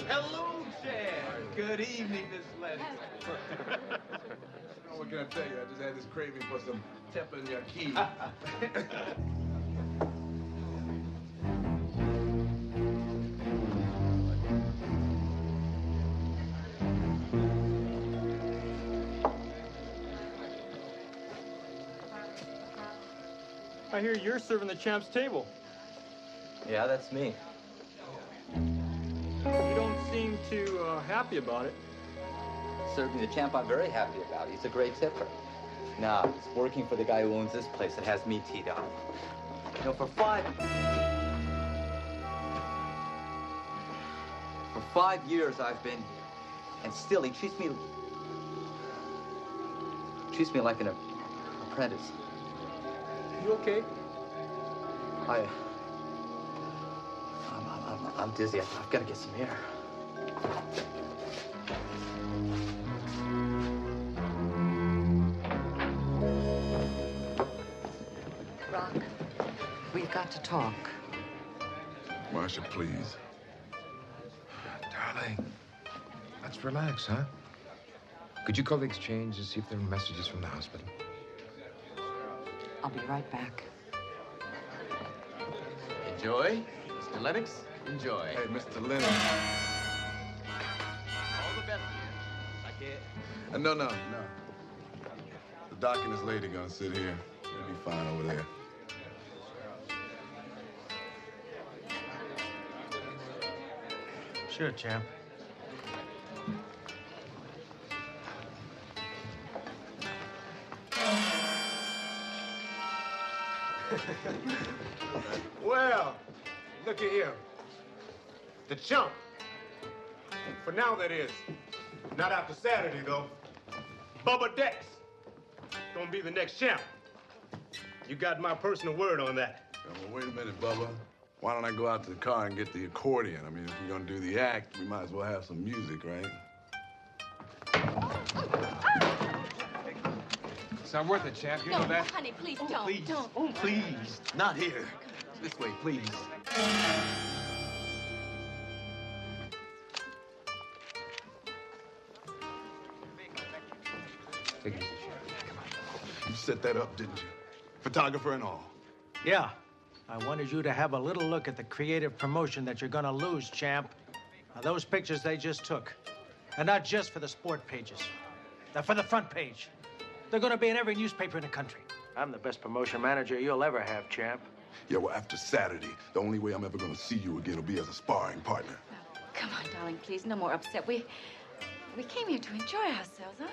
Hello, Chad. Good evening, Miss Lennox. What can I tell you? I just had this craving for some teppanyaki. I hear you're serving the champ's table. Yeah, that's me. You don't seem too happy about it. Serving the champ, I'm very happy about. He's a great tipper. Now, it's working for the guy who owns this place that has me teed up. You know, for 5 years I've been here, and still he treats me like an apprentice. You okay? I'm dizzy. I've got to get some air. Rock, we've got to talk. Marcia, please. Darling, let's relax, huh? Could you call the exchange and see if there are messages from the hospital? I'll be right back. Enjoy. Mr. Lennox, enjoy. Hey, Mr. Lennox. All the best to you. No. The doc and his lady gonna sit here. They'll be fine over there. Sure, champ. Well, look at him. The chump. For now, that is. Not after Saturday, though. Bubba Dex. Gonna be the next champ. You got my personal word on that. Well, wait a minute, Bubba. Why don't I go out to the car and get the accordion? I mean, if we're gonna do the act, we might as well have some music, right? It's not worth it, champ. You know that. Honey, please don't. Please. Don't. Oh, please. Not here. This way, please. Take it easy, champ. Come on. You set that up, didn't you? Photographer and all. Yeah. I wanted you to have a little look at the creative promotion that you're gonna lose, champ. Now, those pictures they just took are not just for the sport pages. They're for the front page. They're gonna be in every newspaper in the country. I'm the best promotion manager you'll ever have, champ. Yeah, well, after Saturday, the only way I'm ever gonna see you again will be as a sparring partner. Come on, darling, please. No more upset. We came here to enjoy ourselves, huh?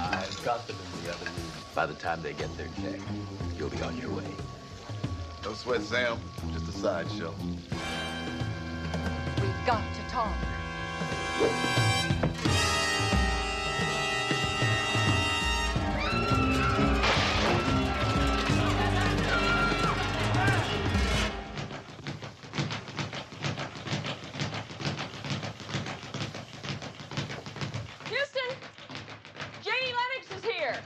I've got them in the other room. By the time they get their check, you'll be on your way. No sweat, Sam. Just a sideshow. We've got to talk. Houston! Janie Lennox is here.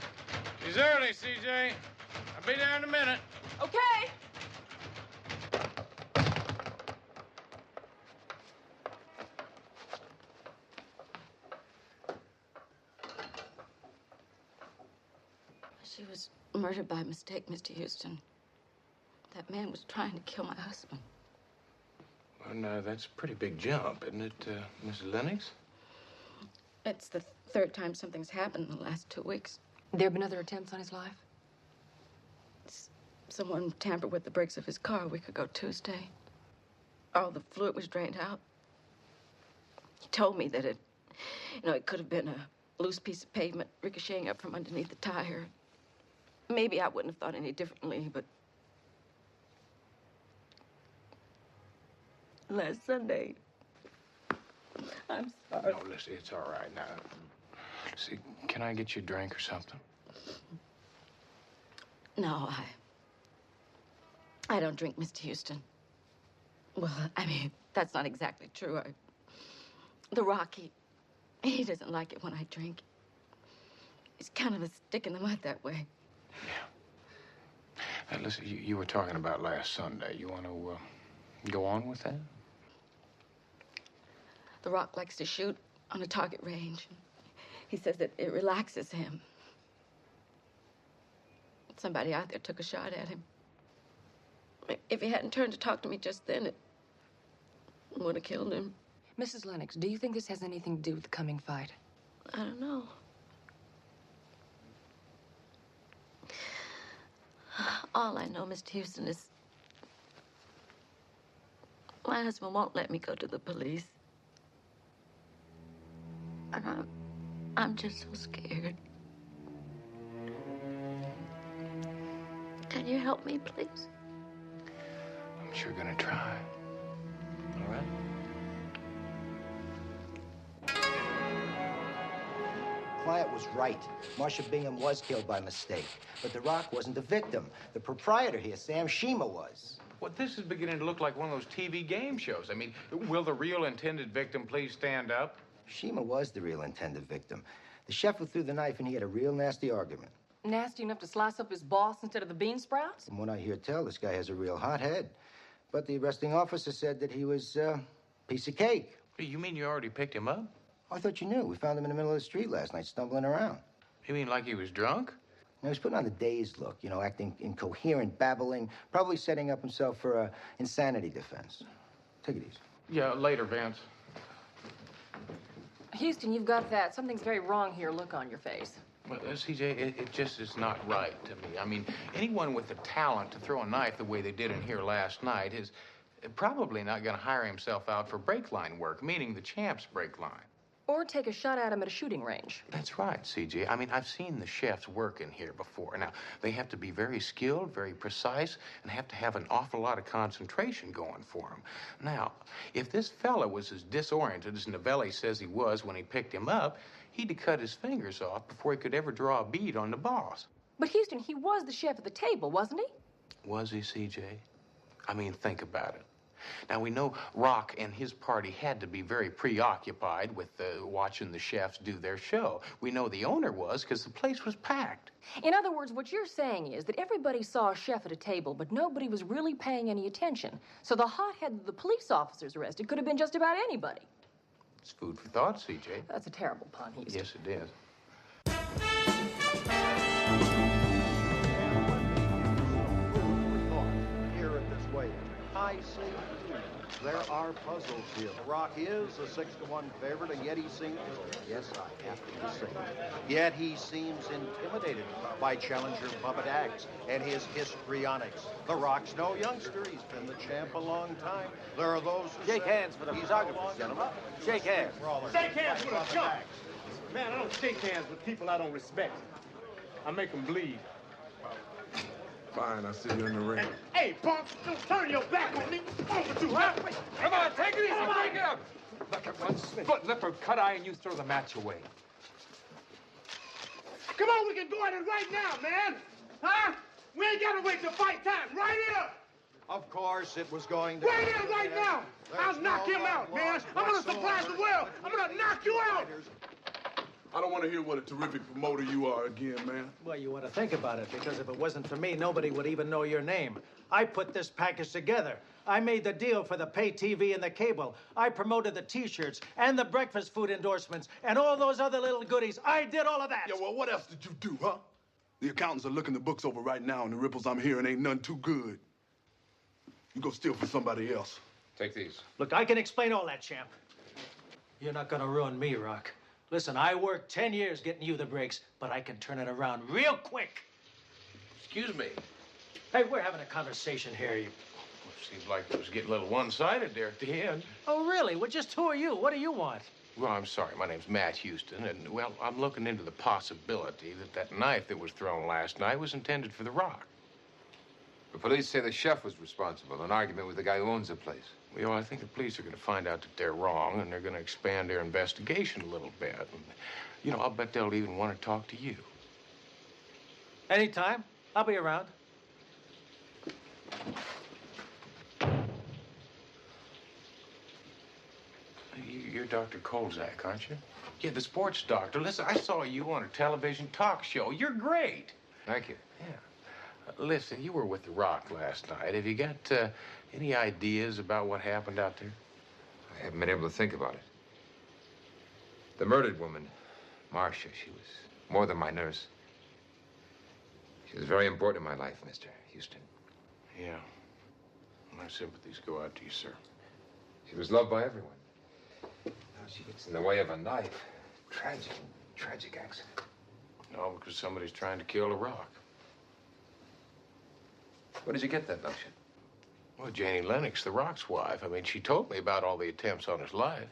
She's early, CJ. I'll be there in a minute. Okay. She was murdered by mistake, Mr. Houston. That man was trying to kill my husband. Well, no, that's a pretty big jump, isn't it, Mrs. Lennox? It's the third time something's happened in the last 2 weeks. There have been other attempts on his life? Someone tampered with the brakes of his car a week ago Tuesday. All the fluid was drained out. He told me that it could have been a loose piece of pavement ricocheting up from underneath the tire. Maybe I wouldn't have thought any differently, but last Sunday, I'm sorry. No, listen, it's all right now. See, can I get you a drink or something? No, I don't drink, Mr. Houston. Well, I mean, that's not exactly true. The Rock, he doesn't like it when I drink. He's kind of a stick in the mud that way. Yeah. Listen, you were talking about last Sunday. You want to go on with that? The Rock likes to shoot on a target range. He says that it relaxes him. Somebody out there took a shot at him. If he hadn't turned to talk to me just then, it would have killed him. Mrs. Lennox, do you think this has anything to do with the coming fight? I don't know. All I know, Mr. Houston, is my husband won't let me go to the police. And I'm just so scared. Can you help me, please? I'm sure gonna try. All right? Client was right. Marcia Bingham was killed by mistake. But The Rock wasn't the victim. The proprietor here, Sam Shima, was. Well, this is beginning to look like one of those TV game shows. I mean, will the real intended victim please stand up? Shima was the real intended victim. The chef who threw the knife, and he had a real nasty argument. Nasty enough to slice up his boss instead of the bean sprouts? From what I hear tell, this guy has a real hot head. But the arresting officer said that he was a piece of cake. You mean you already picked him up? I thought you knew. We found him in the middle of the street last night, stumbling around. You mean like he was drunk? He was putting on the dazed look, acting incoherent, babbling, probably setting up himself for an insanity defense. Take it easy. Yeah, later, Vance. Houston, you've got that something's very wrong here look on your face. Well, CJ, it just is not right to me. I mean, anyone with the talent to throw a knife the way they did in here last night is probably not going to hire himself out for brake line work, meaning the champ's brake line. Or take a shot at him at a shooting range. That's right, CJ. I mean, I've seen the chefs work in here before. Now, they have to be very skilled, very precise, and have to have an awful lot of concentration going for them. Now, if this fella was as disoriented as Novelli says he was when he picked him up, he'd have cut his fingers off before he could ever draw a bead on the boss. But Houston, he was the chef at the table, wasn't he? Was he, CJ? I mean, think about it. Now, we know Rock and his party had to be very preoccupied with watching the chefs do their show. We know the owner was because the place was packed. In other words, what you're saying is that everybody saw a chef at a table, but nobody was really paying any attention. So the hothead that the police officers arrested could have been just about anybody. It's food for thought, CJ. That's a terrible pun, Houston. Yes, it is. Hear it this way. I say there are puzzles here. The Rock is a 6-1 favorite, and yet he seems, yes, I have to say, yet he seems intimidated by challenger Bubba Dax and his histrionics. The Rock's no youngster. He's been the champ a long time. There are those who shake hands for the photographers, gentlemen. Shake hands. Shake hands with a chump. Man, I don't shake hands with people I don't respect. I make them bleed. Fine, I'll see you in the ring. Hey, punk, don't turn your back on me. Over to her. Come on, take it easy, break it up. Look at one foot lip or cut eye and you throw the match away. Come on, we can go at it right now, man. Huh? We ain't gotta wait till fight time. Right here. Of course, it was going to... Right here, right now. I'll knock him out, man. I'm gonna surprise the world. I'm gonna knock you out. I don't want to hear what a terrific promoter you are again, man. Well, you want to think about it, because if it wasn't for me, nobody would even know your name. I put this package together. I made the deal for the pay TV and the cable. I promoted the T-shirts and the breakfast food endorsements and all those other little goodies. I did all of that. Yeah, well, what else did you do, huh? The accountants are looking the books over right now, and the ripples I'm hearing ain't none too good. You go steal for somebody else. Take these. Look, I can explain all that, champ. You're not gonna ruin me, Rock. Listen, I worked 10 years getting you the breaks, but I can turn it around real quick. Excuse me. Hey, we're having a conversation here. Seems like it was getting a little one-sided there at the end. Oh, really? Well, just who are you? What do you want? Well, I'm sorry. My name's Matt Houston, and, well, I'm looking into the possibility that knife that was thrown last night was intended for the Rock. The police say the chef was responsible, an argument with the guy who owns the place. Well, I think the police are going to find out that they're wrong, and they're going to expand their investigation a little bit. And, you know, I'll bet they'll even want to talk to you. Anytime. I'll be around. You're Dr. Kolzak, aren't you? Yeah, the sports doctor. Listen, I saw you on a television talk show. You're great. Thank you. Yeah. Listen, you were with The Rock last night. Have you got any ideas about what happened out there? I haven't been able to think about it. The murdered woman, Marcia, she was more than my nurse. She was very important in my life, Mr. Houston. Yeah. My sympathies go out to you, sir. She was loved by everyone. Now she gets in the way of a knife. Tragic accident. No, because somebody's trying to kill The Rock. Where did you get that notion? Well, Janie Lennox, The Rock's wife. I mean, she told me about all the attempts on his life.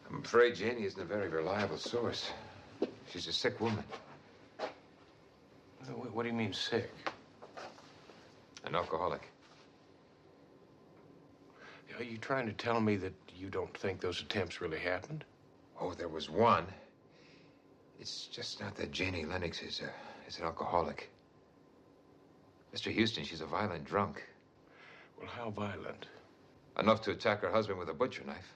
I'm afraid Janie isn't a very reliable source. She's a sick woman. What do you mean, sick? An alcoholic. Are you trying to tell me that you don't think those attempts really happened? Oh, there was one. It's just not that Janie Lennox is an alcoholic. Mr. Houston, she's a violent drunk. Well, how violent? Enough to attack her husband with a butcher knife.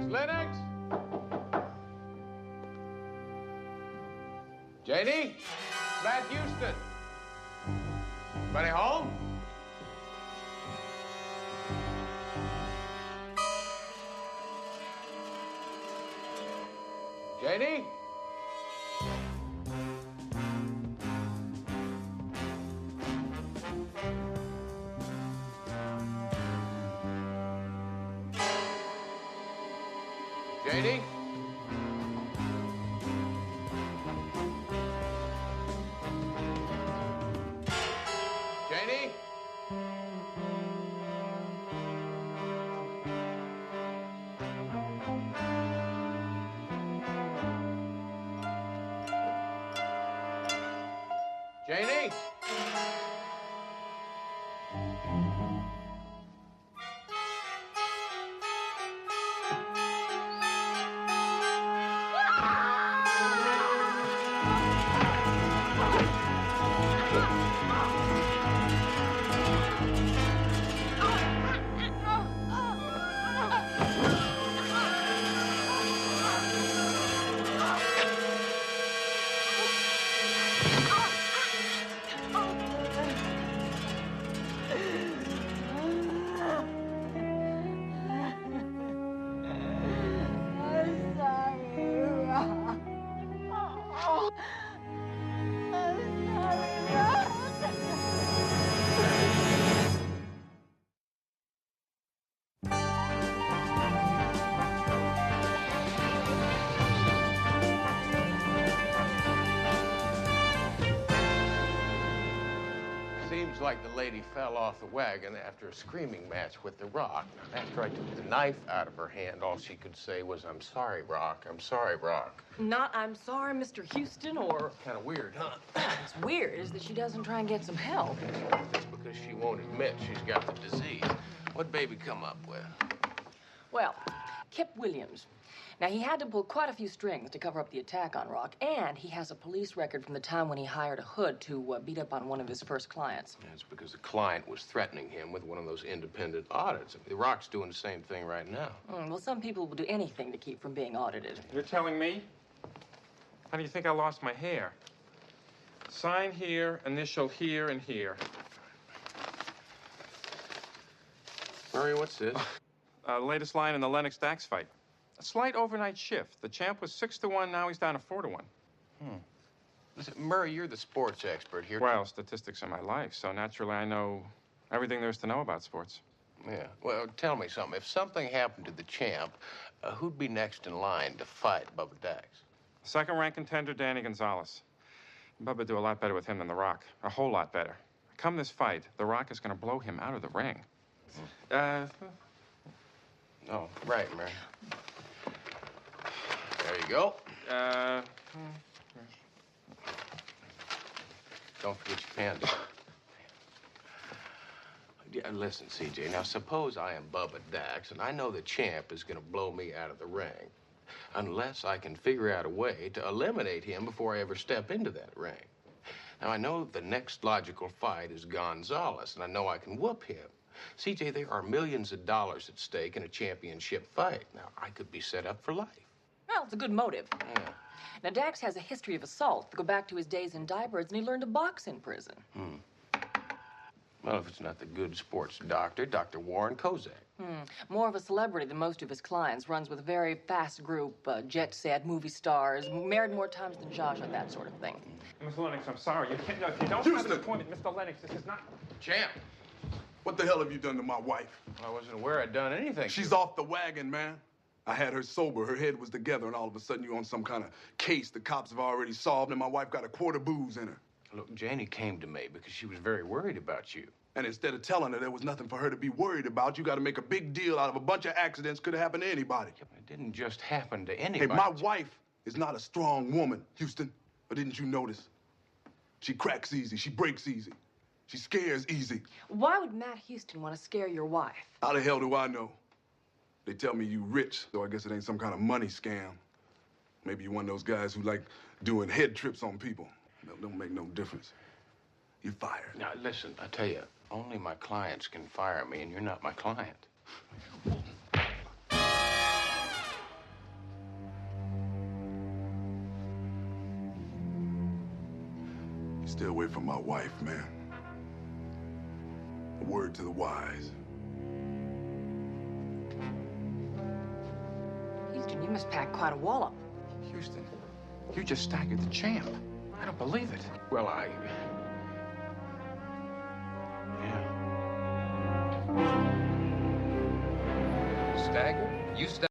Lennox? Janie? Matt Houston? Anybody home? Janie? Janie? Janie? Janie? Seems like the lady fell off the wagon after a screaming match with The Rock. After I took the knife out of her hand, all she could say was, "I'm sorry, Rock. I'm sorry, Rock." Not I'm sorry, Mr. Houston, or... Kind of weird, huh? What's weird is that she doesn't try and get some help. That's because she won't admit she's got the disease. What'd baby come up with? Well, Kip Williams. Now, he had to pull quite a few strings to cover up the attack on Rock, and he has a police record from the time when he hired a hood to beat up on one of his first clients. That's because the client was threatening him with one of those independent audits. I mean, Rock's doing the same thing right now. Well, some people will do anything to keep from being audited. You're telling me? How do you think I lost my hair? Sign here, initial here, and here. Murray, what's this? Latest line in the Lennox-Dax fight. A slight overnight shift. The champ was 6-1, now he's down to 4-1. Listen, Murray, you're the sports expert here. Well, statistics are my life, so naturally I know everything there is to know about sports. Yeah. Well, tell me something. If something happened to the champ, who'd be next in line to fight Bubba Dax? Second-ranked contender, Danny Gonzalez. Bubba do a lot better with him than The Rock. A whole lot better. Come this fight, The Rock is going to blow him out of the ring. Oh, right, Murray. There you go. Don't forget your pen. Yeah, listen, CJ, now suppose I am Bubba Dax, and I know the champ is going to blow me out of the ring, unless I can figure out a way to eliminate him before I ever step into that ring. Now, I know the next logical fight is Gonzalez, and I know I can whoop him. CJ, there are millions of dollars at stake in a championship fight. Now, I could be set up for life. Well, it's a good motive. Yeah. Now, Dax has a history of assault to go back to his days in diapers, and he learned to box in prison. Well, if it's not the good sports doctor, Dr. Warren Kozak. More of a celebrity than most of his clients. Runs with a very fast group, jet-set movie stars, married more times than Zsa, that sort of thing. Mr. Lennox, I'm sorry. You can't. No, if you don't Houston! have this point, Mr. Lennox, this is not. Champ! What the hell have you done to my wife? I wasn't aware I'd done anything. She's off the wagon, man. I had her sober, her head was together, and all of a sudden you're on some kind of case the cops have already solved, and my wife got a quart of booze in her. Look, Janie came to me because she was very worried about you. And instead of telling her there was nothing for her to be worried about, you got to make a big deal out of a bunch of accidents could have happened to anybody. It didn't just happen to anybody. Hey, my wife is not a strong woman, Houston. Or didn't you notice? She cracks easy, she breaks easy, she scares easy. Why would Matt Houston want to scare your wife? How the hell do I know? They tell me you rich, so I guess it ain't some kind of money scam. Maybe you're one of those guys who like doing head trips on people. That don't make no difference. You're fired. Now, listen, I tell you, only my clients can fire me, and you're not my client. Stay away from my wife, man. A word to the wise. Houston, you must pack quite a wallop. Houston, you just staggered the champ. I don't believe it. Well, Staggered? You staggered?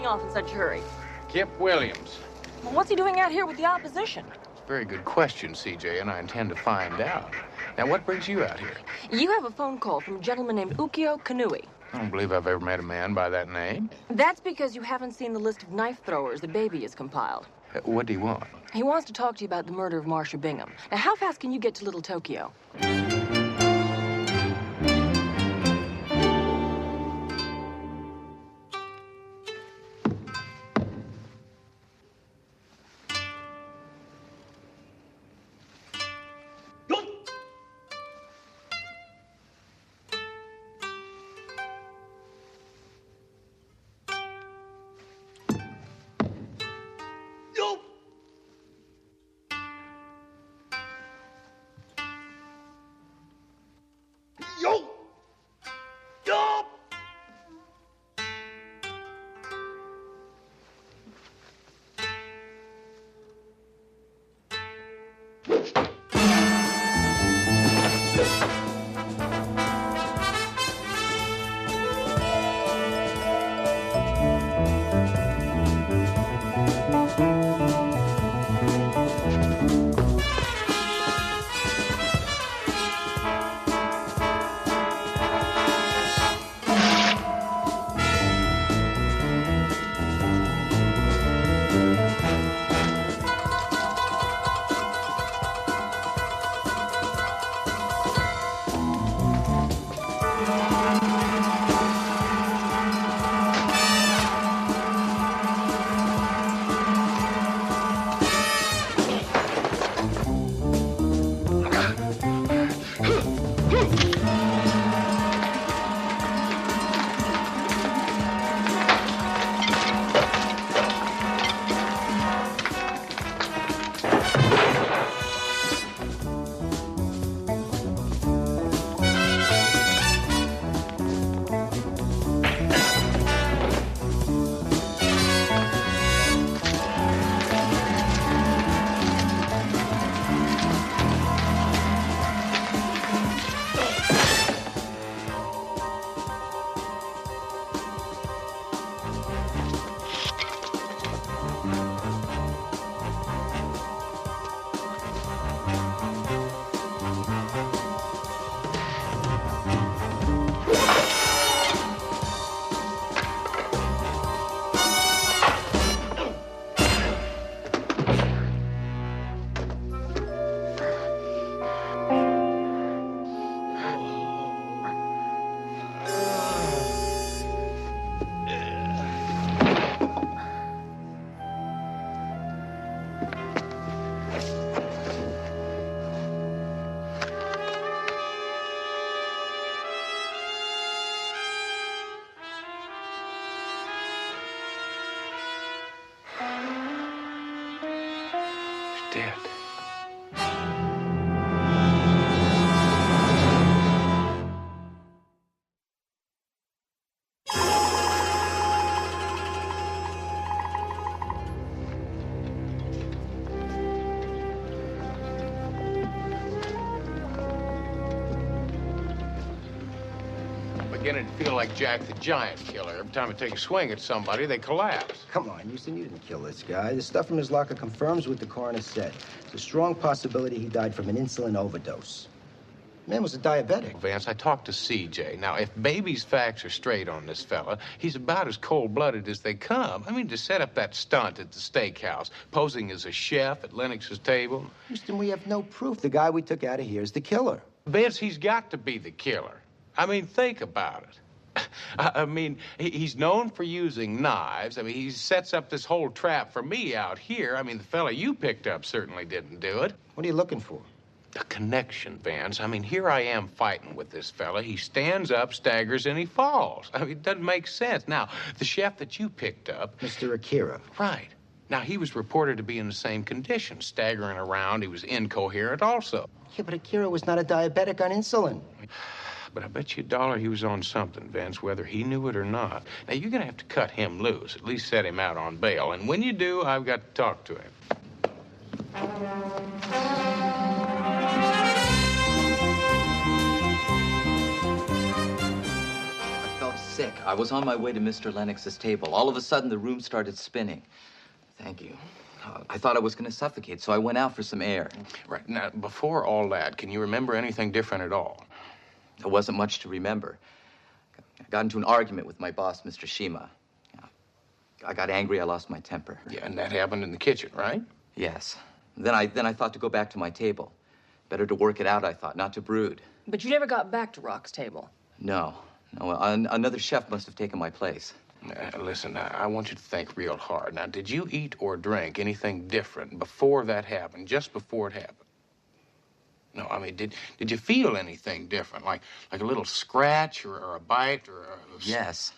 off in such a hurry? Kip Williams. Well, what's he doing out here with the opposition? Very good question, CJ, and I intend to find out. Now, what brings you out here? You have a phone call from a gentleman named Ukio Kanui. I don't believe I've ever met a man by that name. That's because you haven't seen the list of knife throwers the baby has compiled. What do you want? He wants to talk to you about the murder of Marcia Bingham. Now, how fast can you get to Little Tokyo? Dead. Beginning to feel like Jack the Giant Killer. Every time I take a swing at somebody, they collapse. Come on, Houston, you didn't kill this guy. The stuff from his locker confirms what the coroner said. It's a strong possibility he died from an insulin overdose. Man was a diabetic. Vance, I talked to CJ. Now, if Baby's facts are straight on this fella, he's about as cold-blooded as they come. I mean, to set up that stunt at the steakhouse, posing as a chef at Lennox's table. Houston, we have no proof the guy we took out of here is the killer. Vance, he's got to be the killer. I mean, think about it. I mean, he's known for using knives. I mean, he sets up this whole trap for me out here. I mean, the fella you picked up certainly didn't do it. What are you looking for? A connection, Vance. I mean, here I am fighting with this fella. He stands up, staggers, and he falls. I mean, it doesn't make sense. Now, the chef that you picked up... Mr. Akira. Right. Now, he was reported to be in the same condition, staggering around. He was incoherent also. Yeah, but Akira was not a diabetic on insulin. But I bet you $1 he was on something, Vince, whether he knew it or not. Now, you're going to have to cut him loose, at least set him out on bail. And when you do, I've got to talk to him. I felt sick. I was on my way to Mr. Lennox's table. All of a sudden, the room started spinning. Thank you. I thought I was going to suffocate, so I went out for some air. Right. Now, before all that, can you remember anything different at all? There wasn't much to remember. I got into an argument with my boss, Mr. Shima. I got angry, I lost my temper. Yeah, and that happened in the kitchen, right? Yes. Then I thought to go back to my table. Better to work it out, I thought, not to brood. But you never got back to Rock's table. No. Another chef must have taken my place. Listen, I want you to think real hard. Now, did you eat or drink anything different before that happened, just before it happened? No, I mean, did you feel anything different, like a little scratch or a bite or a... Yes.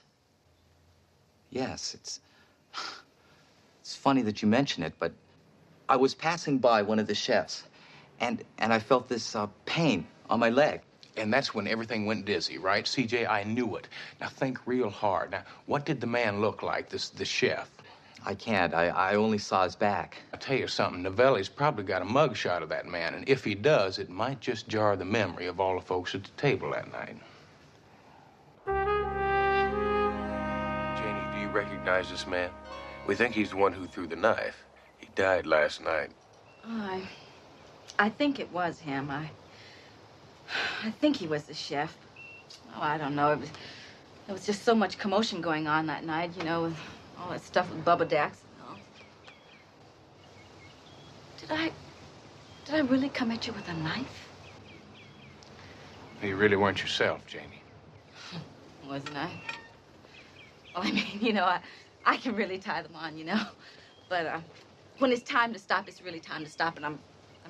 Yes, it's funny that you mention it, but I was passing by one of the chefs, and I felt this pain on my leg. And that's when everything went dizzy, right? CJ, I knew it. Now, think real hard. Now, what did the man look like, the chef? I can't. I only saw his back. I'll tell you something. Novelli's probably got a mugshot of that man, and if he does, it might just jar the memory of all the folks at the table that night. Janie, do you recognize this man? We think he's the one who threw the knife. He died last night. I think it was him. I think he was the chef. Oh, I don't know. There was just so much commotion going on that night, you know, with all that stuff with Bubba Dax and all. Did I really come at you with a knife? You really weren't yourself, Janie. Wasn't I? Well, I mean, you know, I can really tie them on, you know. But when it's time to stop, it's really time to stop, and I'm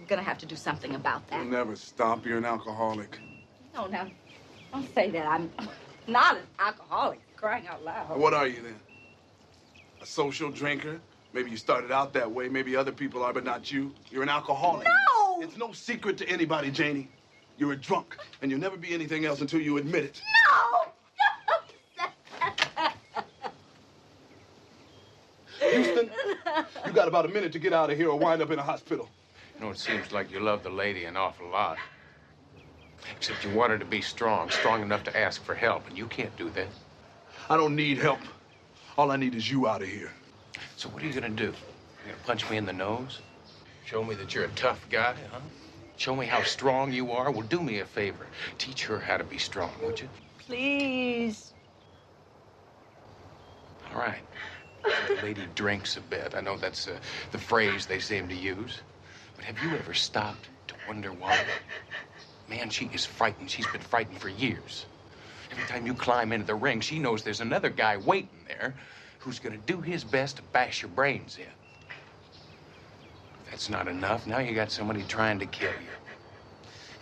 gonna have to do something about that. You'll never stop. You're an alcoholic. No, now, don't say that. I'm not an alcoholic, crying out loud. What are you then? A social drinker? Maybe you started out that way. Maybe other people are, but not you. You're an alcoholic. No! It's no secret to anybody, Janie. You're a drunk, and you'll never be anything else until you admit it. Houston, you got about a minute to get out of here or wind up in a hospital. You know, it seems like you love the lady an awful lot. Except you want her to be strong enough to ask for help, and you can't do that. I don't need help. All I need is you out of here. So what are you gonna do? You gonna punch me in the nose? Show me that you're a tough guy, huh? Show me how strong you are? Well, do me a favor. Teach her how to be strong, would you? Please. All right. The lady drinks a bit. I know that's the phrase they seem to use. But have you ever stopped to wonder why? Man, she is frightened. She's been frightened for years. Every time you climb into the ring, she knows there's another guy waiting there who's gonna do his best to bash your brains in. If that's not enough, now you got somebody trying to kill you.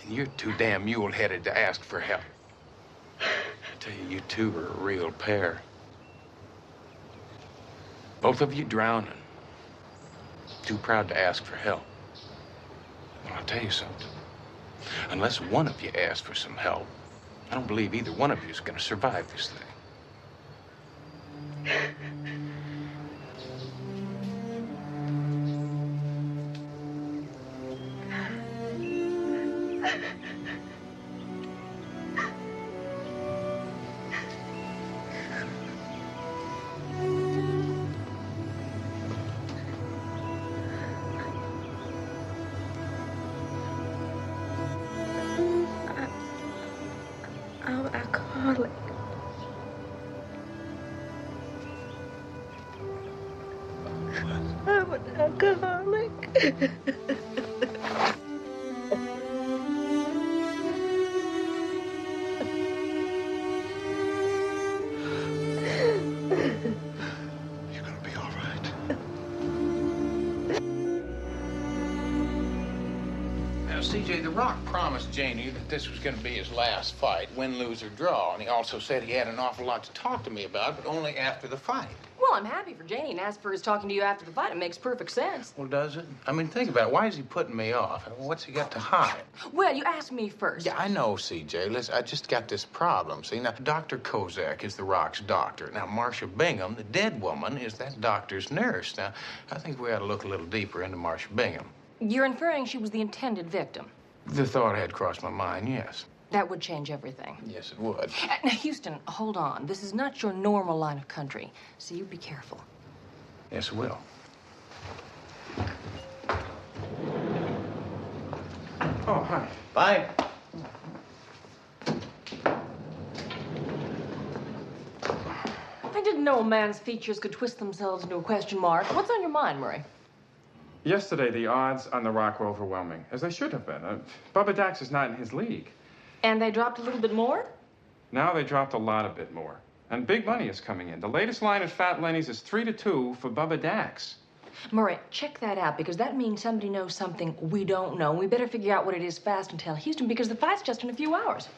And you're too damn mule-headed to ask for help. I tell you, you two are a real pair. Both of you drowning. Too proud to ask for help. Well, I'll tell you something. Unless one of you asks for some help, I don't believe either one of you is going to survive this thing. I'm alcoholic. I'm an alcoholic. You're gonna be all right. Now, CJ, The Rock promised Janie that this was going to be his last fight, win, lose, or draw. And he also said he had an awful lot to talk to me about, but only after the fight. Well, I'm happy for Janie, and as for his talking to you after the fight, it makes perfect sense. Well, does it? I mean, think about it. Why is he putting me off? What's he got to hide? Well, you asked me first. Yeah, I know, CJ. Listen, I just got this problem. See, now, Dr. Kozak is The Rock's doctor. Now, Marcia Bingham, the dead woman, is that doctor's nurse. Now, I think we ought to look a little deeper into Marcia Bingham. You're inferring she was the intended victim. The thought had crossed my mind, yes. That would change everything. Yes, it would. Now, Houston, hold on. This is not your normal line of country, so you be careful. Yes, it will. Oh, hi. Bye. I didn't know a man's features could twist themselves into a question mark. What's on your mind, Murray? Yesterday, the odds on the Rock were overwhelming, as they should have been. Bubba Dax is not in his league. And they dropped a little bit more? Now they dropped a bit more. And big money is coming in. The latest line at Fat Lenny's is 3-2 for Bubba Dax. Murray, check that out, because that means somebody knows something we don't know. We better figure out what it is fast and tell Houston, because the fight's just in a few hours.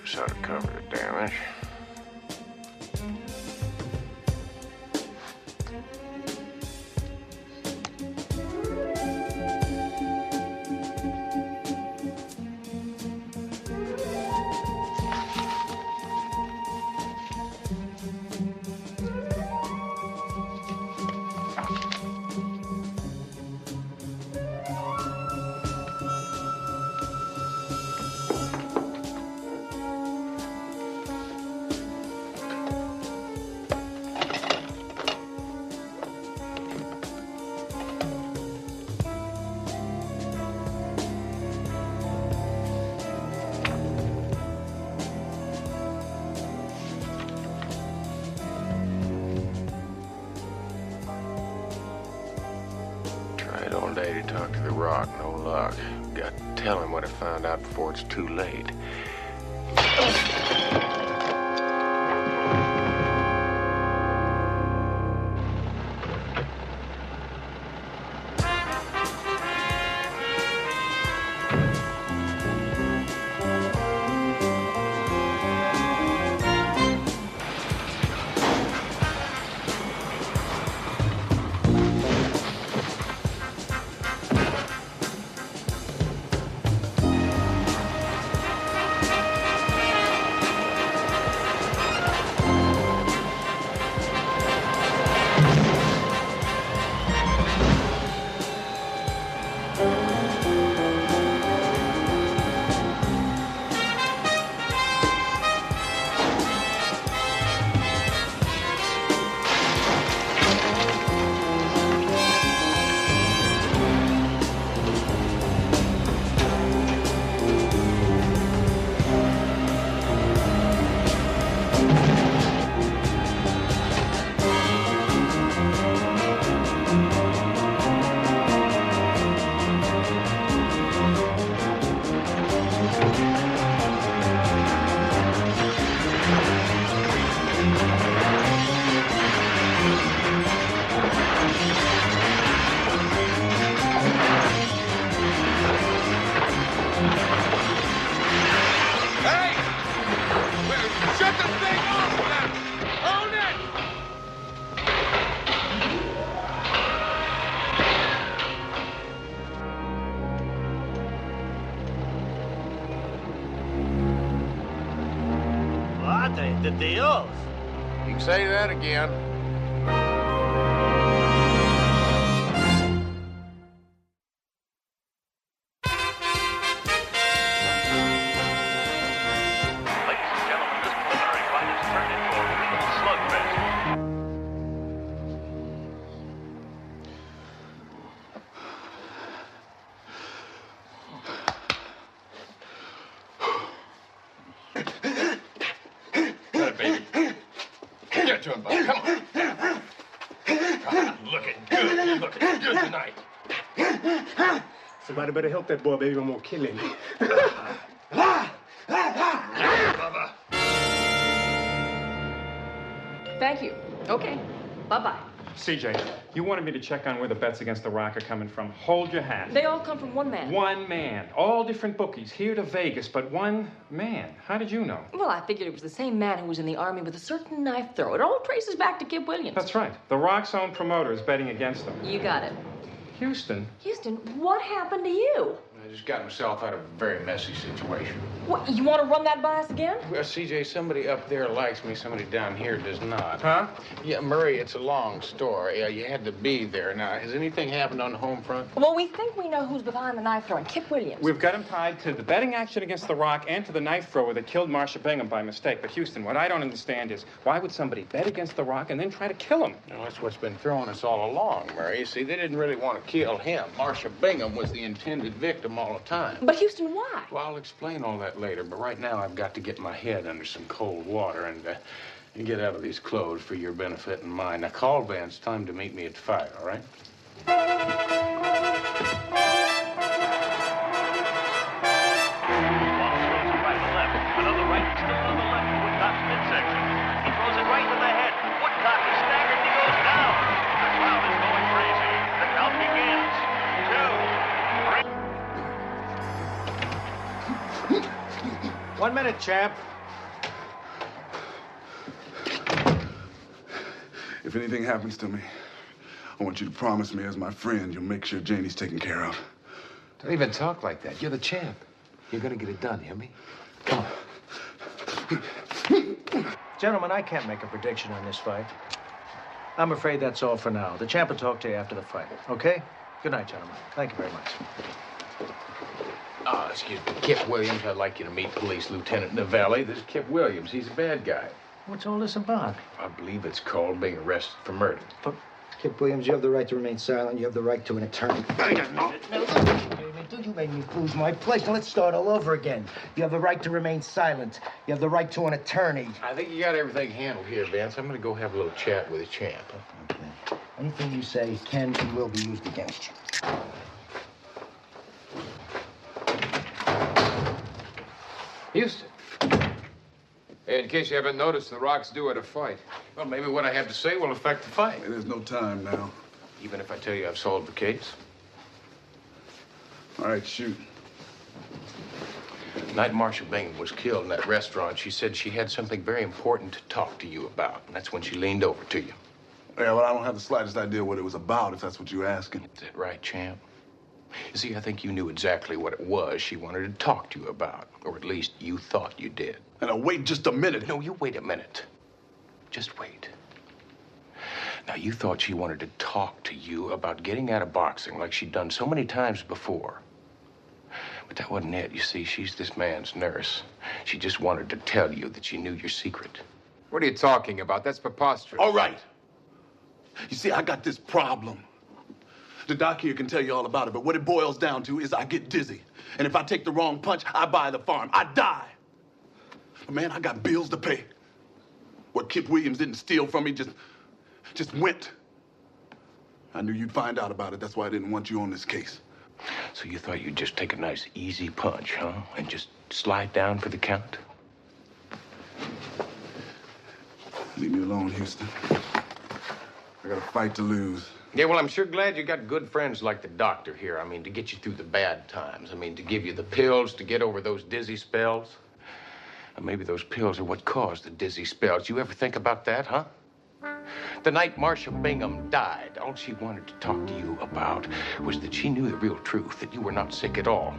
Sort of cover the damage. All day to talk to the Rock, no luck. Got to tell him what I found out before it's too late. De Dios. You can say that again. Ladies and gentlemen, this preliminary fight has turned into a real slugfest. it to him, Bob. Come on. Looking good. Looking good tonight. Somebody better help that boy, baby. I'm gonna kill him. Bubba. Thank you. Okay. Bye-bye. CJ, you wanted me to check on where the bets against the Rock are coming from. Hold your hat. They all come from one man. One man. All different bookies, here to Vegas, but one man. How did you know? Well, I figured it was the same man who was in the Army with a certain knife throw. It all traces back to Kip Williams. That's right. The Rock's own promoter is betting against them. You got it. Houston. Houston, what happened to you? I just got myself out of a very messy situation. What, you want to run that by us again? Well, CJ, somebody up there likes me, somebody down here does not. Huh? Yeah, Murray, it's a long story. You had to be there. Now, has anything happened on the home front? Well, we think we know who's behind the knife throwing. Kip Williams. We've got him tied to the betting action against the Rock and to the knife thrower that killed Marcia Bingham by mistake. But Houston, what I don't understand is why would somebody bet against the Rock and then try to kill him? Well, that's what's been throwing us all along, Murray. You see, they didn't really want to kill him. Marcia Bingham was the intended victim all the time. But Houston, why? Well, I'll explain all that later, but right now I've got to get my head under some cold water and get out of these clothes for your benefit and mine. Now, call Vance. Time to meet me at 5, all right? Wallace throws it right to left. Another right, still another left to Woodcock's midsection. He throws it right to the head. Woodcock is staggered and he goes down. The crowd is going crazy. The count begins. 1 minute, champ. If anything happens to me, I want you to promise me as my friend you'll make sure Janie's taken care of. Don't even talk like that. You're the champ. You're gonna get it done, hear me? Come on. Gentlemen, I can't make a prediction on this fight. I'm afraid that's all for now. The champ will talk to you after the fight, okay? Good night, gentlemen. Thank you very much. Excuse me, Kip Williams. I'd like you to meet Police Lieutenant Novelli. This is Kip Williams. He's a bad guy. What's all this about? I believe it's called being arrested for murder. Kip Williams, you have the right to remain silent. You have the right to an attorney. You made me lose my place. Now let's start all over again. You have the right to remain silent. You have the right to an attorney. I think you got everything handled here, Vance. I'm going to go have a little chat with the champ. Okay. Anything you say can and will be used against you. Houston. Hey, in case you haven't noticed, the Rock's due at a fight. Well, maybe what I have to say will affect the fight. Hey, there's no time now. Even if I tell you I've solved the case? All right, shoot. The night Marcia Bingham was killed in that restaurant, she said she had something very important to talk to you about. And that's when she leaned over to you. Yeah, well, I don't have the slightest idea what it was about, if that's what you're asking. Is that right, champ? You see, I think you knew exactly what it was she wanted to talk to you about. Or at least you thought you did. And now wait just a minute. No, you wait a minute. Just wait. Now, you thought she wanted to talk to you about getting out of boxing like she'd done so many times before. But that wasn't it. You see, she's this man's nurse. She just wanted to tell you that she knew your secret. What are you talking about? That's preposterous. All right. You see, I got this problem. The doc here can tell you all about it, but what it boils down to is I get dizzy. And if I take the wrong punch, I buy the farm. I die. But man, I got bills to pay. What Kip Williams didn't steal from me just went. I knew you'd find out about it. That's why I didn't want you on this case. So you thought you'd just take a nice, easy punch, huh? And just slide down for the count? Leave me alone, Houston. I got a fight to lose. Yeah, well, I'm sure glad you got good friends like the doctor here. I mean, to get you through the bad times. I mean, to give you the pills to get over those dizzy spells. And maybe those pills are what caused the dizzy spells. You ever think about that, huh? The night Marcia Bingham died, all she wanted to talk to you about was that she knew the real truth, that you were not sick at all.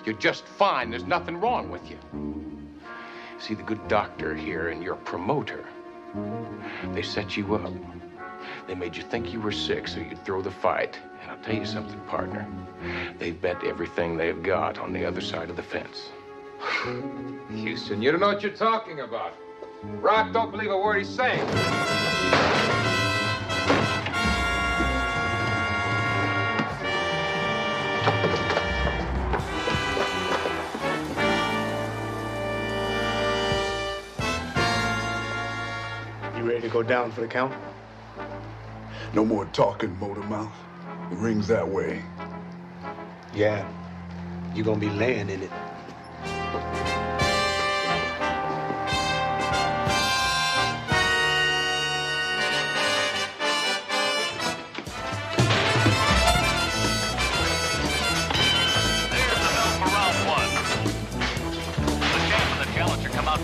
You're just fine. There's nothing wrong with you. See, the good doctor here and your promoter, they set you up. They made you think you were sick so you'd throw the fight. And I'll tell you something, partner. They've bet everything they've got on the other side of the fence. Houston, you don't know what you're talking about. Rock don't believe a word he's saying. You ready to go down for the count? No more talking, Motor Mouth. The ring's that way. Yeah. You're gonna be laying in it.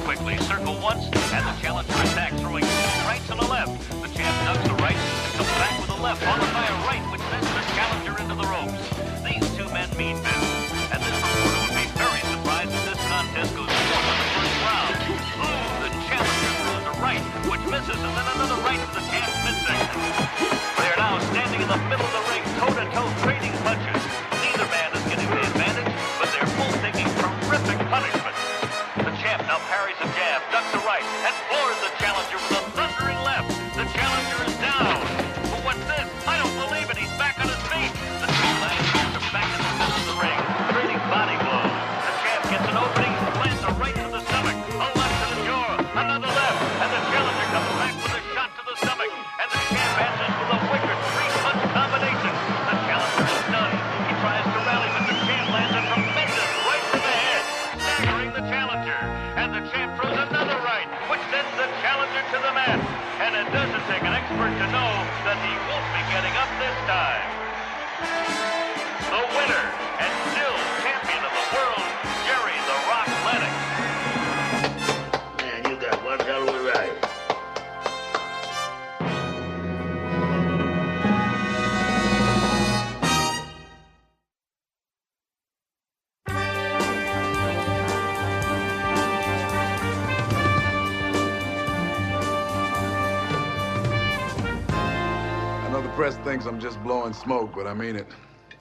Quickly, circle once, and the challenger attacks, throwing two rights and a left. The champ ducks the right and comes back with a left, followed by a right, which sends the challenger into the ropes. These two men mean business, and this reporter would be very surprised if this contest goes short in the first round. Ooh, the challenger throws a right, which misses, and then another right to the champ's midsection. They are now standing in the middle of the ring, toe-to-toe, trading punches. Neither man is getting the advantage, but they're both taking terrific punishment. The champ now parries a jab, ducks a right, and floors the challenger with a thundering left. The challenger is down. But what's this? I don't believe it. He's back on his feet. The two gladiators are back in the middle of the ring, trading body blows. The champ gets an opening, lands a right to the stomach, a left to the jaw, another left, and the challenger comes back with a shot to the stomach, and the champ answers with a wicked three-punch combination. The challenger is stunned. He tries to rally, but the champ lands a tremendous right to the head, staggering the challenger. And the champ throws another right, which sends the challenger to the mat. And it doesn't take an expert to know that he won't be getting up this time. The winner, and still champion of the world, Jerry the Rock Lennox. Man, you got one hell of a ride. Press thinks I'm just blowing smoke, but I mean it.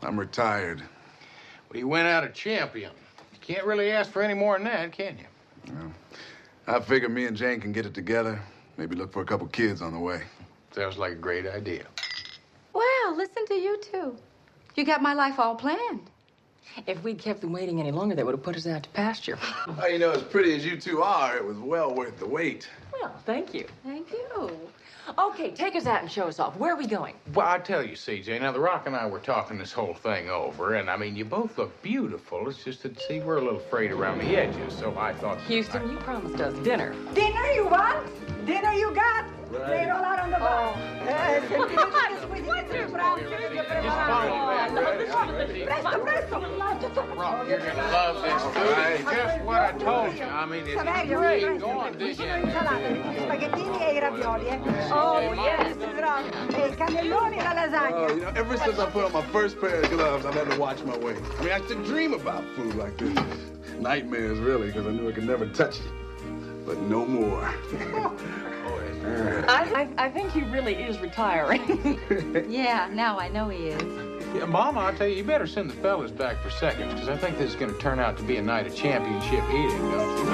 I'm retired. Well, you went out a champion. You can't really ask for any more than that, can you? Yeah. I figure me and Jane can get it together. Maybe look for a couple kids on the way. Sounds like a great idea. Well, listen to you two. You got my life all planned. If we'd kept them waiting any longer, they would have put us out to pasture. Well, you know, as pretty as you two are, it was well worth the wait. Well, thank you. Thank you. Okay, take us out and show us off. Where are we going? Well, I tell you, CJ, now, The Rock and I were talking this whole thing over, and, I mean, you both look beautiful. It's just that, see, we're a little frayed around the edges, so I thought... Houston, you promised us dinner. Dinner you want? Dinner you got? They roll out on the bar. Presto, presto. Rock, you're gonna love this food. It's just what I told you. I mean, it's great. Go on, dig in. Spaghettini e I ravioli, eh? Oh, yes. E I cannelloni e la lasagna. Oh, you know, ever since I put on my first pair of gloves, I've had to watch my weight. I mean, I used to dream about food like this. Nightmares, really, because I knew I could never touch it. But no more. I think he really is retiring. Yeah, now I know he is. Yeah, Mama, I'll tell you, you better send the fellas back for seconds, because I think this is going to turn out to be a night of championship eating, don't you?